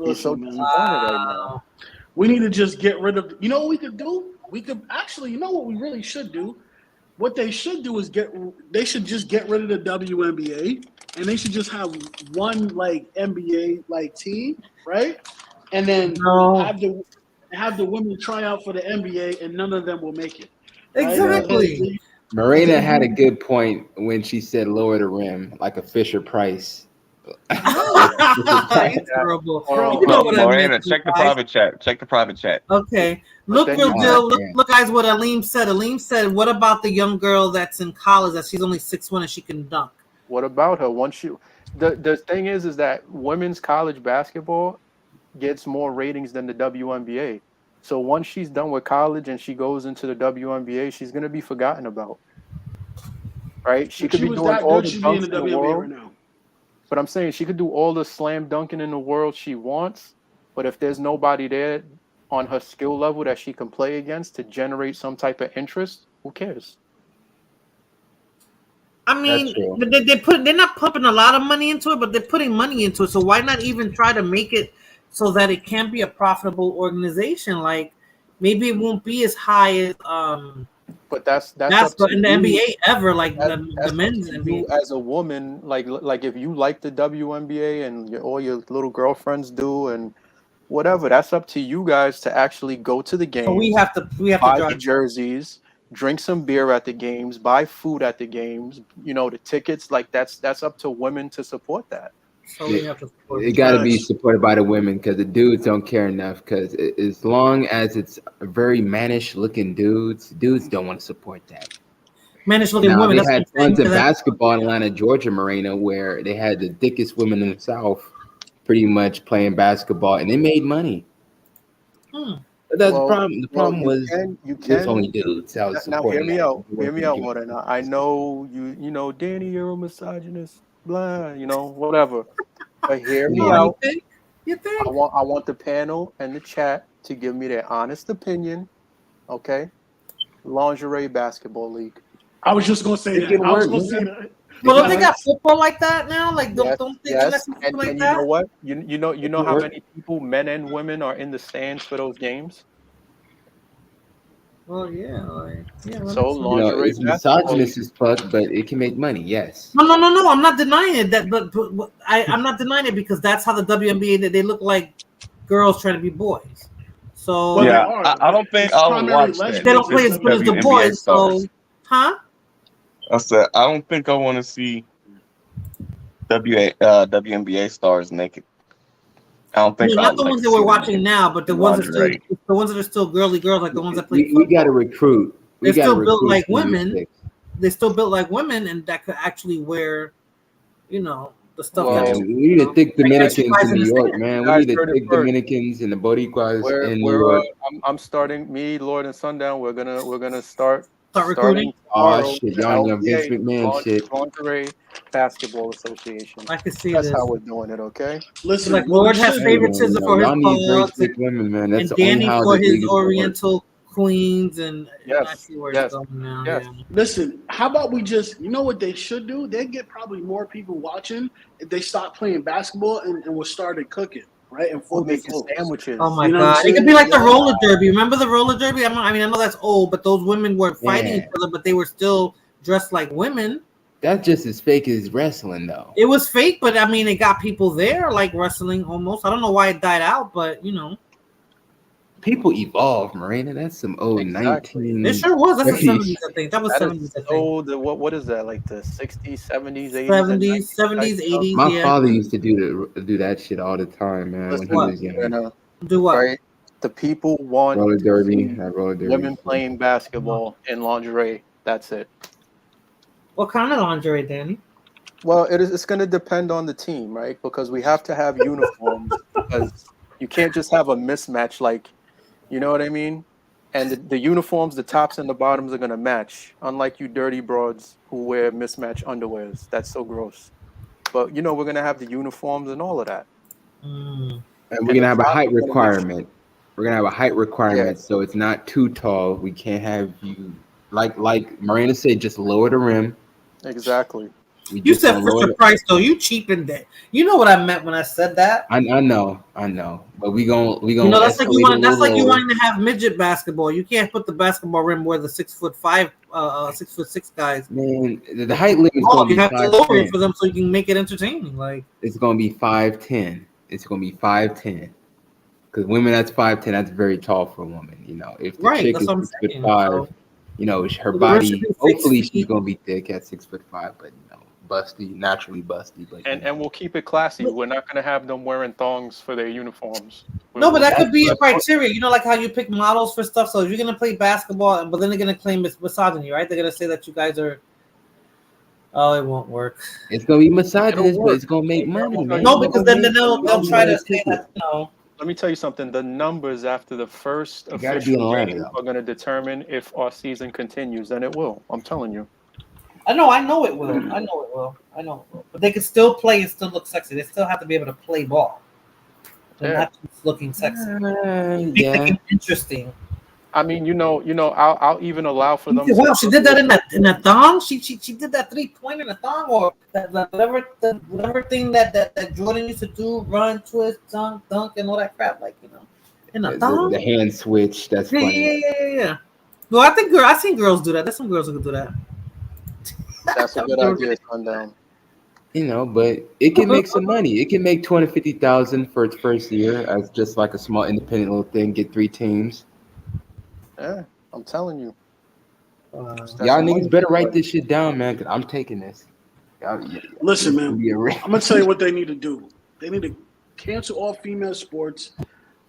He's so disappointed right now. We need to just get rid of. You know what we could do? We could actually. You know what we really should do? What they should do is they should just get rid of the WNBA, and they should just have one like NBA like team, right? And then have the women try out for the NBA, and none of them will make it. Right? Exactly. Marina had a good point when she said lower the rim, like a Fisher Price. It's terrible. You know what I Lorena, meant, check the guys. private chat. Check the private chat. Okay. Look, look, guys, what Aleem said. Aleem said, what about the young girl that's in college that she's only 6'1" and she can dunk? What about her? The thing is that women's college basketball gets more ratings than the WNBA. So once she's done with college and she goes into the WNBA, she's gonna be forgotten about. Right? She could be doing all the dunks in the world. Right now. But I'm saying she could do all the slam dunking in the world she wants. But if there's nobody there on her skill level that she can play against to generate some type of interest, who cares? I mean, they're not pumping a lot of money into it, but they're putting money into it. So why not even try to make it so that it can be a profitable organization? Like maybe it won't be as high as but that's in the NBA ever, like the men's NBA. As a woman, like if you like the WNBA and all your little girlfriends do and whatever, that's up to you guys to actually go to the games. So we have to buy the jerseys, drink some beer at the games, buy food at the games. You know, the tickets, like that's up to women to support that. So we have to support it got to be supported by the women because the dudes don't care enough. Because as long as it's very mannish looking dudes don't want to support that. Mannish looking women. They had tons of basketball in Atlanta, Georgia, Marina, where they had the thickest women in the South, pretty much playing basketball, and they made money. But that's the problem. The problem was it's only dudes. Now hear me out. Hear me out, Morena. I know you know, Danny, you're a misogynist. Blah, you know, whatever. But hear me out. You think? I want the panel and the chat to give me their honest opinion. Okay, lingerie basketball league. I was just gonna say that. I was gonna say that. Well, don't they got football like that now? Like, don't they yes. something And like you that? know what? You know how many people, men and women, are in the stands for those games? Well, yeah. So lingerie, it's misogynist as fuck, but it can make money. Yes. No. I'm not denying it. I'm not denying it because that's how the WNBA they look like girls trying to be boys. So yeah, I don't think I'll watch that. They don't play as good as the boys. So, huh? I said I don't think I want to see WNBA stars naked. I don't think not the ones that we're watching now, but the ones that are still girly girls, like the ones that play. We got to recruit. They're still built like women. They're still built like women, and that could actually wear, the stuff. Well, we need to thick Dominicans in New York, man. We need to thick Dominicans and the Boricuas in New York. I'm starting. Me, Lord, and Sundown. We're gonna start recruiting. Oh shit, y'all on Vince McMahon shit. Lingerie Basketball Association. I can see that's this. how we're doing it. Okay. Listen, like Lord has favoritism for his Pogs, women, man. That's and Danny for his Oriental queens, and I see where it's going now. Yes. Yeah. Listen, how about we just, you know what they should do? They get probably more people watching if they stop playing basketball and will started cooking. Right, and we'll make sandwiches. Oh my god! It could be like the roller derby. Remember the roller derby? I know that's old, but those women were fighting each other, but they were still dressed like women. That's just as fake as wrestling, though. It was fake, but it got people there, like wrestling almost. I don't know why it died out, but people evolve, Marina. That's some old Exactly. 19. It sure was. That's the 30s. 70s, I think. That was That 70s, is I think. so the what is that, like the 60s, 70s, 80s, and 70s, 90s type 70s, stuff? 80s, My yeah. father used to do that shit all the time, man, when he Listen, What? was young. Marina, Do what? right? The people want Roller to derby, see roller derby. women playing basketball in lingerie. That's it. What kind of lingerie, Danny? Well, it's going to depend on the team, right? Because we have to have uniforms because you can't just have a mismatch, like, you know what I mean? And the uniforms, the tops and the bottoms are going to match, unlike you dirty broads who wear mismatch underwears. That's so gross. But, we're going to have the uniforms and all of that. Mm. And we're And the gonna have a tops height are going to make sure. requirement. We're gonna have a height requirement, so it's not too tall. We can't have you like Marina said, just lower the rim. Exactly. We You just said gonna lower Fisher the. Price, though. You cheapened it. You know what I meant when I said that. I know, but we gonna That's like escalate a that's little like you lower. wanting to have midget basketball. You can't put the basketball rim where the 6'5", 6'6" guys. Man, the height limit is gonna You be have to lower it 5'10". for them so you can make it entertaining. Like It's gonna be 5'10". It's gonna be 5'10". Because women, that's 5'10". That's very tall for a woman. If the right, chick that's is what I'm 6'5", saying. So her the rim should body. be 6 Hopefully, she's feet. gonna be thick at 6'5", but busty, naturally busty. But And we'll keep it classy. We're not going to have them wearing thongs for their uniforms. No, but that That's could be a what- criteria. Like how you pick models for stuff. So if you're gonna play basketball, but then they're gonna claim it's misogyny, right? They're gonna say that you guys are. Oh, it won't work. It's gonna be misogynist, but work. it's gonna make money, man. No, because then they'll Money try on to that say ticket. that Let me tell you something. The numbers after the first You gotta be in official Atlanta, game though. are going to determine if our season continues, and it will. I'm telling you. I know it will. I know it will. But they can still play and still look sexy. They still have to be able to play ball. They're Yeah. not just looking sexy. Make Yeah. the game interesting. I mean, I'll even allow for them. Wow, she did that in a thong. She did that 3-point in a thong, or whatever thing that Jordan used to do, run, twist, dunk, and all that crap, in a thong. The hand switch. That's funny. Yeah. Well, I've seen girls do that. There's some girls who can do that. That's a good idea, Sundown. But it can make some money. It can make 250,000 for its first year as just like a small independent little thing. Get 3 teams. Yeah, I'm telling you. Y'all niggas better write this shit down, man. Cause I'm taking this. Listen, man. I'm I'm gonna tell you what they need to do. They need to cancel all female sports.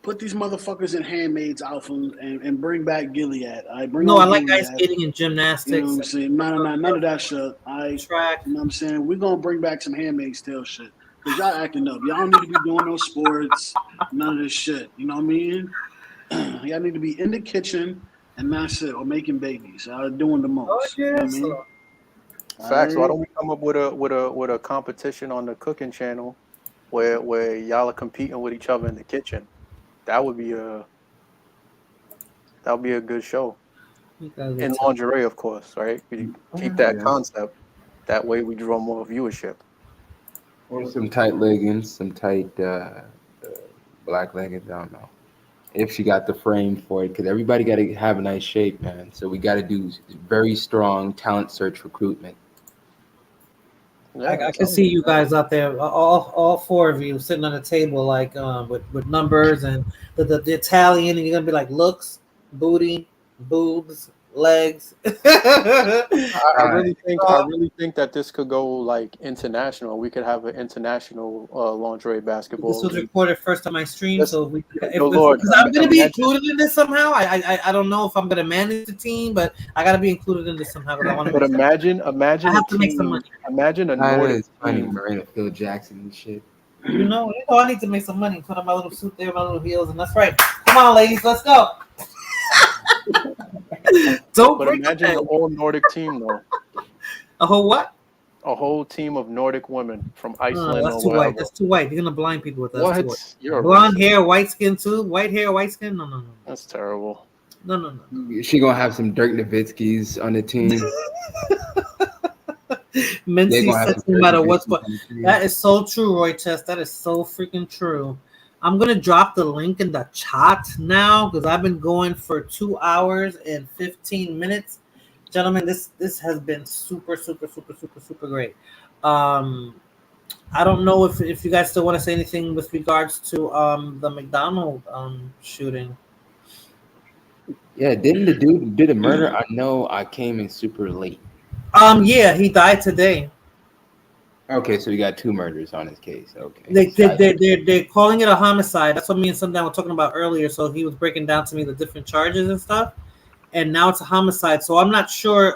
Put these motherfuckers in handmaids outfits and bring back Gilead. I like ice skating and gymnastics. You know what I'm saying? None of that shit. Track. You know what I'm saying? We're gonna bring back some Handmaid's Tale shit. Cause y'all acting up. Y'all don't need to be doing no sports, none of this shit. You know what I mean? Y'all need to be in the kitchen and that's it, or making babies. Doing the most. Oh, You know yes. what I mean? Facts. Why don't we come up with a competition on the cooking channel where y'all are competing with each other in the kitchen? That would be a good show. In lingerie, of course, right? We keep that concept. That way we draw more viewership. Or some tight leggings, some tight black leggings. I don't know if she got the frame for it, because everybody got to have a nice shape, man. So we got to do very strong talent search recruitment. I can see you guys out there, all 4 of you sitting on a table, with numbers and the Italian, and you're gonna be like looks, booty, boobs, legs. I really think that this could go like international. We could have an international lingerie basketball. This was recorded first on my stream, so Lord, because I'm gonna be included in this somehow. I don't know if I'm gonna manage the team, but I gotta be included in this somehow. Because I want to. But imagine I have to make some money. Imagine a Nordic It's funny, team. Marina, Phil Jackson and shit. I need to make some money. Put on my little suit there, my little heels, and that's right. Come on, ladies, let's go. But imagine the all Nordic team, though. A whole what? A whole team of Nordic women from Iceland that's or too wherever. white. That's too white. You're gonna blind people with that. What? You're blonde hair, white skin too. White hair, white skin. No. That's terrible. No. She gonna have some Dirk Nowitzki's on the team. Mincy says no matter what's what. That is so true, Roy Chess. That is so freaking true. I'm gonna drop the link in the chat now because I've been going for 2 hours and 15 minutes. Gentlemen, this has been super great. I don't know if you guys still want to say anything with regards to the McDonald's shooting. Yeah, didn't the dude do the murder? I know I came in super late. Yeah, he died today. Okay, so we got 2 murders on his case. Okay. They're calling it a homicide. That's what me and Sundown were talking about earlier. So he was breaking down to me the different charges and stuff. And now it's a homicide. So I'm not sure,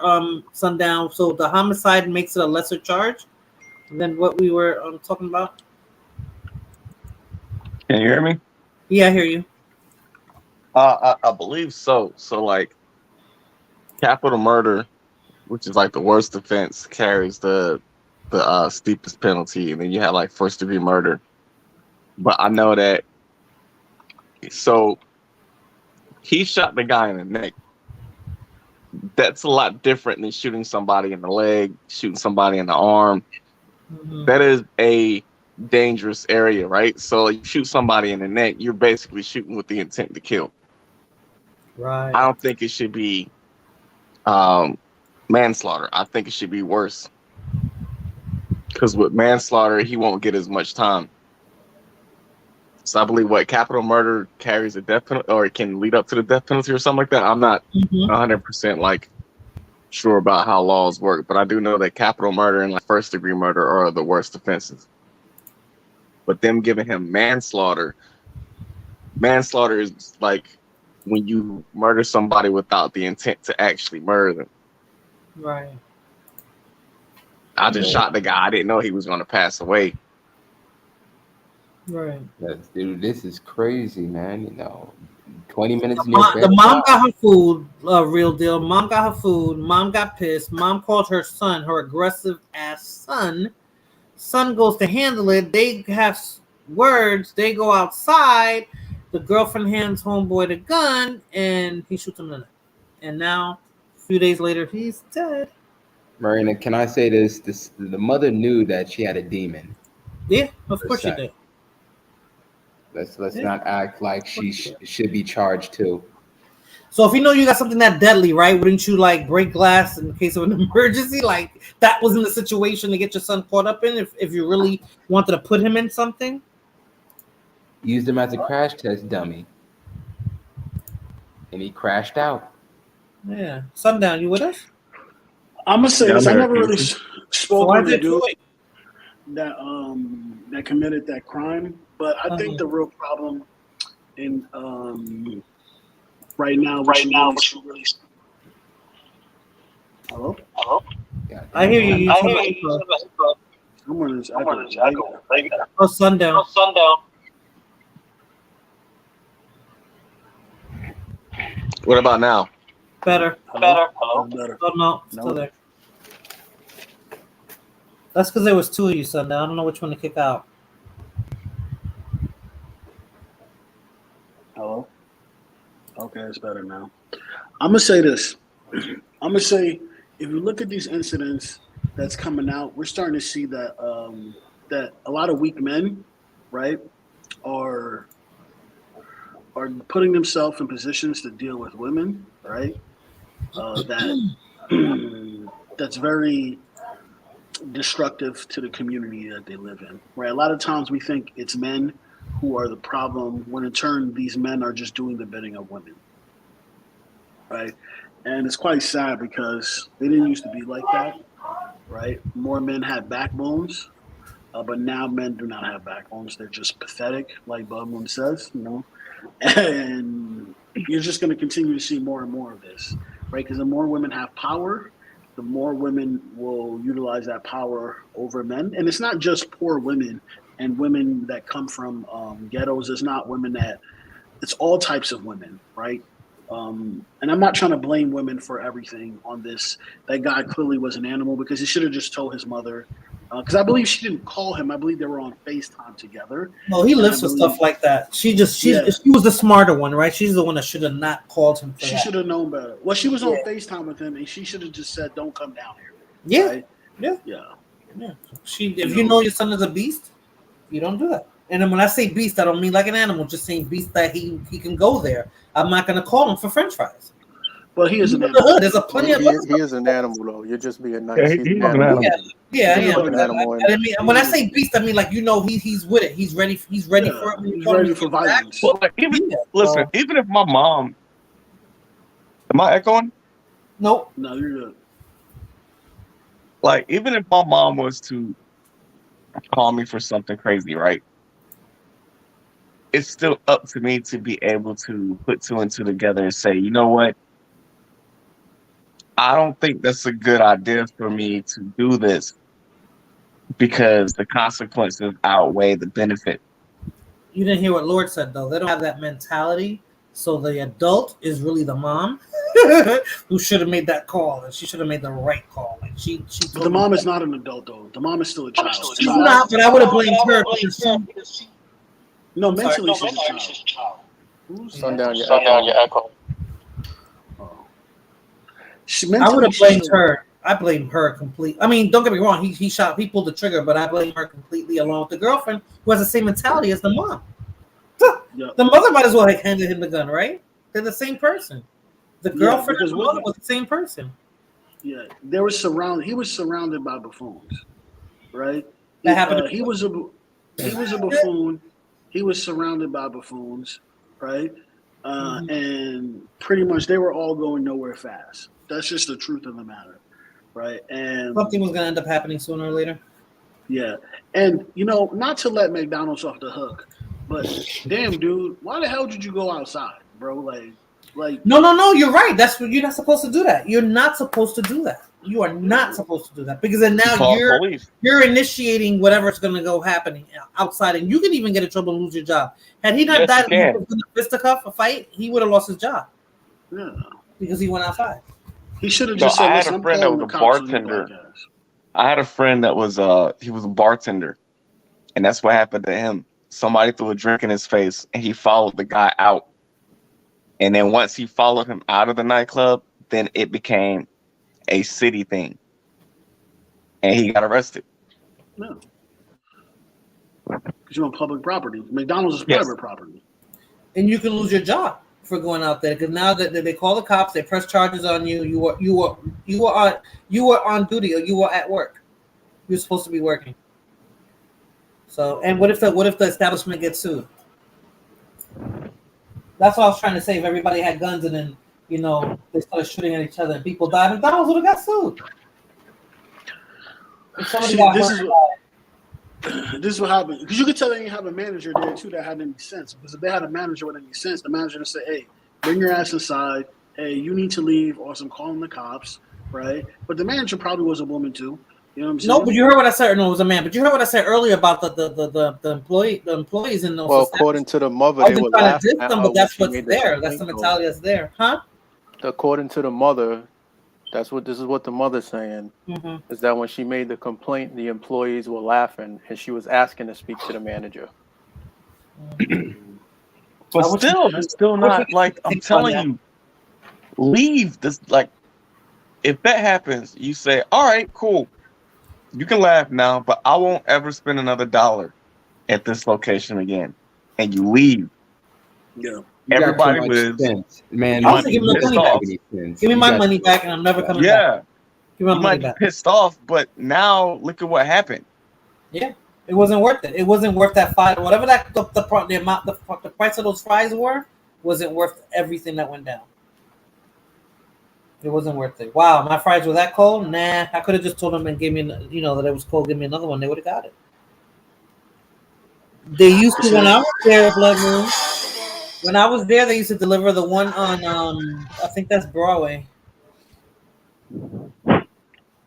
Sundown. So the homicide makes it a lesser charge than what we were talking about. Can you hear me? Yeah, I hear you. I believe so. So like capital murder, which is like the worst offense, carries the steepest penalty, and then you have like first degree murder. But I know that. So he shot the guy in the neck. That's a lot different than shooting somebody in the leg, shooting somebody in the arm. Mm-hmm. That is a dangerous area, right? So you shoot somebody in the neck, you're basically shooting with the intent to kill. Right. I don't think it should be manslaughter. I think it should be worse. Because with manslaughter, he won't get as much time. So I believe capital murder carries a death penalty, or it can lead up to the death penalty or something like that. I'm not 100% like sure about how laws work, but I do know that capital murder and like first degree murder are the worst offenses. But them giving him manslaughter is like when you murder somebody without the intent to actually murder them. Right. I just shot the guy. I didn't know he was going to pass away. Right. Yes, dude, this is crazy, man. You know, 20 minutes. The mom got her food, real deal. Mom got her food. Mom got pissed. Mom called her son, her aggressive ass son. Son goes to handle it. They have words. They go outside. The girlfriend hands homeboy the gun, and he shoots him in the neck. And now, a few days later, he's dead. Marina, can I say this? The mother knew that she had a demon. Yeah, of course she did. Let's not act like she should be charged too. So if you know you got something that deadly, right? Wouldn't you like break glass in case of an emergency? Like that wasn't the situation to get your son caught up in. If you really wanted to put him in something, Used him as a crash test dummy, and he crashed out. Yeah, Sundown, you with us? I'm gonna say this. I never really spoke on the dude that committed that crime, but I think the real problem in right now. Hello. Yeah, I hear you. Oh, Sundown. What about now? Better. Hello. Better. Oh no, still there. That's because there was 2 of you, Sundown. I don't know which one to kick out. Hello. Okay, it's better now. I'm gonna say this. I'm gonna say if you look at these incidents that's coming out, we're starting to see that that a lot of weak men, right, are putting themselves in positions to deal with women, right? That's very destructive to the community that they live in, right? A lot of times we think it's men who are the problem, when in turn these men are just doing the bidding of women, right? And it's quite sad because they didn't used to be like that, right? More men had backbones, but now men do not have backbones. They're just pathetic, like Bubman says, you know? And you're just going to continue to see more and more of this, right? Because the more women have power, the more women will utilize that power over men. And it's not just poor women and women that come from ghettos. It's not women it's all types of women, right? And I'm not trying to blame women for everything on this. That guy clearly was an animal because he should have just told his mother. Because I believe she didn't call him. I believe they were on FaceTime together. No, he lives with stuff like that. She was the smarter one, right? She's the one that should have not called him. She should have known better. Well, she was on FaceTime with him, and she should have just said, "Don't come down here." Yeah, right? yeah. If you know know your son is a beast, you don't do that. And then when I say beast, I don't mean like an animal. Just saying beast that he can go there. I'm not going to call him for French fries. Well, he is an animal. There's a plenty of. He is an animal, though. You're just being nice. He's an animal. Yeah, I am. An animal. I mean, when I say beast, I mean like he's with it. He's ready. He's ready for it. He's ready for violence. Well, even if my mom Am I echoing? Nope. No, you're good. Like, even if my mom was to call me for something crazy, right? It's still up to me to be able to put two and two together and say, you know what? I don't think that's a good idea for me to do this because the consequences outweigh the benefit. You didn't hear what Lord said though. They don't have that mentality. So the adult is really the mom who should have made that call, and she should have made the right call. Like she But the mom is not an adult though. The mom is still a child. She's not, but I would have blamed her because she. No, mentally she's a child. Turn down your echo. I would have blamed her. I blame her completely. I mean, don't get me wrong. He pulled the trigger, but I blame her completely along with the girlfriend who has the same mentality as the mom. The mother might as well have handed him the gun, right? They're the same person. The girlfriend and the mother was the same person. Yeah, they were surrounded. He was surrounded by buffoons, right? That happened. He was a buffoon. He was surrounded by buffoons, right? And pretty much they were all going nowhere fast. That's just the truth of the matter, right? And something was going to end up happening sooner or later. Yeah, and not to let McDonald's off the hook, but damn, dude, why the hell did you go outside, bro? Like. No, you're right. That's what you're not supposed to do. That you're not supposed to do that. You are not supposed to do that because then now you're initiating whatever's going to go happening outside, and you can even get in trouble and lose your job. Had he not died in a fisticuff, a fight, he would have lost his job. Yeah, because he went outside. He should have just said, I had a friend that was a bartender. I had a friend that was he was a bartender, and that's what happened to him. Somebody threw a drink in his face, and he followed the guy out. And then once he followed him out of the nightclub, then it became a city thing, and he got arrested. No, because you're on public property. McDonald's is private property, and you can lose your job for going out there because now that they call the cops, they press charges on you. You were on duty or you were at work. You're supposed to be working. So, and what if the establishment gets sued? That's what I was trying to say. If everybody had guns and then they started shooting at each other and people died, McDonald's would have got sued. This is what happened because you could tell they didn't have a manager there too that had any sense. Because if they had a manager with any sense, the manager would say, "Hey, bring your ass inside. Hey, you need to leave, or I'm calling the cops." Right? But the manager probably was a woman too. You know what I'm saying? No, but you heard what I said. No, it was a man. But you heard what I said earlier about the employees in those. Well, according to the mother, they were laughing at her, but that's what's there. That's the mentality that's there, huh? According to the mother, this is what the mother's saying, is that when she made the complaint, the employees were laughing, and she was asking to speak to the manager. But still, it's still not like I'm telling you, leave this. Like, if that happens, you say, "All right, cool, you can laugh now, but I won't ever spend another $1 at this location again," and you leave. Yeah. Everybody was man. I was give me money back. Give me my money back, and I'm never coming back. Give me my money back. Be pissed off, but now look at what happened. Yeah, it wasn't worth it. It wasn't worth that fight. Whatever that the price of those fries wasn't worth everything that went down. It wasn't worth it. Wow, my fries were that cold? Nah, I could have just told them and gave me, that it was cold. Give me another one. They would have got it. They used to when I was there, Blood Moon. When I was there, they used to deliver the one on, I think that's Broadway.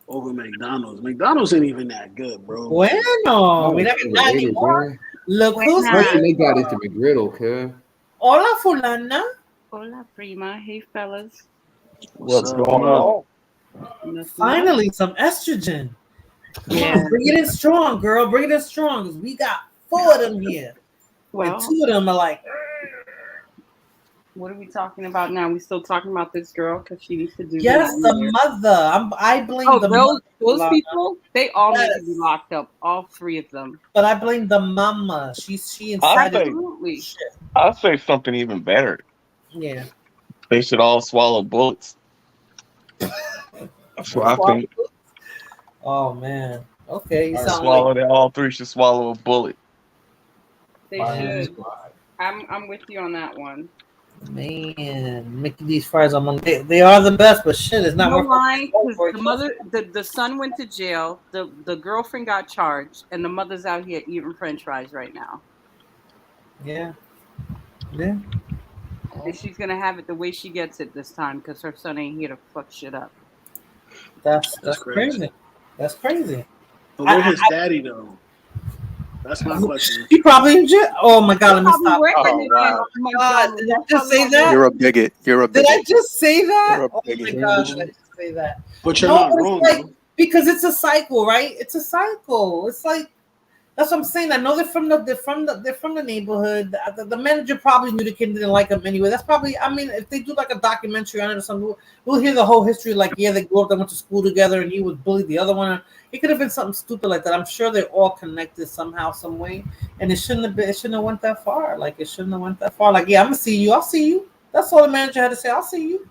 Over McDonald's. McDonald's ain't even that good, bro. Bueno, mira que not anymore. Look who's here. They got into McGriddle, okay? Hola, fulana. Hola, prima. Hey, fellas. What's going on? Finally, some estrogen. Yeah. Bring it in strong, girl. Bring it in strong. We got 4 of them here. Well, and 2 of them are like... What are we talking about now? We still talking about this girl because she needs to do. Yes, the mother. I blame the mother. Those people. They all need to be locked up. All 3 of them. But I blame the mama. She incited. Absolutely. I'll say something even better. Yeah. They should all swallow bullets. That's what I think. Oh man. Okay. You sound swallow like... All 3 should swallow a bullet. They should. I'm with you on that one. Man, Mickey D's fries on Monday. They are the best, but shit, it's not You know worth why? it. Because the son went to jail, the girlfriend got charged, and the mother's out here eating French fries right now. Yeah. Yeah. And she's gonna have it the way she gets it this time because her son ain't here to fuck shit up. That's crazy. That's crazy. But where's his daddy though? That's my question. He probably in jail. Oh my god, let me stop. Oh wow! Oh my god, did I just say that? You're a bigot. You're a bigot. Did I just say that? You're a Oh my bigot. gosh, did I just say that? But you're not it's wrong, like, though. because it's a cycle, right? It's a cycle. It's like that's what I'm saying. I know they're from the neighborhood. The manager probably knew the kid didn't like him anyway. That's probably. I mean, if they do like a documentary on it or something, we'll hear the whole history. Like, yeah, they grew up, they went to school together, and he was bullied the other one. It could have been something stupid like that. I'm sure they're all connected somehow, some way, and it shouldn't have been. It shouldn't have went that far. Like, it shouldn't have went that far. Like, yeah, I'm gonna see you. I'll see you. That's all the manager had to say. I'll see you.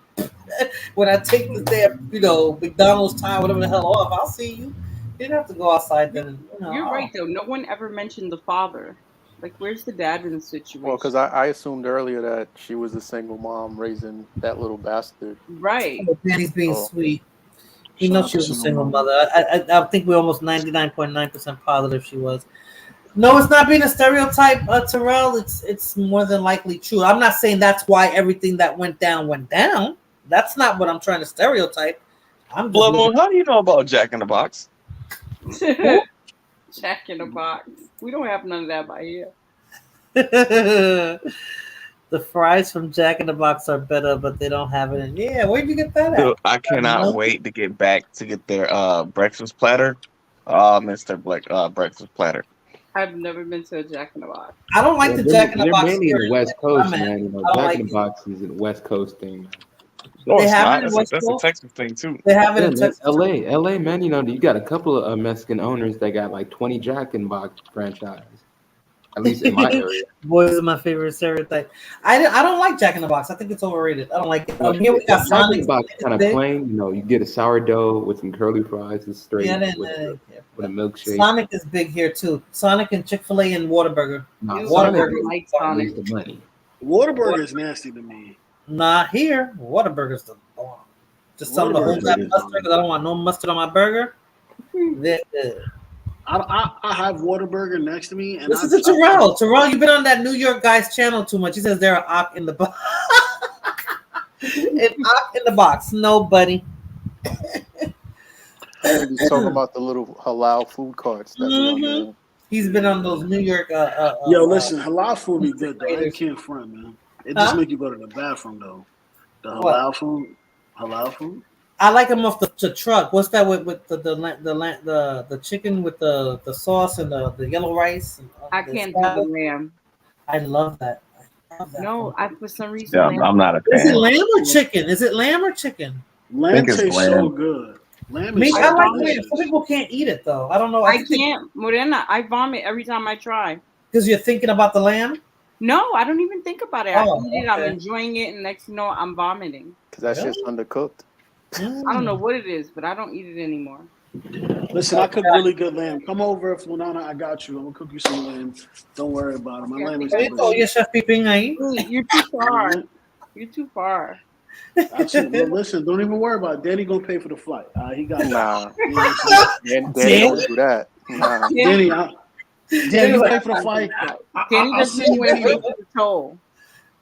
When I take this damn, McDonald's time, whatever the hell off, I'll see you. You didn't have to go outside then. You're right though. No one ever mentioned the father. Like, where's the dad in the situation? Well, because I assumed earlier that she was a single mom raising that little bastard. Right. Oh, Danny's being sweet. He knows she was a single mother. I think we're almost 99.9% positive she was. No, it's not being a stereotype, Terrell. It's more than likely true. I'm not saying that's why everything that went down. That's not what I'm trying to stereotype. Blood Moon, how do you know about Jack in the Box? Jack in the Box. We don't have none of that by here. The fries from Jack in the Box are better, but they don't have it. Yeah, where'd you get that at? Dude, I cannot wait to get back to get their breakfast platter. Mr. Breakfast platter. I've never been to a Jack in the Box. I don't like the Jack in the Box. They're mainly in the West Coast, man. man. You know, Jack in the Box is a West Coast thing. No, They it's have not. it in That's West a Coast? Texas thing too. They have it in man, Texas. LA, man. You know, you got a couple of Mexican owners that got like 20 Jack in the Box franchise. At least in my area. Boys are my favorite stereotype. I don't like Jack in the Box. I think it's overrated. I don't like it. Here we got Jack in the Sonic. Box kind of plain. You know, you get a sourdough with some curly fries. It's straight with a milkshake. Sonic is big here too. Sonic and ChickfilA and Whataburger. Whataburger like Sonic. The money. Whataburger is nasty to me. Not here. Whataburger's the bomb. Just tell them to hold that mustard because I don't want no mustard on my burger. I have Whataburger next to me, and Listen to Terrell. Terrell, you've been on that New York guy's channel too much. He says they're an ock in the box. An ock in the box. No, buddy. He's talking about the little halal food carts. That He's been on those New York. Yo, listen, halal food be good though. I can't front, man. It just make you go to the bathroom though. The halal food. Halal food. I like them off the truck. What's that with the chicken with the sauce and the yellow rice? I can't do the lamb. I love that. No, for some reason. Yeah, I'm not a fan. Is it lamb or chicken? Is it lamb or chicken? Lamb tastes so good. Lamb is I like lamb. Some people can't eat it though. I don't know. I can't, Morena. I vomit every time I try. Because you're thinking about the lamb? No, I don't even think about it. I eat it. I'm okay. enjoying it, and next, I'm vomiting. Because that's just undercooked. I don't know what it is, but I don't eat it anymore. Listen, I cook really good lamb. Come over, Flanana. I got you. I'm gonna cook you some lamb. Don't worry about it. My lamb is delicious. You're too far. You're too far. Well, listen, don't even worry about it. Danny gonna pay for the flight. He got Danny don't do that. Nah. Danny, you pay for the flight. Danny doesn't even pay for the toll.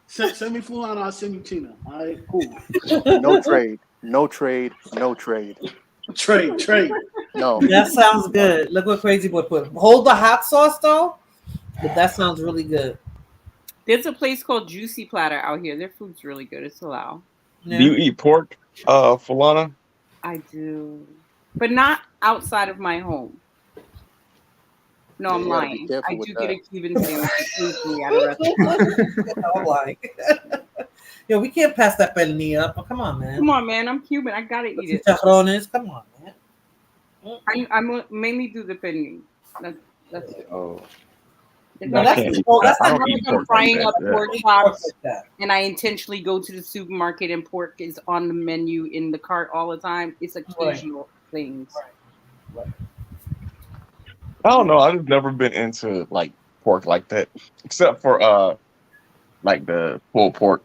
Send me Flanana. I'll send you Tina. All right, cool. No trade. No trade. No trade. Trade. No. That sounds good. Look what Crazy Boy put. Hold the hot sauce though. But that sounds really good. There's a place called Juicy Platter out here. Their food's really good. It's halal. Yeah. Do you eat pork, Falana? I do, but not outside of my home. No, I'm lying. I do get a Cuban sandwich at a restaurant. I'm lying. Yo, we can't pass that pernilla up. Oh, come on, man. Come on, man. I'm Cuban. I gotta eat it. Chicharrones. Come on, man. I mainly do the pernil. That's it. Oh. That's not like I'm frying up pork chops, and I intentionally go to the supermarket and pork is on the menu in the cart all the time. It's occasional things. Right. I don't know. I've never been into like pork like that, except for like the pulled pork.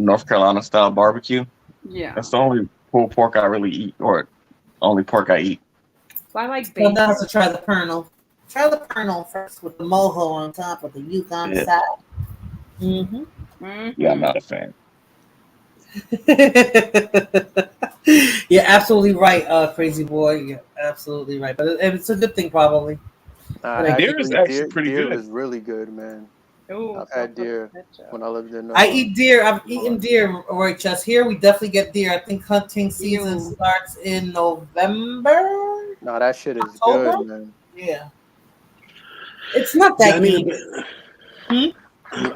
North Carolina style barbecue. Yeah. That's the only pulled pork I really eat, or only pork I eat. I like So bacon. that has to try the kernel. Try the kernel first with the mojo on top with the yuca on the Yeah. side. Mm-hmm. Yeah, I'm not a fan. You're absolutely right, crazy boy. You're absolutely right. But it's a good thing, probably. Deer is actually pretty deer good. is really good, man. Oh, I've had deer when I lived in. I eat deer. I've eaten deer. Right, just here we definitely get deer. I think hunting season starts in November. No, that shit is October? good, man. Yeah. It's not that deep.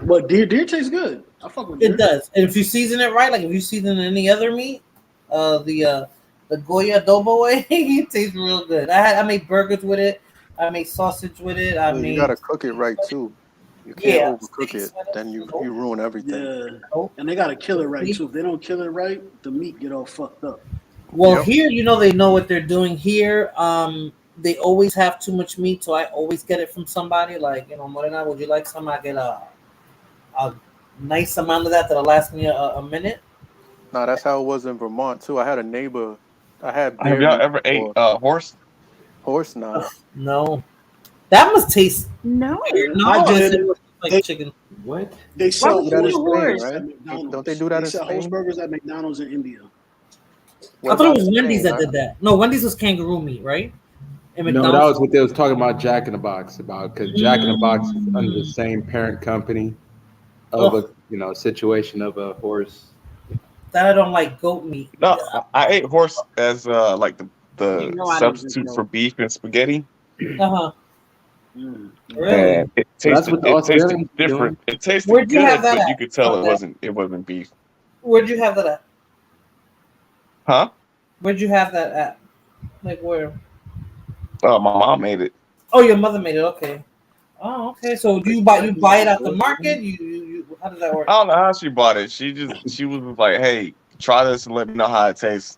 But deer tastes good. I fuck with deer. It does. And if you season it right, like if you season any other meat, the Goya adobo way, it tastes real good. I made burgers with it. I made sausage with it. You gotta cook it right too. You can't overcook it. Then you ruin everything. Yeah. And they gotta kill it right too. If they don't kill it right, the meat get all fucked up. Well, here, they know what they're doing here. They always have too much meat, so I always get it from somebody. Like, Morena, would you like some? I get a nice amount of that'll last me a minute. No, that's how it was in Vermont too. I had a neighbor. Have y'all ever ate horse? Horse, no. No. That must taste no. Like chicken. What? They sell horse, right? Don't they do that They in sell horse Spain? burgers at McDonald's in India. I thought it was Wendy's that did that. No, Wendy's was kangaroo meat, right? And No, that was what they was talking about Jack in the Box about, because Jack in the Box is under the same parent company of a situation of a horse. That I don't like goat meat. No, I ate horse as like the substitute for beef and spaghetti. Uh-huh. Really? And it tasted different. It tasted Where'd you good, have that but at? you could tell it wasn't beef. Where'd you have that at? Huh? Where'd you have that at? Like where? My mom made it. Oh, your mother made it. Okay. Oh, okay. So do you buy it at the market? You how does that work? I don't know how she bought it. She was like, "Hey, try this and let me know how it tastes."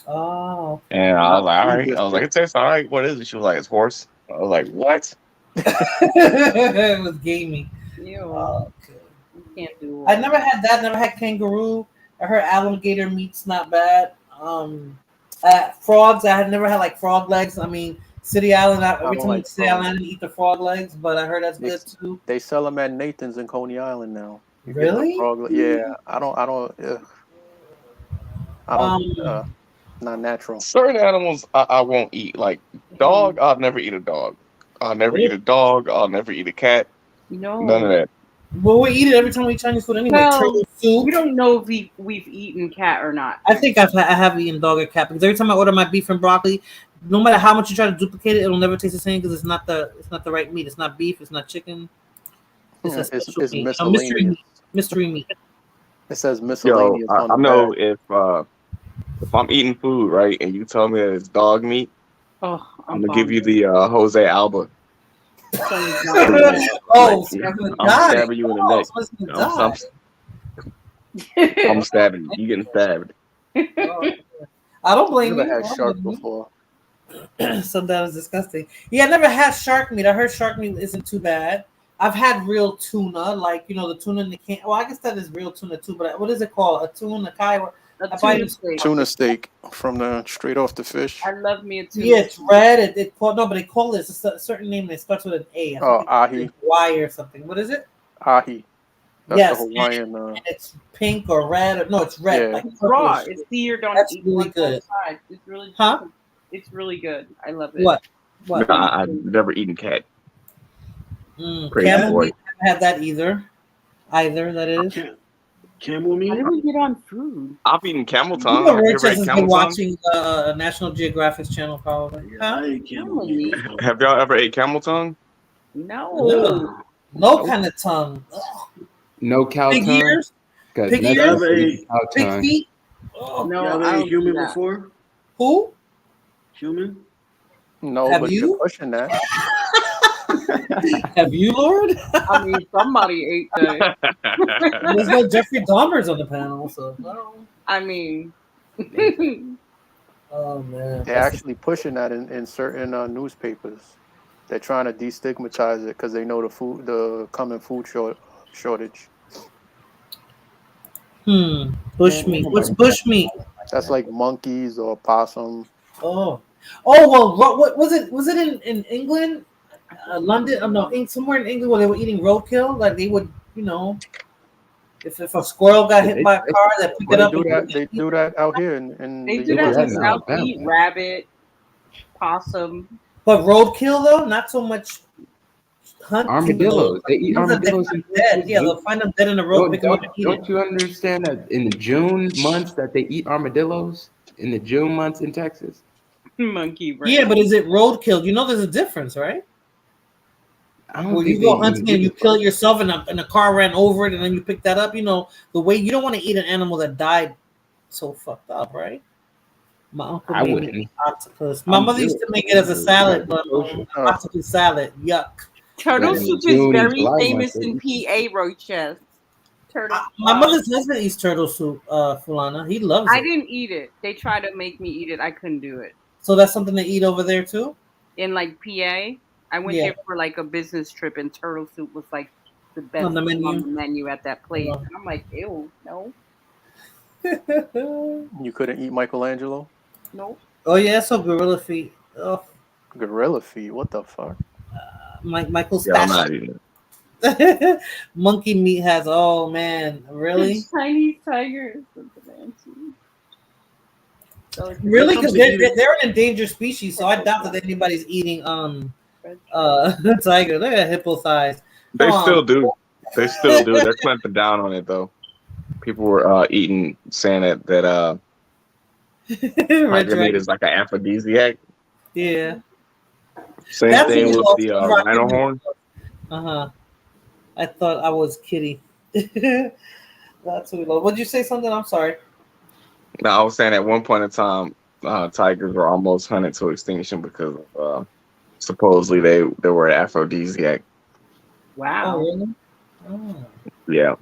Oh. And I was like, "All right." I was like, "It tastes all right. What is it?" She was like, "It's horse." I was like, "What?" It was gamey. You can't do it. I never had that. Never had kangaroo. I heard alligator meat's not bad. Frogs. I had never had like frog legs. I mean, City Island. Every time I to City Island, I eat the frog legs, but I heard that's good too. They sell them at Nathan's in Coney Island now. Really? Yeah. I don't. Not natural. Certain animals I won't eat. Like dog, I'll never eat a dog. I'll never eat a dog. I'll never eat a cat. None of that. Well, we eat it every time we eat Chinese food anyway. Well, we don't know if we've eaten cat or not. I think I have eaten dog or cat because every time I order my beef and broccoli, no matter how much you try to duplicate it, it'll never taste the same because it's not the right meat. It's not beef. It's not chicken. It's miscellaneous. Mystery meat. It says miscellaneous. Yo, I know if I'm eating food right and you tell me that it's dog meat, I'm gonna give you the Jose Alba. I'm stabbing you in the neck. I'm stabbing you. You getting stabbed. I don't blame you. I've never had shark before. Sometimes disgusting. Yeah, I never had shark meat. I heard shark meat isn't too bad. I've had real tuna, like the tuna in the can. Well, I guess that is real tuna too. But what is it called? A tuna kai? Tuna steak from straight off the fish. I love me a tuna. Yeah, it's red. But they call it a certain name that starts with an A. Ahi. Hawaii or something. What is it? Ahi. That's yes, the Hawaiian. And it's pink or red. Or, no, it's red. Yeah. Like it's raw. It's seared on That's really good. Side. It's really good. It's really good. I love it. What? No, I've never eaten cat. Camel meat, I haven't had that either. That is. Camel meat? How did we get on food? I've eaten camel tongue. Have you ever been watching National Geographic's channel, probably. I ate camel meat. Have y'all ever ate camel tongue? No. No kind of tongue. No cow Pig tongue. ears? Pig ears? Pig feet? No, y'all ever ate human before? Who? Human? No, Have but you? You're pushing that. Have you, Lord? I mean, somebody ate that. There's no Jeffrey Dahmers on the panel, so I mean, oh man, they're actually pushing that in certain newspapers. They're trying to destigmatize it because they know the coming food shortage. Bush meat. What's bush meat? That's like monkeys or possum. Oh, well, what was it? Was it in England, London? No, somewhere in England where they were eating roadkill. Like they would, if a squirrel got hit by a car, they pick it up. They do that out here in They the do that US. in the South. They eat rabbit, possum. But roadkill though, not so much. Hunting Armadillos. They eat armadillos. Dead. Yeah, they'll find them dead in the road. Pick them up and eat Don't you understand that in the June months that they eat armadillos? In the June months in Texas? Monkey brain. Yeah, but is it roadkill? You know there's a difference, right? Where you go hunting and you kill it yourself and a car ran over it and then you pick that up. The way you don't want to eat an animal that died so fucked up, right? My uncle made me octopus. My mother used to make it as a salad, but octopus salad, yuck. Turtle soup is very famous in PA, Rochester. Turtle. My mother's husband eats turtle soup, Fulana. He loves it. I didn't eat it. They tried to make me eat it. I couldn't do it. So that's something they eat over there too? In like PA. I went there for like a business trip and turtle soup was like the best on the menu at that place. And I'm like, ew, no. You couldn't eat Michelangelo? Nope. Oh yeah, so gorilla feet. Oh. Gorilla feet? What the fuck? Michael's I'm not eating it. Monkey meat has. Oh man, really? Chinese tigers. Really? Because they're an endangered species, so I doubt that anybody's eating tiger. Look at hippo thighs. They still do. They still do. They're clamping down on it though. People were saying that tiger meat is like an aphrodisiac. Yeah. Same thing with the rhino horn. I thought I was kidding. That's what we love. Would you say something? I'm sorry. No, I was saying at one point in time, tigers were almost hunted to extinction because of supposedly they were an aphrodisiac. Wow. Oh, really? Oh. Yeah.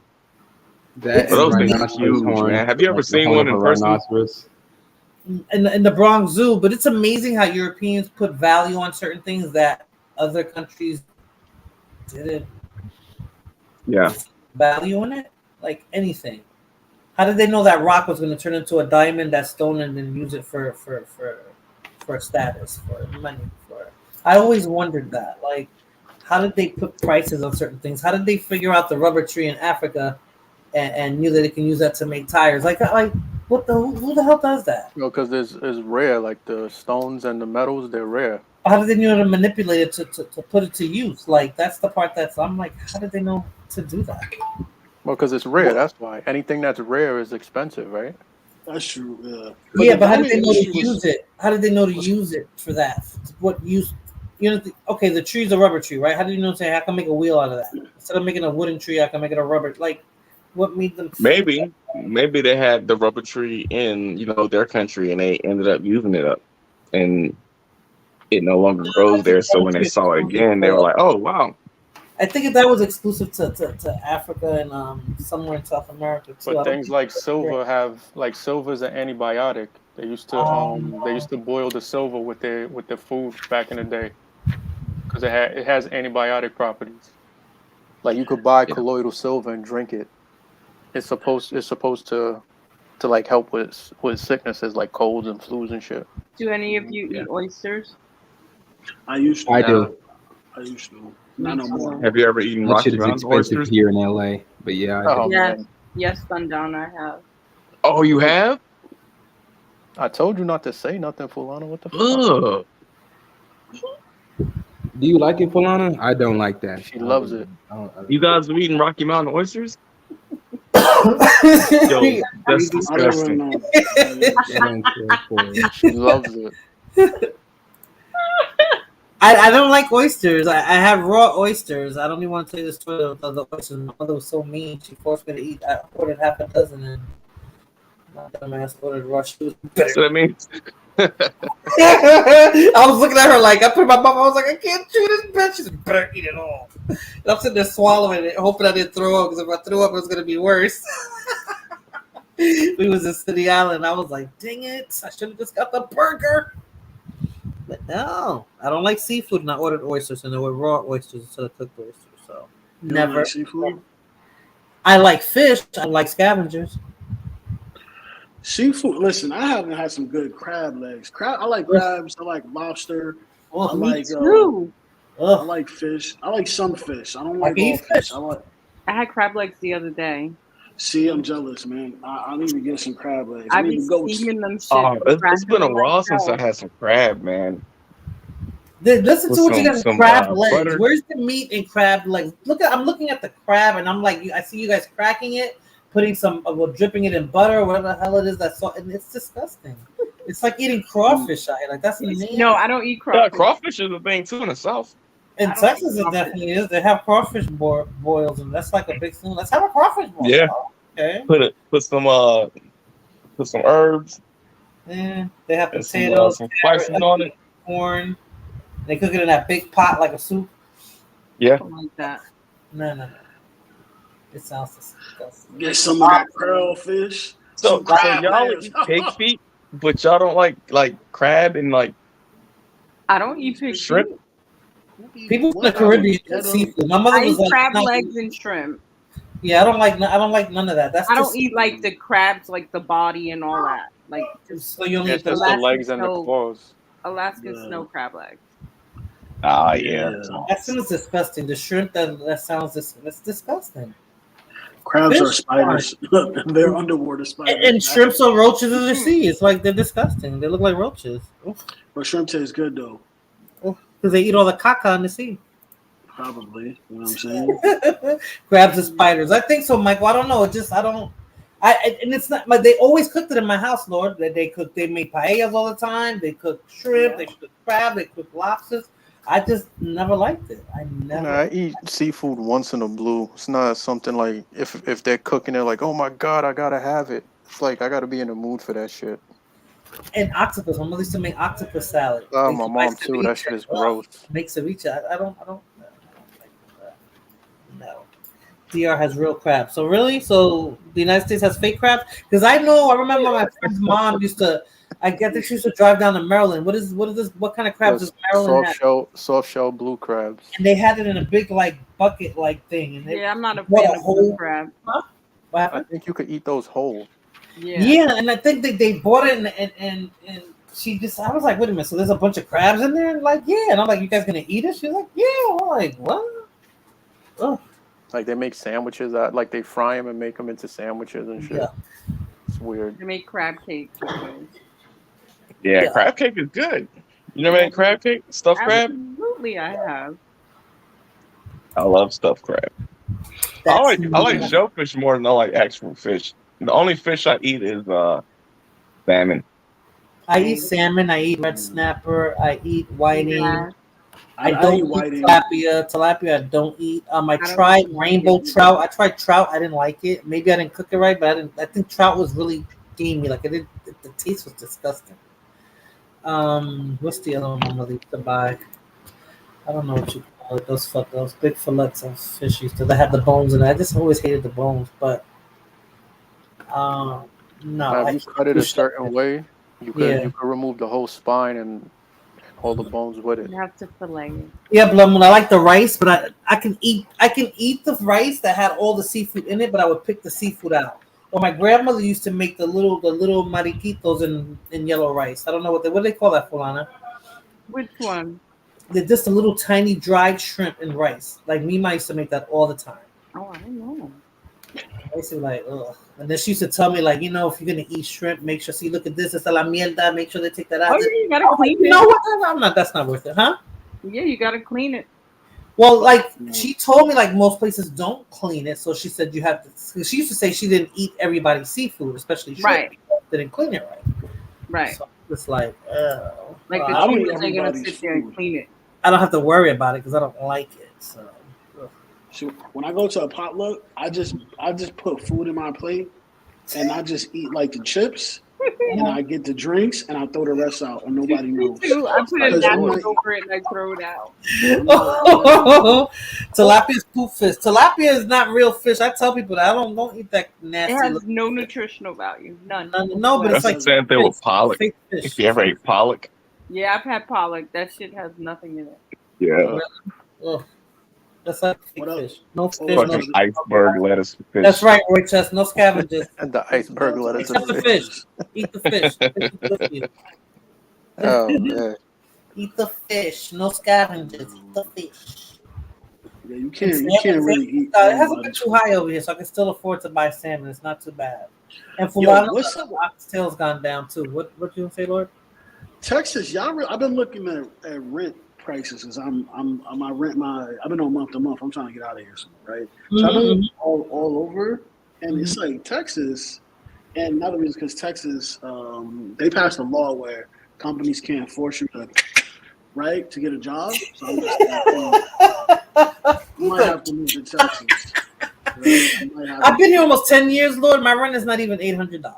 Those things are huge, man. Have you ever seen one in person? In the Bronx Zoo, but it's amazing how Europeans put value on certain things that other countries didn't. Yeah. Value on it, like anything. How did they know that rock was going to turn into a diamond that's stolen and then use it for status, for money? I always wondered that. Like, how did they put prices on certain things? How did they figure out the rubber tree in Africa and knew that they can use that to make tires? Like what the who the hell does that? No, because it's rare. Like the stones and the metals, they're rare. How did they know to manipulate it to put it to use? Like that's the part I'm like, how did they know to do that? Well, because it's rare. That's why anything that's rare is expensive, right? That's true. Yeah. But how did they know to use it? How did they know to use it for that? What use? Okay, the tree's a rubber tree, right? How did you know? Say I can make a wheel out of that instead of making a wooden tree, I can make it a rubber. Like, what made them? Maybe they had the rubber tree in their country and they ended up using it up, and it no longer grows there. So when they saw it again, they were like, "Oh wow." I think that was exclusive to Africa and somewhere in South America too. But things like silver silver's an antibiotic. They used to boil the silver with their food back in the day because it has antibiotic properties. Like you could buy colloidal silver and drink it. It's supposed to like help with sicknesses like colds and flus and shit. Do any of you eat oysters? I used to. I do. I used to. Not no more. Have you ever eaten Rocky Mountain oysters here in LA? But yeah. Yes, Sundown, I have. Oh, you have? I told you not to say nothing, Fulana. What the fuck? Do you like it, Fulana? I don't like that. She loves it. You guys have eaten Rocky Mountain oysters? Yo, that's disgusting. She loves it. I don't like oysters. I have raw oysters. I don't even want to tell you the story of the oysters. My mother was so mean. She forced me to eat. I ordered half a dozen and my dumbass ordered raw. She was better. So that means I was looking at her like I put my mouth. I was like, I can't chew this bitch. She's better eat it all. And I'm sitting there swallowing it, hoping I didn't throw up because if I threw up, it was gonna be worse. We was in City Island. I was like, dang it! I should have just got the burger. But no, I don't like seafood, and I ordered oysters, and they were raw oysters instead of cooked oysters. So You never. like seafood? I like fish. I like scavengers. Seafood. Listen, I haven't had some good crab legs. I like crabs. I like lobster. I like I like fish. I like some fish. I don't like all fish. I had crab legs the other day. See, I'm jealous, man. I need to get some crab legs. I need be to go. steaming them shit. It's been a while since I had some crab, man. Listen to what you got in crab legs. Butter. Where's the meat in crab legs? I'm looking at the crab, and I'm like, I see you guys cracking it, putting dripping it in butter, or whatever the hell it is. And it's disgusting. It's like eating crawfish. Like that's amazing. No, I don't eat crawfish. Yeah, crawfish is a thing too in the South. In Texas, it definitely is. They have crawfish boils, and that's like a big thing. Let's have a crawfish boil. Yeah. Okay. Put some herbs. Yeah. They have potatoes, some spices on it. Corn. They cook it in that big pot like a soup. Yeah. Something like that. No. It sounds disgusting. Get some of that pearl fish. So y'all eat pig feet, but y'all don't like crab and like. I don't eat pig shrimp. People from the Caribbean eat seafood. My mother was like crab legs and shrimp. Yeah, I don't like none of that. I don't eat like the crabs, like the body and all that. Like so you only eat the legs and the claws. Alaskan snow crab legs. Ah, yeah. That sounds disgusting. The shrimp that sounds that's disgusting. Crabs are spiders. They're underwater spiders. And shrimps are roaches in the sea. It's like they're disgusting. They look like roaches. But shrimp tastes good though. Because they eat all the caca in the sea. Probably. You know what I'm saying? Crabs and spiders. I think so, Michael. I don't know. And it's not. But they always cooked it in my house, Lord. They made paellas all the time. They cook shrimp. They cook crab. They cook lobsters. I just never liked it. I eat seafood once in a blue. It's not something like if they're cooking it like, oh my god, I gotta have it. It's like I gotta be in the mood for that shit. And octopus. My mother used to make octopus salad. Oh, my mom too. That shit is gross. Make ceviche. I don't no. DR has real crab. So really? So the United States has fake crabs? Because I remember my friend's mom used to. I think she used to drive down to Maryland. What is this? What kind of crabs does Maryland have? Soft shell blue crabs. And they had it in a big like bucket like thing. And I'm not a fan of blue crab. Huh? I think you could eat those whole. Yeah, and I think they bought it and she just I was like, wait a minute, so there's a bunch of crabs in there? And like, yeah. And I'm like, you guys gonna eat it? She's like, yeah. I'm like, what? Oh. Like they make sandwiches out, like they fry them and make them into sandwiches and shit. Yeah. It's weird. They make crab cake. Yeah, crab cake is good. You never made crab cake? Stuffed crab? Absolutely, I have. I love stuffed crab. I like shellfish more than I like actual fish. The only fish I eat is salmon. I eat salmon. I eat red snapper. I eat whiting. Yeah. I don't eat tilapia. Tilapia I don't eat. I tried rainbow trout. I tried trout. I didn't like it. Maybe I didn't cook it right, but I think trout was really gamey. Like the taste was disgusting. What's the other one my mother used to buy? I don't know what you call it. Those big fillets of fish used to. They have the bones in it. I just always hated the bones, but no. If you cut it a certain way, you could remove the whole spine and all the bones with it. You have to fillet it. Yeah, but I like the rice, but I can eat the rice that had all the seafood in it, but I would pick the seafood out. Or my grandmother used to make the little mariquitos in yellow rice. I don't know what they call that, Fulana. Which one? They're just a little tiny dried shrimp and rice. Like Mima used to make that all the time. Oh, I don't know. I used to be like, ugh. And then she used to tell me, like, if you're gonna eat shrimp, make sure. See, look at this. It's a la mierda. Make sure they take that out. Oh, yeah, you gotta clean it. You know what? That's not worth it, huh? Yeah, you gotta clean it. Well, like she told me, like most places don't clean it, so she said you have to. She used to say she didn't eat everybody's seafood, especially shrimp. Right. Didn't clean it right. Right. So it's like, like the humans are gonna sit there and clean it. I don't have to worry about it because I don't like it. So. When I go to a potluck, I just put food in my plate, and I just eat like the chips, and I get the drinks, and I throw the rest out, and nobody knows. I put a napkin over it and I throw it out. Tilapia is poop fish. Tilapia is not real fish. I tell people that I don't eat that nasty. It has no nutritional value, none. No, but that's it's like the same thing with pollock. If you ever ate pollock, yeah, I've had pollock. That shit has nothing in it. Yeah. That's like fake fish. No fish. Fucking No iceberg lettuce fish. That's right, Roy Chest. No scavengers. The iceberg lettuce. Except the fish. Eat the fish. Fish is good for you. Oh man. Eat the fish. No scavengers. Eat the fish. Yeah, you can't really eat. It hasn't been too high over here, so I can still afford to buy salmon. It's not too bad. And fulano, the oxtail's gone down too. What you gonna say, Lord? Texas, y'all. I've been looking at rent prices because I've been on month to month. I'm trying to get out of here soon, right? So I've been all over, and it's like Texas, and another reason because Texas, they passed a law where companies can't force you to, right, to get a job. So I'm just I might have to move to Texas. Right? I've been here almost 10 years, Lord. My rent is not even $800.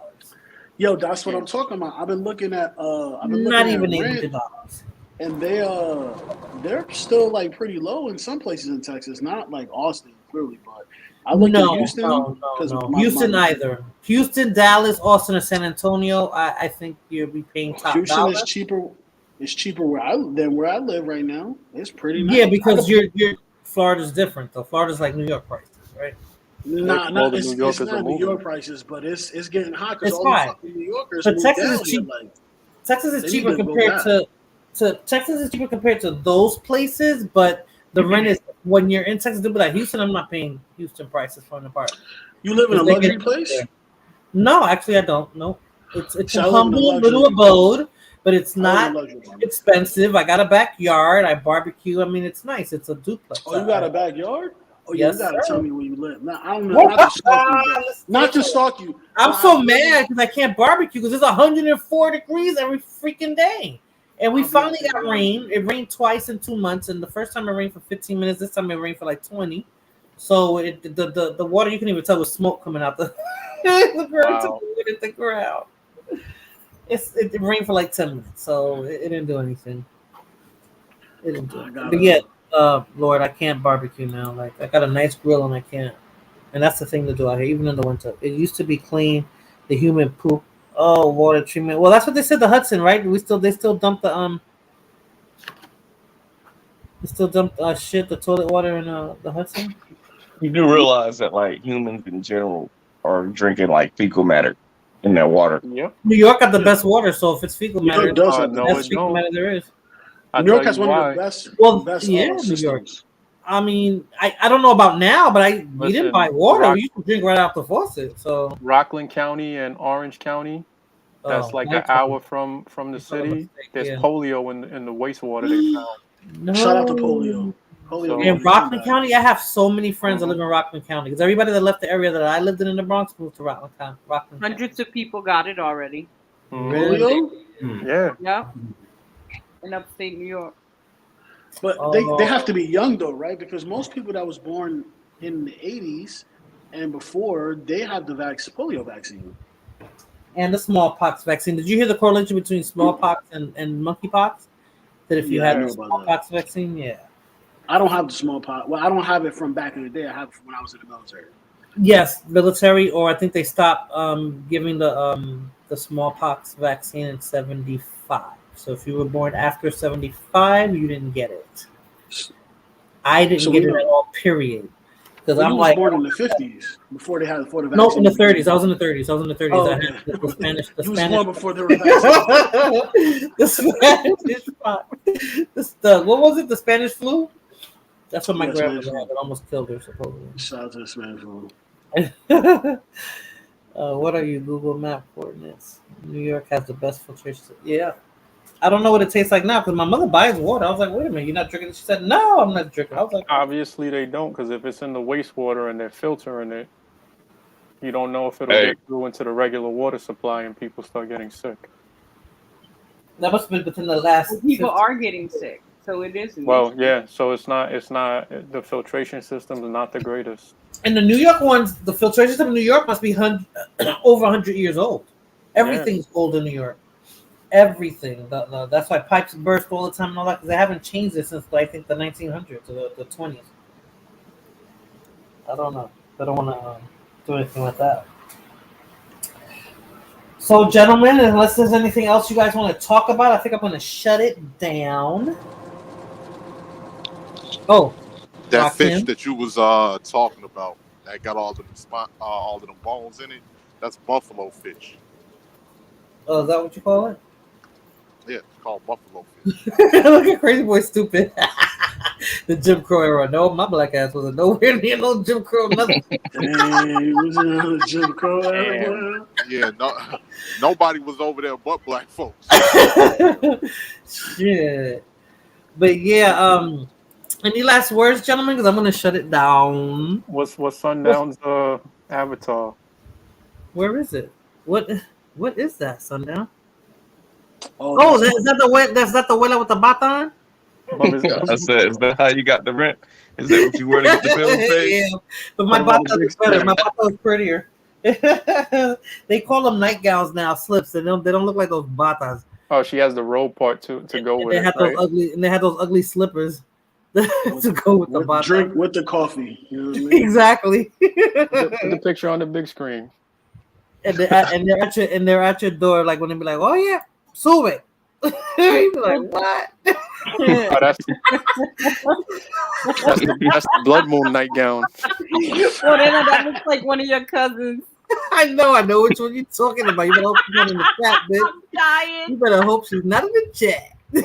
Yo, that's what I'm talking about. I've been looking at not even $800. And they're still like pretty low in some places in Texas, not like Austin, clearly, but I looked at Houston. No. Houston either. Houston, Dallas, Austin, or San Antonio. I think you'll be paying top Houston dollar. is cheaper. It's cheaper than where I live right now. It's pretty nice. Yeah, because your Florida's different though. Florida's like New York prices, right? It's not New York prices, but it's getting hot because all high. the fucking New Yorkers. But Texas down is cheap. here, like, Texas is cheaper compared to Texas is cheaper compared to those places, but the rent is when you're in Texas. But like Houston, I'm not paying Houston prices for an apartment. You live in a luxury place? No, actually, I don't. No, it's a humble little abode, but it's not expensive. I got a backyard. I barbecue. I mean, it's nice. It's a duplex. Oh, you got a backyard? Oh, yeah, yes, you gotta sir. tell me where you live. Now, I don't know. Not to stalk you. I'm so mad because I can't barbecue because it's 104 degrees every freaking day. And we finally got rain. It rained twice in 2 months, and the first time it rained for 15 minutes. This time it rained for like 20. So the water, you can even tell was smoke coming out the the ground. It rained for like 10 minutes, so it didn't do anything. It didn't do anything. But yet, Lord, I can't barbecue now. Like I got a nice grill and I can't. And that's the thing to do out here, even in the winter. It used to be clean, the human poop. Oh, water treatment. Well, that's what they said. The Hudson, right? They still dump the shit, the toilet water in the Hudson. You do realize that like humans in general are drinking like fecal matter in their water. Yep. New York got the best water, so if it's fecal matter, New York does have the best fecal matter there is. New York has one of the best. New York. I mean, I don't know about now, but we didn't buy water. We used to drink right out the faucet. So Rockland County and Orange County, that's like an hour from the city. There's polio in the wastewater they found. No. Shout out to polio. In Rockland County, I have so many friends that live in Rockland County because everybody that left the area that I lived in the Bronx moved to Rockland County. Hundreds of people got it already. Polio? Yeah. Yeah. In upstate New York. But they have to be young though, right? Because most people that was born in the 80s and before, they have the polio vaccine. And the smallpox vaccine. Did you hear the correlation between smallpox and monkeypox? That if you had the smallpox vaccine, I don't have the smallpox. Well, I don't have it from back in the day. I have it from when I was in the military. Yes, military, or I think they stopped giving the smallpox vaccine in 1975. So if you were born after 1975, you didn't get it. I didn't get it at all. Period. Because I'm like born in the 50s before they had the vaccine. No, in the 30s. I was in the 30s. Oh, I had the Spanish. You was born before they were vaccinated. The Spanish. What was it? The Spanish flu. That's what my grandmother had. That almost killed her. Supposedly. Shout out to the Spanish flu. What are you? Google Map coordinates. New York has the best filtration. Yeah. I don't know what it tastes like now because my mother buys water. I was like, wait a minute, you're not drinking it? She said, no, I'm not drinking. I was like, obviously they don't, because if it's in the wastewater and they're filtering it, you don't know if it'll get through into the regular water supply and people start getting sick. That must have been within the last. Well, people are getting sick, so it is. Well, yeah, so it's not the filtration system is not the greatest. And the New York ones, the filtration system in New York must be over 100 years old. Everything's old in New York. Everything. That's why pipes burst all the time and all that because they haven't changed it since I think the 1900s or the 20s. I don't know. I don't want to do anything like that. So, gentlemen, unless there's anything else you guys want to talk about, I think I'm going to shut it down. Oh, That fish Rakim. that you was talking about that got all of them bones in it. That's buffalo fish. Oh, is that what you call it? Yeah, it's called buffalo fish. Look at Crazy Boy stupid. The Jim Crow era. No, my black ass wasn't nowhere near no Jim Crow nothing. Dang, was it on the Jim Crow era? Boy? Yeah, nobody was over there but black folks. Shit. But yeah, any last words, gentlemen? Because I'm gonna shut it down. What's Sundown's avatar? Where is it? What is that, Sundown? Oh, Is that the way? That's not the way with the baton? I said, is that how you got the rent? Is that what you were to get the bills paid? Yeah, but my baton is better. My baton is prettier. They call them nightgowns now, slips, and they don't look like those batas. Oh, she has the roll part to go with They it. had Right? they had those ugly slippers to go with the bata. Drink with the coffee. You know what I mean? Exactly. Put the picture on the big screen. And they're at your door, like when they be like, "Oh yeah, sube." You be like, "What?" Oh, that's the Blood Moon nightgown. Well, then that looks like one of your cousins. I know which one you're talking about. You better hope she's not in the chat, bitch. I'm dying. You better hope she's not in the chat. I'm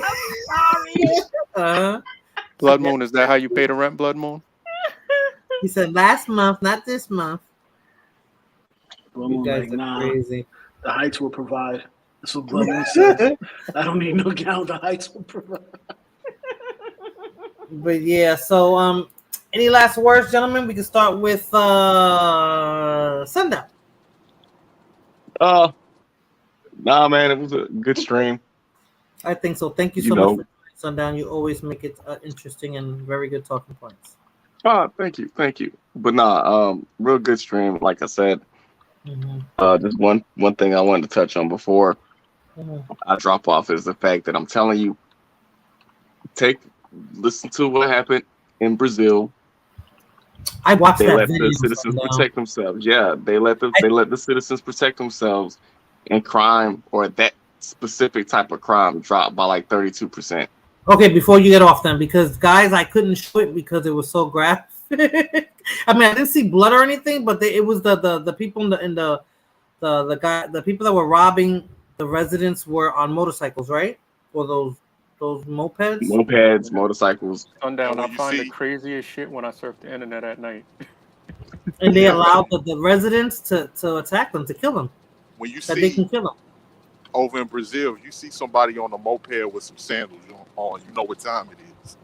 sorry. Blood Moon, is that how you pay the rent, Blood Moon? He said last month, not this month. Blood You Moon guys like, are nah, crazy. the Heights will provide. That's what Blood Moon says. I don't need no gown. The Heights will provide. But yeah, so any last words, gentlemen? We can start with Sundown. Nah, man, it was a good stream. I think so. Thank you so much for Sundown. You always make it interesting and very good talking points. Thank you. But nah, real good stream. Like I said, just one thing I wanted to touch on before I drop off is the fact that I'm telling you, listen to what happened in Brazil. I watched they that let video. the citizens protect themselves. Yeah, they let the citizens protect themselves, and crime or that specific type of crime dropped by like 32%. Okay, before you get off then, because guys, I couldn't show it because it was so graphic. I mean, I didn't see blood or anything, but it was the people the people that were robbing the residents were on motorcycles, right? Or those mopeds, motorcycles. Sundown, I find the craziest shit when I surf the internet at night. And they allowed the residents to attack them, to kill them. When you they can kill them. Over in Brazil, you see somebody on a moped with some sandals on, you know what time it is.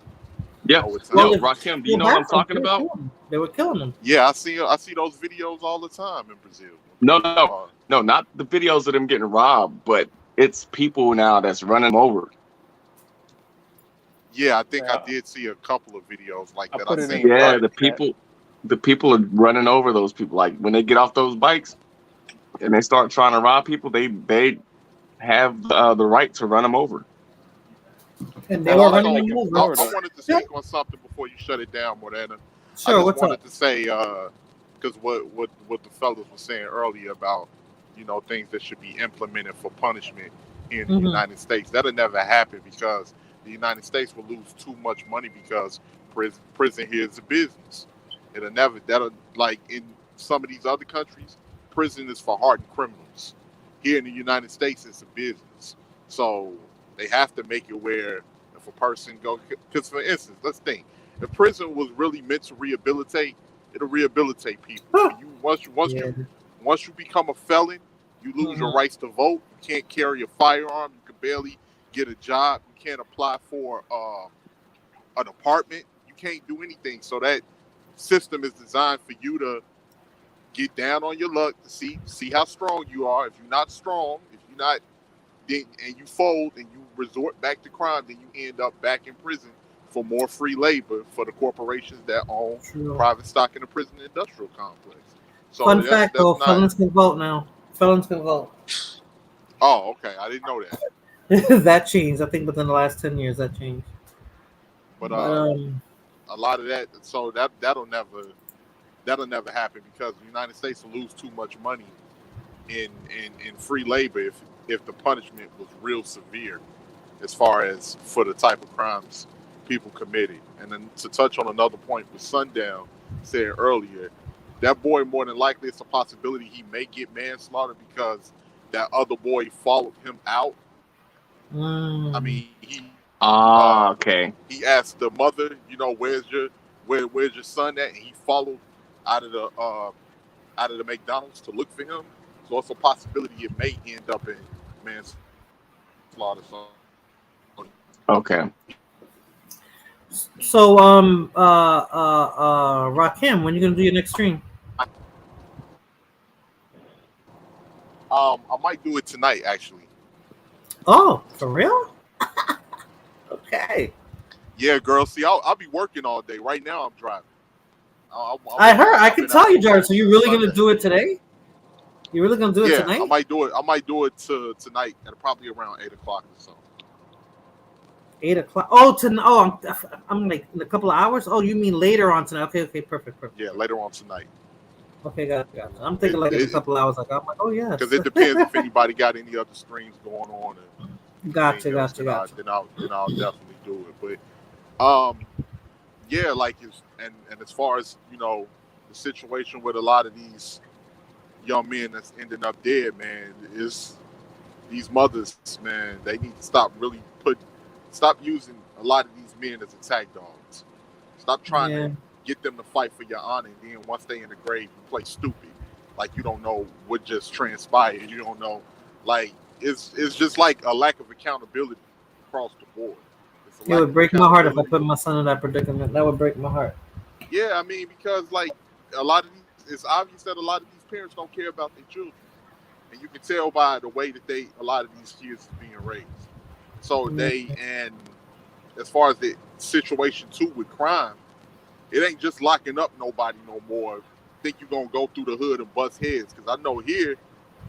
Yeah. Rakim, do you know what I'm talking about? They were killing them. Yeah, I see those videos all the time in Brazil. No, not the videos of them getting robbed, but it's people now that's running them over. Yeah, I think I did see a couple of videos like that. The people are running over those people. Like when they get off those bikes and they start trying to rob people, they have the right to run them over. And they were running I wanted to speak on something before you shut it down, Morena. Sure, I what's wanted up? to say because what the fellas were saying earlier about things that should be implemented for punishment in the United States. That'll never happen because the United States will lose too much money because prison here is a business. That'll like in some of these other countries, prison is for hardened criminals. Here in the United States, it's a business. So they have to make it where if a person because for instance, let's think, if prison was really meant to rehabilitate, it'll rehabilitate people. Once you become a felon, you lose your rights to vote. You can't carry a firearm. You can barely get a job. You can't apply for an apartment. You can't do anything. So that system is designed for you to get down on your luck to see how strong you are. If you're not strong, and you fold and you resort back to crime, then you end up back in prison for more free labor for the corporations that own private stock in the prison industrial complex. So Fun fact though, felons can vote now. Felons can vote. Oh, okay. I didn't know that. That changed. I think within the last 10 years that changed. But a lot of that, so that'll never happen because the United States will lose too much money in free labor if the punishment was real severe as far as for the type of crimes people committed. And then to touch on another point with Sundown said earlier, that boy more than likely it's a possibility he may get manslaughter because that other boy followed him out. I mean, Okay. he asked the mother, where's your son at, and he followed out of the McDonald's to look for him. So it's a possibility it may end up in manslaughter. So Okay. So, Rakim, when you gonna do your next stream? I might do it tonight, actually. Oh, for real? Okay. Yeah, girl. See, I'll be working all day. Right now, I'm driving. I heard. I can tell you, Jared. So you you're really gonna do it today? You're really gonna do it tonight? I might do it. I might do it tonight at probably around 8:00 or so. 8:00. Oh, I'm like in a couple of hours. Oh, you mean later on tonight? Okay, perfect. Yeah, later on tonight. Okay, got it. I'm thinking in a couple of hours. Like, I'm like, oh yeah. Because it depends if anybody got any other streams going on. Gotcha. Then I'll definitely do it. But yeah, like and as far as the situation with a lot of these young men that's ending up dead, man, is these mothers, man, they need to stop using a lot of these men as attack dogs. Stop trying to get them to fight for your honor, and then once they in the grave, you play stupid, like you don't know what just transpired. You don't know, like it's just like a lack of accountability across the board. It would break my heart if I put my son in that predicament. That would break my heart. Yeah, I mean, because like a lot of these, it's obvious that a lot of these parents don't care about their children, and you can tell by the way that a lot of these kids is being raised. So and as far as the situation too with crime, it ain't just locking up nobody no more. Think you're gonna go through the hood and bust heads? Because I know here,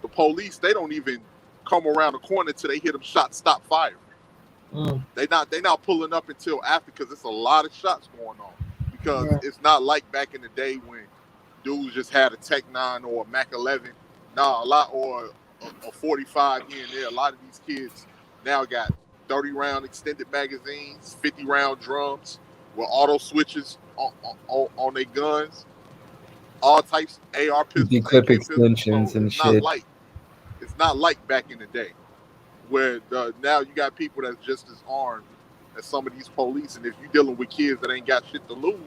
the police, they don't even come around the corner till they hear them shots stop firing. They not pulling up until after, because it's a lot of shots going on. Because it's not like back in the day when dudes just had a Tech 9 or a Mac 11. Nah, or a 45 here and there. A lot of these kids now got 30-round extended magazines, 50-round drums with auto switches on their guns, all types of AR pistols, clip extensions and shit. It's not like back in the day, where now you got people that's just as armed as some of these police. And if you're dealing with kids that ain't got shit to lose,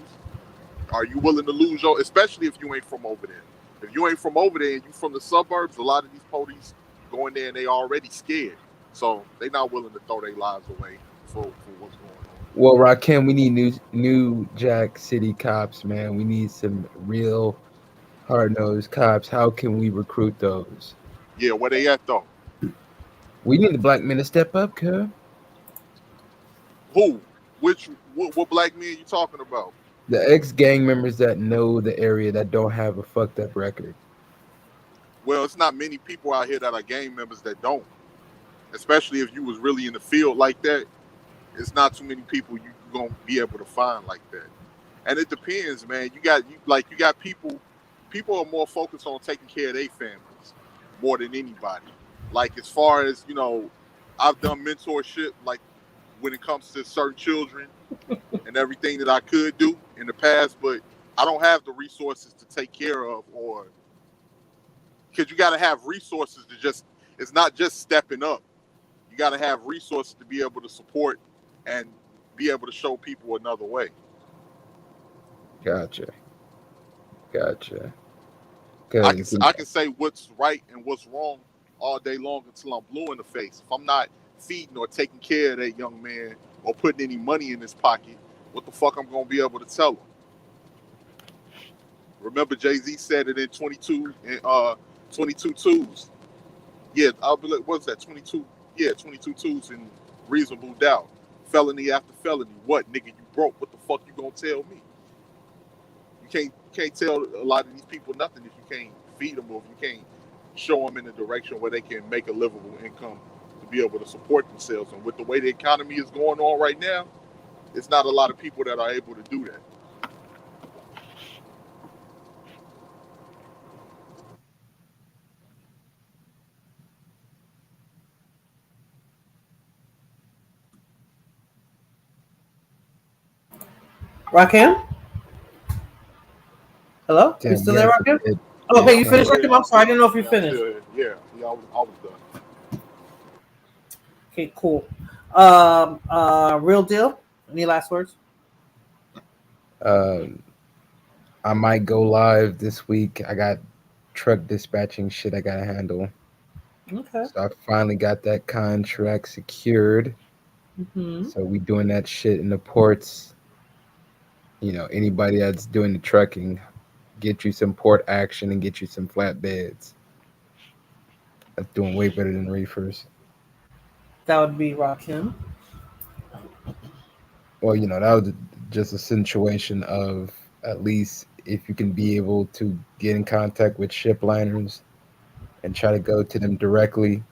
are you willing to lose especially if you ain't from over there? If you ain't from over there and you from the suburbs, a lot of these police go in there and they already scared. So they not willing to throw their lives away for what's going on. Well, Rakim, we need new Jack City cops, man. We need some real hard-nosed cops. How can we recruit those? Yeah, where they at though? We need the black men to step up, cuz. Who? What black men you talking about? The ex-gang members that know the area that don't have a fucked up record. Well, it's not many people out here that are gang members that don't. Especially if you was really in the field like that, it's not too many people you gonna be able to find like that. And it depends, man. You got people are more focused on taking care of their families more than anybody. Like as far as, I've done mentorship, like when it comes to certain children and everything that I could do in the past, but I don't have the resources to take care of, or because you got to have resources it's not just stepping up. You got to have resources to be able to support and be able to show people another way. Gotcha. I can say what's right and what's wrong all day long until I'm blue in the face. If I'm not feeding or taking care of that young man or putting any money in his pocket, what the fuck I'm going to be able to tell him? Remember Jay-Z said it in 22 twos. Yeah, I'll be like, what's that? 22? Yeah, 22 twos in Reasonable Doubt. Felony after felony. What, nigga, you broke? What the fuck you gonna tell me? You can't tell a lot of these people nothing if you can't feed them, or if you can't show them in a direction where they can make a livable income to be able to support themselves. And with the way the economy is going on right now, it's not a lot of people that are able to do that. Rakim? Hello? Damn, You still there, Rakim? Yeah, Okay, you finished, Rakim? I'm sorry, I didn't know if you finished. Yeah, I was done. Okay, cool. Real deal. Any last words? I might go live this week. I got truck dispatching shit I gotta handle. Okay. So I finally got that contract secured. Mm-hmm. So we doing that shit in the ports. You know, anybody that's doing the trucking, get you some port action and get you some flatbeds. That's doing way better than reefers. That would be Rakim. Well, you know, that was just a situation of at least if you can be able to get in contact with ship liners and try to go to them directly,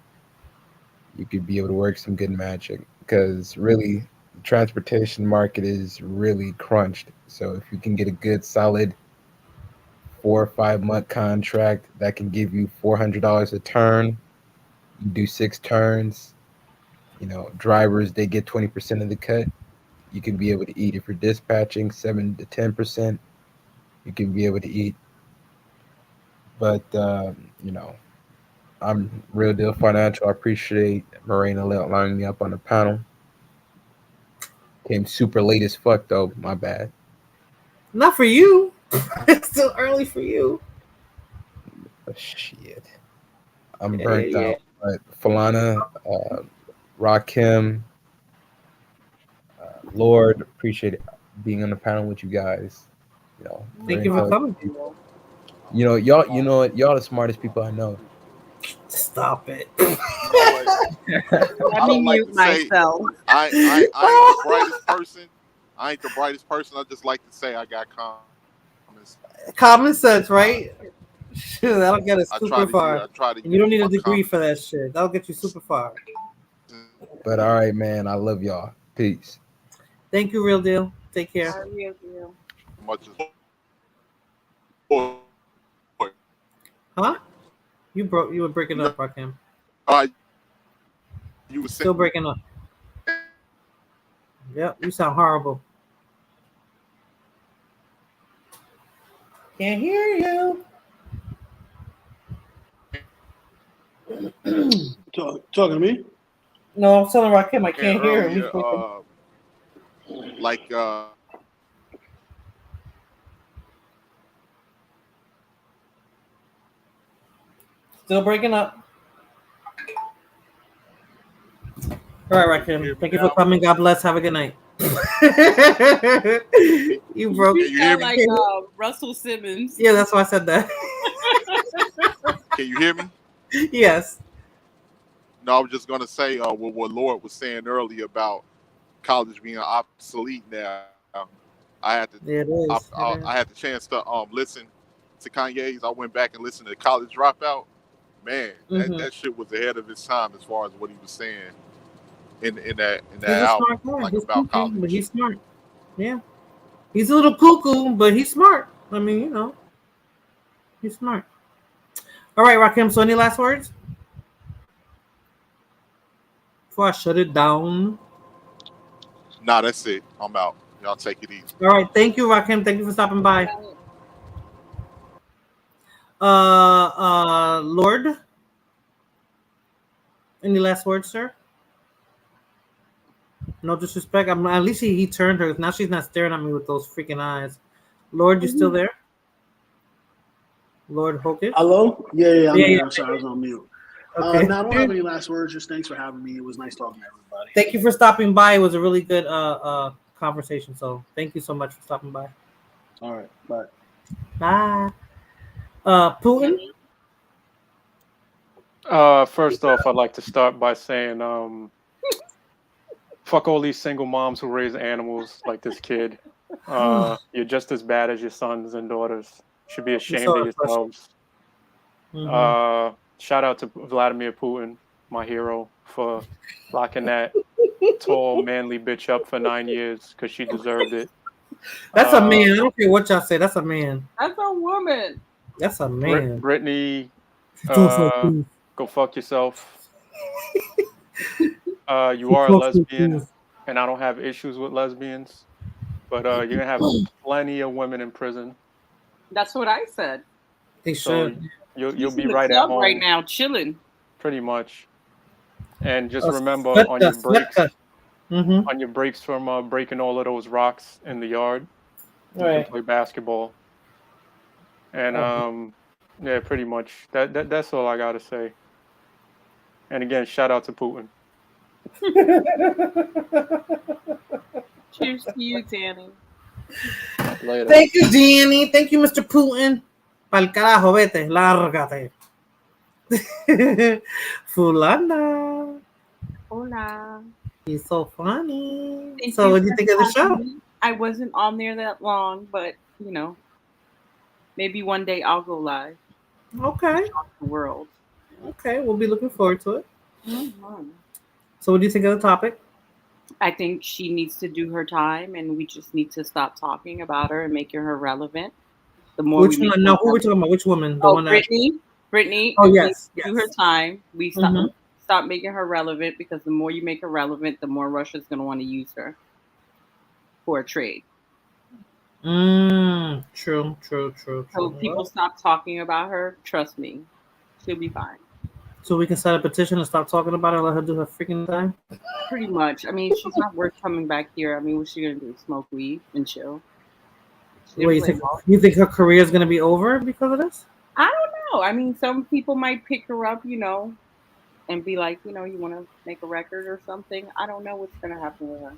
you could be able to work some good magic. Because really, the transportation market is really crunched. So if you can get a good solid 4 or 5 month contract that can give you $400 a turn, you do 6 turns. You know, drivers they get 20% of the cut. You can be able to eat if you're dispatching 7 to 10%. You can be able to eat, but you know, I'm Real Deal Financial. I appreciate Marina lining me up on the panel. Came super late as fuck though. My bad. Not for you. It's still early for you. Oh, shit. I'm burnt out. But Falana, Rakim, Lord, appreciate it being on the panel with you guys. You know, Thank you for coming. You know, y'all. You know what? Y'all the smartest people I know. Stop it. Let me mute myself. I ain't the brightest person. I ain't the brightest person. I just like to say I got common sense, right? Shit, that'll get us super far. And you don't need a degree for that shit. That'll get you super far. But all right, man. I love y'all. Peace. Thank you, Real Deal. Take care. Real Deal. Huh? You were breaking up, Rakim. You were still breaking up. Yep, you sound horrible. Can't hear you. Talking to me? No, I'm telling Rakim I can't hear him. Still breaking up. All right, Rakim. Thank you for coming. God bless. Have a good night. You broke. You sound like Russell Simmons. Yeah, that's why I said that. Can you hear me? Yes. No, I was just gonna say what Lord was saying earlier about college being obsolete now. I had I had the chance to listen to Kanye's. I went back and listened to College Dropout. Man, that shit was ahead of its time as far as what he was saying in that album, like he's about cuckoo, college. But he's smart. Yeah, he's a little cuckoo, but he's smart. I mean, you know, he's smart. All right, Rakim. So, any last words before I shut it down? Nah, that's it. I'm out. Y'all take it easy. All right, thank you, Rakim. Thank you for stopping by. Lord, any last words, sir? No disrespect. At least he turned her. Now she's not staring at me with those freaking eyes. Lord, you still there? Lord Hocus? Hello? Yeah. Yeah. I'm sorry, I was on mute. Okay. No, I don't have any last words. Just thanks for having me. It was nice talking to everybody. Thank you for stopping by. It was a really good conversation. So thank you so much for stopping by. All right. Bye. Bye. Putin? First off, I'd like to start by saying, fuck all these single moms who raise animals like this kid. You're just as bad as your sons and daughters. You should be ashamed of yourselves. Mm-hmm. Shout out to Vladimir Putin, my hero, for locking that tall, manly bitch up for 9 years because she deserved it. That's a man. I don't care what y'all say. That's a man. That's a woman. That's a man. Brittany, go fuck yourself. You are a lesbian, and I don't have issues with lesbians. But you're gonna have plenty of women in prison. That's what I said. They So should. you'll She's be in the right at club home right now, chilling. pretty much. And just Uh, remember on your Sweater, breaks, sweater. Mm-hmm. on your breaks from breaking all of those rocks in the yard, you can Right. play basketball. And Oh. yeah, pretty much. That's all I gotta say. And again, shout out to Putin. Cheers to you, Danny. Later. Thank you, Danny. Thank you, Mr. Putin. Pa'l carajo, vete. Lárgate. Fulana. Hola. He's so funny. Thank So, you what do you for think of the show? having me. I wasn't on there that long, but you know, maybe one day I'll go live. Okay. The world. Okay, we'll be looking forward to it. Mm-hmm. So, what do you think of the topic? I think she needs to do her time, and we just need to stop talking about her and making her relevant. The more Which we make one? her No, who are we relevant. talking about? Which woman? The Oh, one that. Brittany Oh, needs yes. to do her time. We Mm-hmm. stop making her relevant, because the more you make her relevant, the more Russia's going to want to use her for a trade. True. So people stop talking about her. Trust me, she'll be fine. So we can set a petition and stop talking about her and let her do her freaking thing? Pretty much. I mean, she's not worth coming back here. I mean, what's she going to do? Smoke weed and chill? What, you think her career is going to be over because of this? I don't know. I mean, some people might pick her up, and be like, you want to make a record or something. I don't know what's going to happen with her.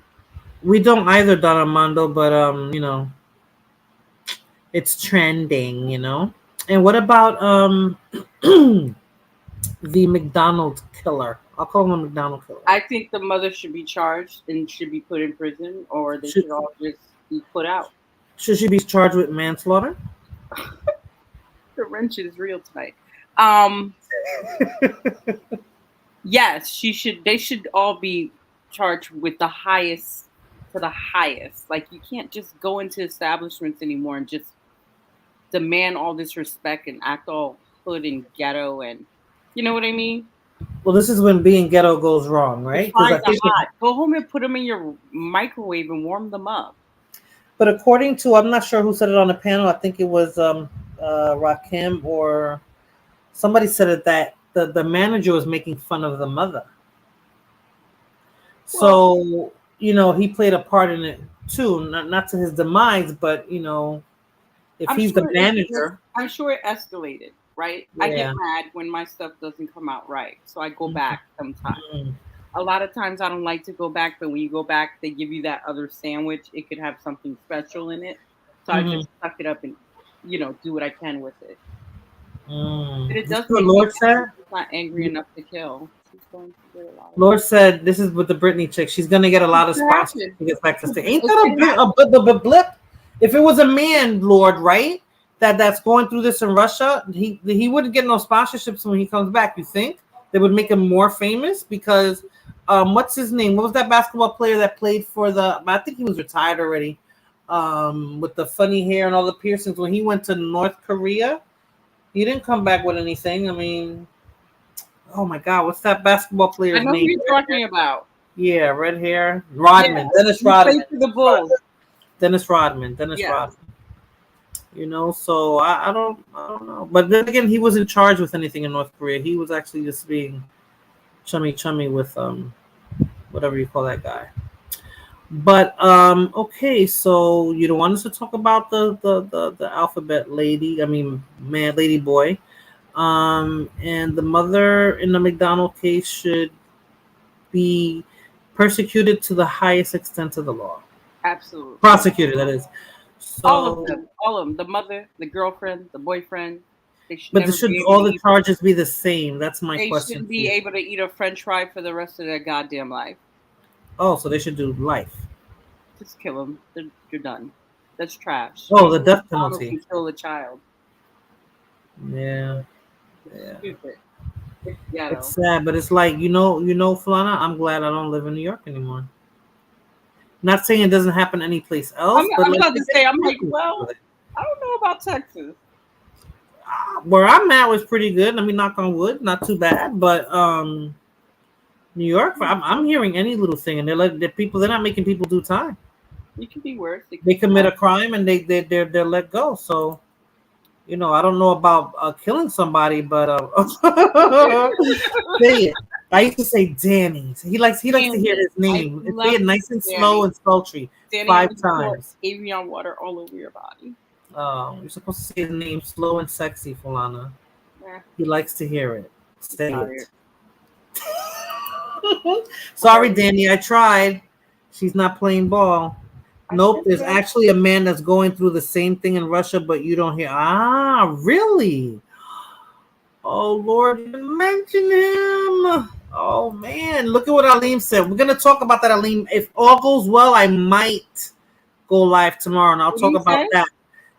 We don't either, Don Armando, but it's trending, And what about the McDonald's killer? I'll call him a McDonald's killer. I think the mother should be charged and should be put in prison, or they should all just be put out. Should she be charged with manslaughter? The wrench is real tonight. Yes, she should. They should all be charged with the highest to the highest. Like, you can't just go into establishments anymore and just demand all this respect and act all hood and ghetto, and you know what I mean? Well, this is when being ghetto goes wrong, right? Go home and put them in your microwave and warm them up. But according to, I'm not sure who said it on the panel. I think it was Rakim or somebody said it, that the manager was making fun of the mother. So, he played a part in it too, not to his demise, but if he's the manager. I'm sure it escalated, right? Yeah. I get mad when my stuff doesn't come out right, so I go back sometimes. A lot of times I don't like to go back, but when you go back, they give you that other sandwich. It could have something special in it. So I just suck it up and, do what I can with it. But it does make Lord said, not angry enough to kill. She's going to get a lot. Lord said, this is with the Britney chick. She's going to get a lot of sponsors to get back to stay. Ain't that a blip? If it was a man, Lord, right? That's going through this in Russia, he wouldn't get no sponsorships when he comes back. You think they would make him more famous? Because what's his name? What was that basketball player that played for I think he was retired already, with the funny hair and all the piercings. When he went to North Korea, he didn't come back with anything. I mean, oh my God, what's that basketball player's name? I know who you're talking about. Yeah, red hair. Rodman. Yeah, Dennis Rodman. For the Bulls. Dennis Rodman. Rodman. So I don't know. But then again, he wasn't charged with anything in North Korea. He was actually just being chummy with whatever you call that guy. But okay, so you don't want us to talk about the alphabet lady, lady boy. And the mother in the McDonald case should be persecuted to the highest extent of the law. Absolutely. Prosecuted, that is. So, all of them. The mother, the girlfriend, the boyfriend. But should all the charges be the same? That's my question. They shouldn't be able to eat a French fry for the rest of their goddamn life. Oh, so they should do life. Just kill them. You're done. That's trash. Oh, the death penalty. Kill a child. Yeah. Stupid. It's sad, but it's like, Fulana, I'm glad I don't live in New York anymore. Not saying it doesn't happen anyplace else. I'm about to say, I'm like, well, I don't know about Texas. Where I'm at was pretty good. Knock on wood, not too bad. But New York, I'm hearing any little thing, and they're not making people do time. It could be worse. They commit a crime and they're let go. So, you know, I don't know about killing somebody, but say it. I used to say Danny. He likes to hear his name. Say it nice and slow and sultry. Danny, 5 times. Avion water all over your body. You're supposed to say his name slow and sexy, Fulana. Yeah. He likes to hear it. Say it. Tired. Sorry, Danny. I tried. She's not playing ball. Nope. There's actually a man that's going through the same thing in Russia, but you don't hear. Ah, really? Oh, Lord, you didn't mention him. Oh, man. Look at what Aleem said. We're going to talk about that, Aleem. If all goes well, I might go live tomorrow, and I'll talk about that.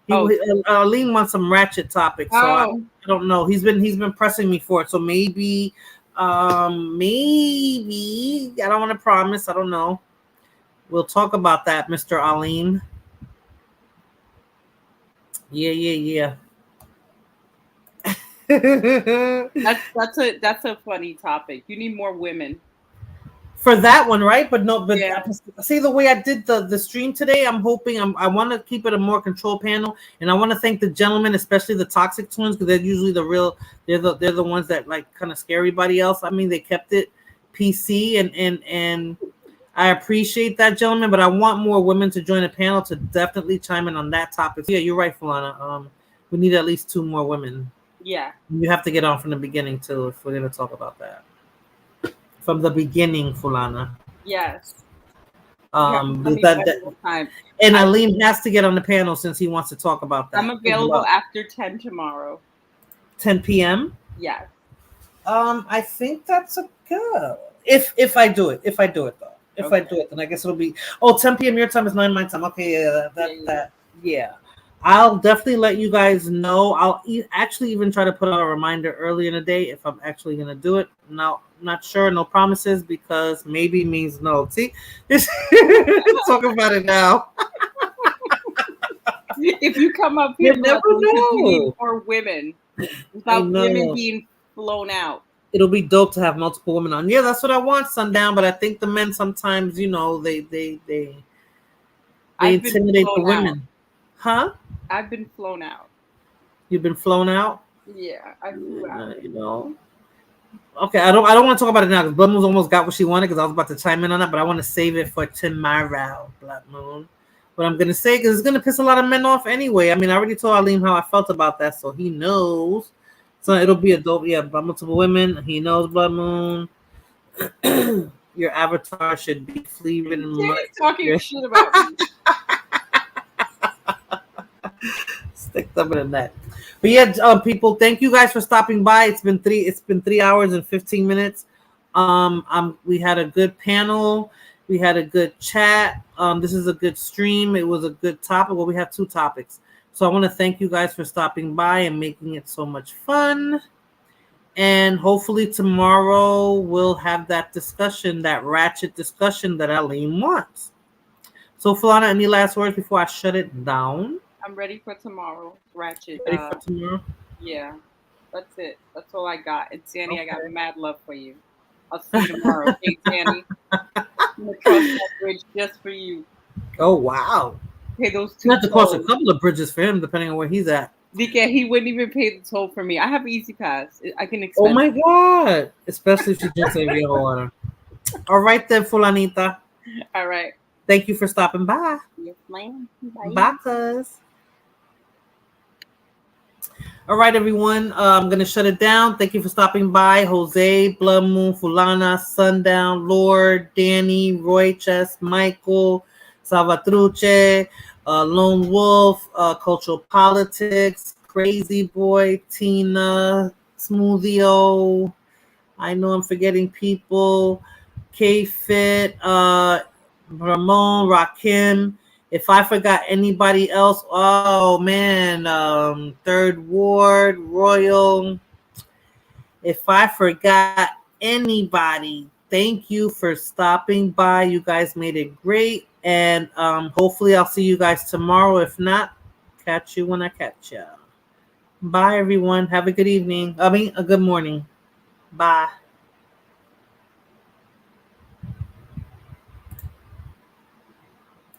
Aleem wants some ratchet topics, so I don't know. He's been pressing me for it, so maybe I don't want to promise. I don't know. We'll talk about that, Mr. Aleem. Yeah. That's a funny topic. You need more women for that one, right? But yeah. See the way I did the stream today. I'm hoping I want to keep it a more control panel, and I want to thank the gentlemen, especially the Toxic Twins, because they're usually they're the ones that like kind of scare everybody else. I mean, they kept it PC, and I appreciate that, gentlemen. But I want more women to join the panel to definitely chime in on that topic. So yeah, you're right, Fulana. We need at least 2 more women. Yeah. You have to get on from the beginning too if we're gonna talk about that. From the beginning, Fulana. Yes. And Aleem has to get on the panel since he wants to talk about that. I'm available after 10 tomorrow. 10 p.m. Yes. I think that's a good. If I do it, though. If I do it, then I guess it'll be 10 p.m. your time is 9 my time. Okay, yeah. I'll definitely let you guys know. I'll actually even try to put out a reminder early in the day if I'm actually going to do it. Now, not sure, no promises, because maybe means no. See, talk about it now. If you come up here, you never know. You need more women without women being flown out. It'll be dope to have multiple women on. Yeah, that's what I want, Sundown. But I think the men sometimes, you know, they intimidate the women. Huh? I've been flown out. You've been flown out? Yeah, I flew out. You know. Okay, I don't want to talk about it now because Blood Moon's almost got what she wanted because I was about to chime in on that, but I want to save it for tomorrow, Blood Moon. What I'm gonna say because it's gonna piss a lot of men off anyway. I mean, I already told Aleem how I felt about that, so he knows. So it'll be a dope, multiple women. He knows, Blood Moon. Your avatar should be flea-ridden. Talking shit about me. Stick them in the neck. But yeah, people, thank you guys for stopping by. It's been 3 hours and 15 minutes. We had a good panel. We had a good chat. This is a good stream. It was a good topic. Well, we have 2 topics. So I want to thank you guys for stopping by and making it so much fun. And hopefully tomorrow we'll have that discussion, that ratchet discussion that Aleem wants. So Fulana, any last words before I shut it down? I'm ready for tomorrow. Ratchet. Ready for tomorrow? Yeah. That's it. That's all I got. And Sandy, I got mad love for you. I'll see you tomorrow. Okay, Sandy? I'm going to cross that bridge just for you. Oh, wow. Pay those 2 You have to cross a couple of bridges for him, depending on where he's at. He wouldn't even pay the toll for me. I have Easy Pass. I can expense. Oh, my God. Especially if she drinks real water. All right, then, Fulanita. All right. Thank you for stopping by. Yes, ma'am. Bye, cuz. All right, everyone. I'm going to shut it down. Thank you for stopping by. Jose, Blood Moon, Fulana, Sundown, Lord, Danny, Roy Chess, Michael, Salvatruce, Lone Wolf, Cultural Politics, Crazy Boy, Tina, Smoothio. I know I'm forgetting people. K-Fit, Ramon, Rakim. If I forgot anybody else, oh man, Third Ward, Royal. If I forgot anybody, thank you for stopping by. You guys made it great. And hopefully I'll see you guys tomorrow. If not, catch you when I catch you. Bye, everyone. Have a good evening. A good morning. Bye.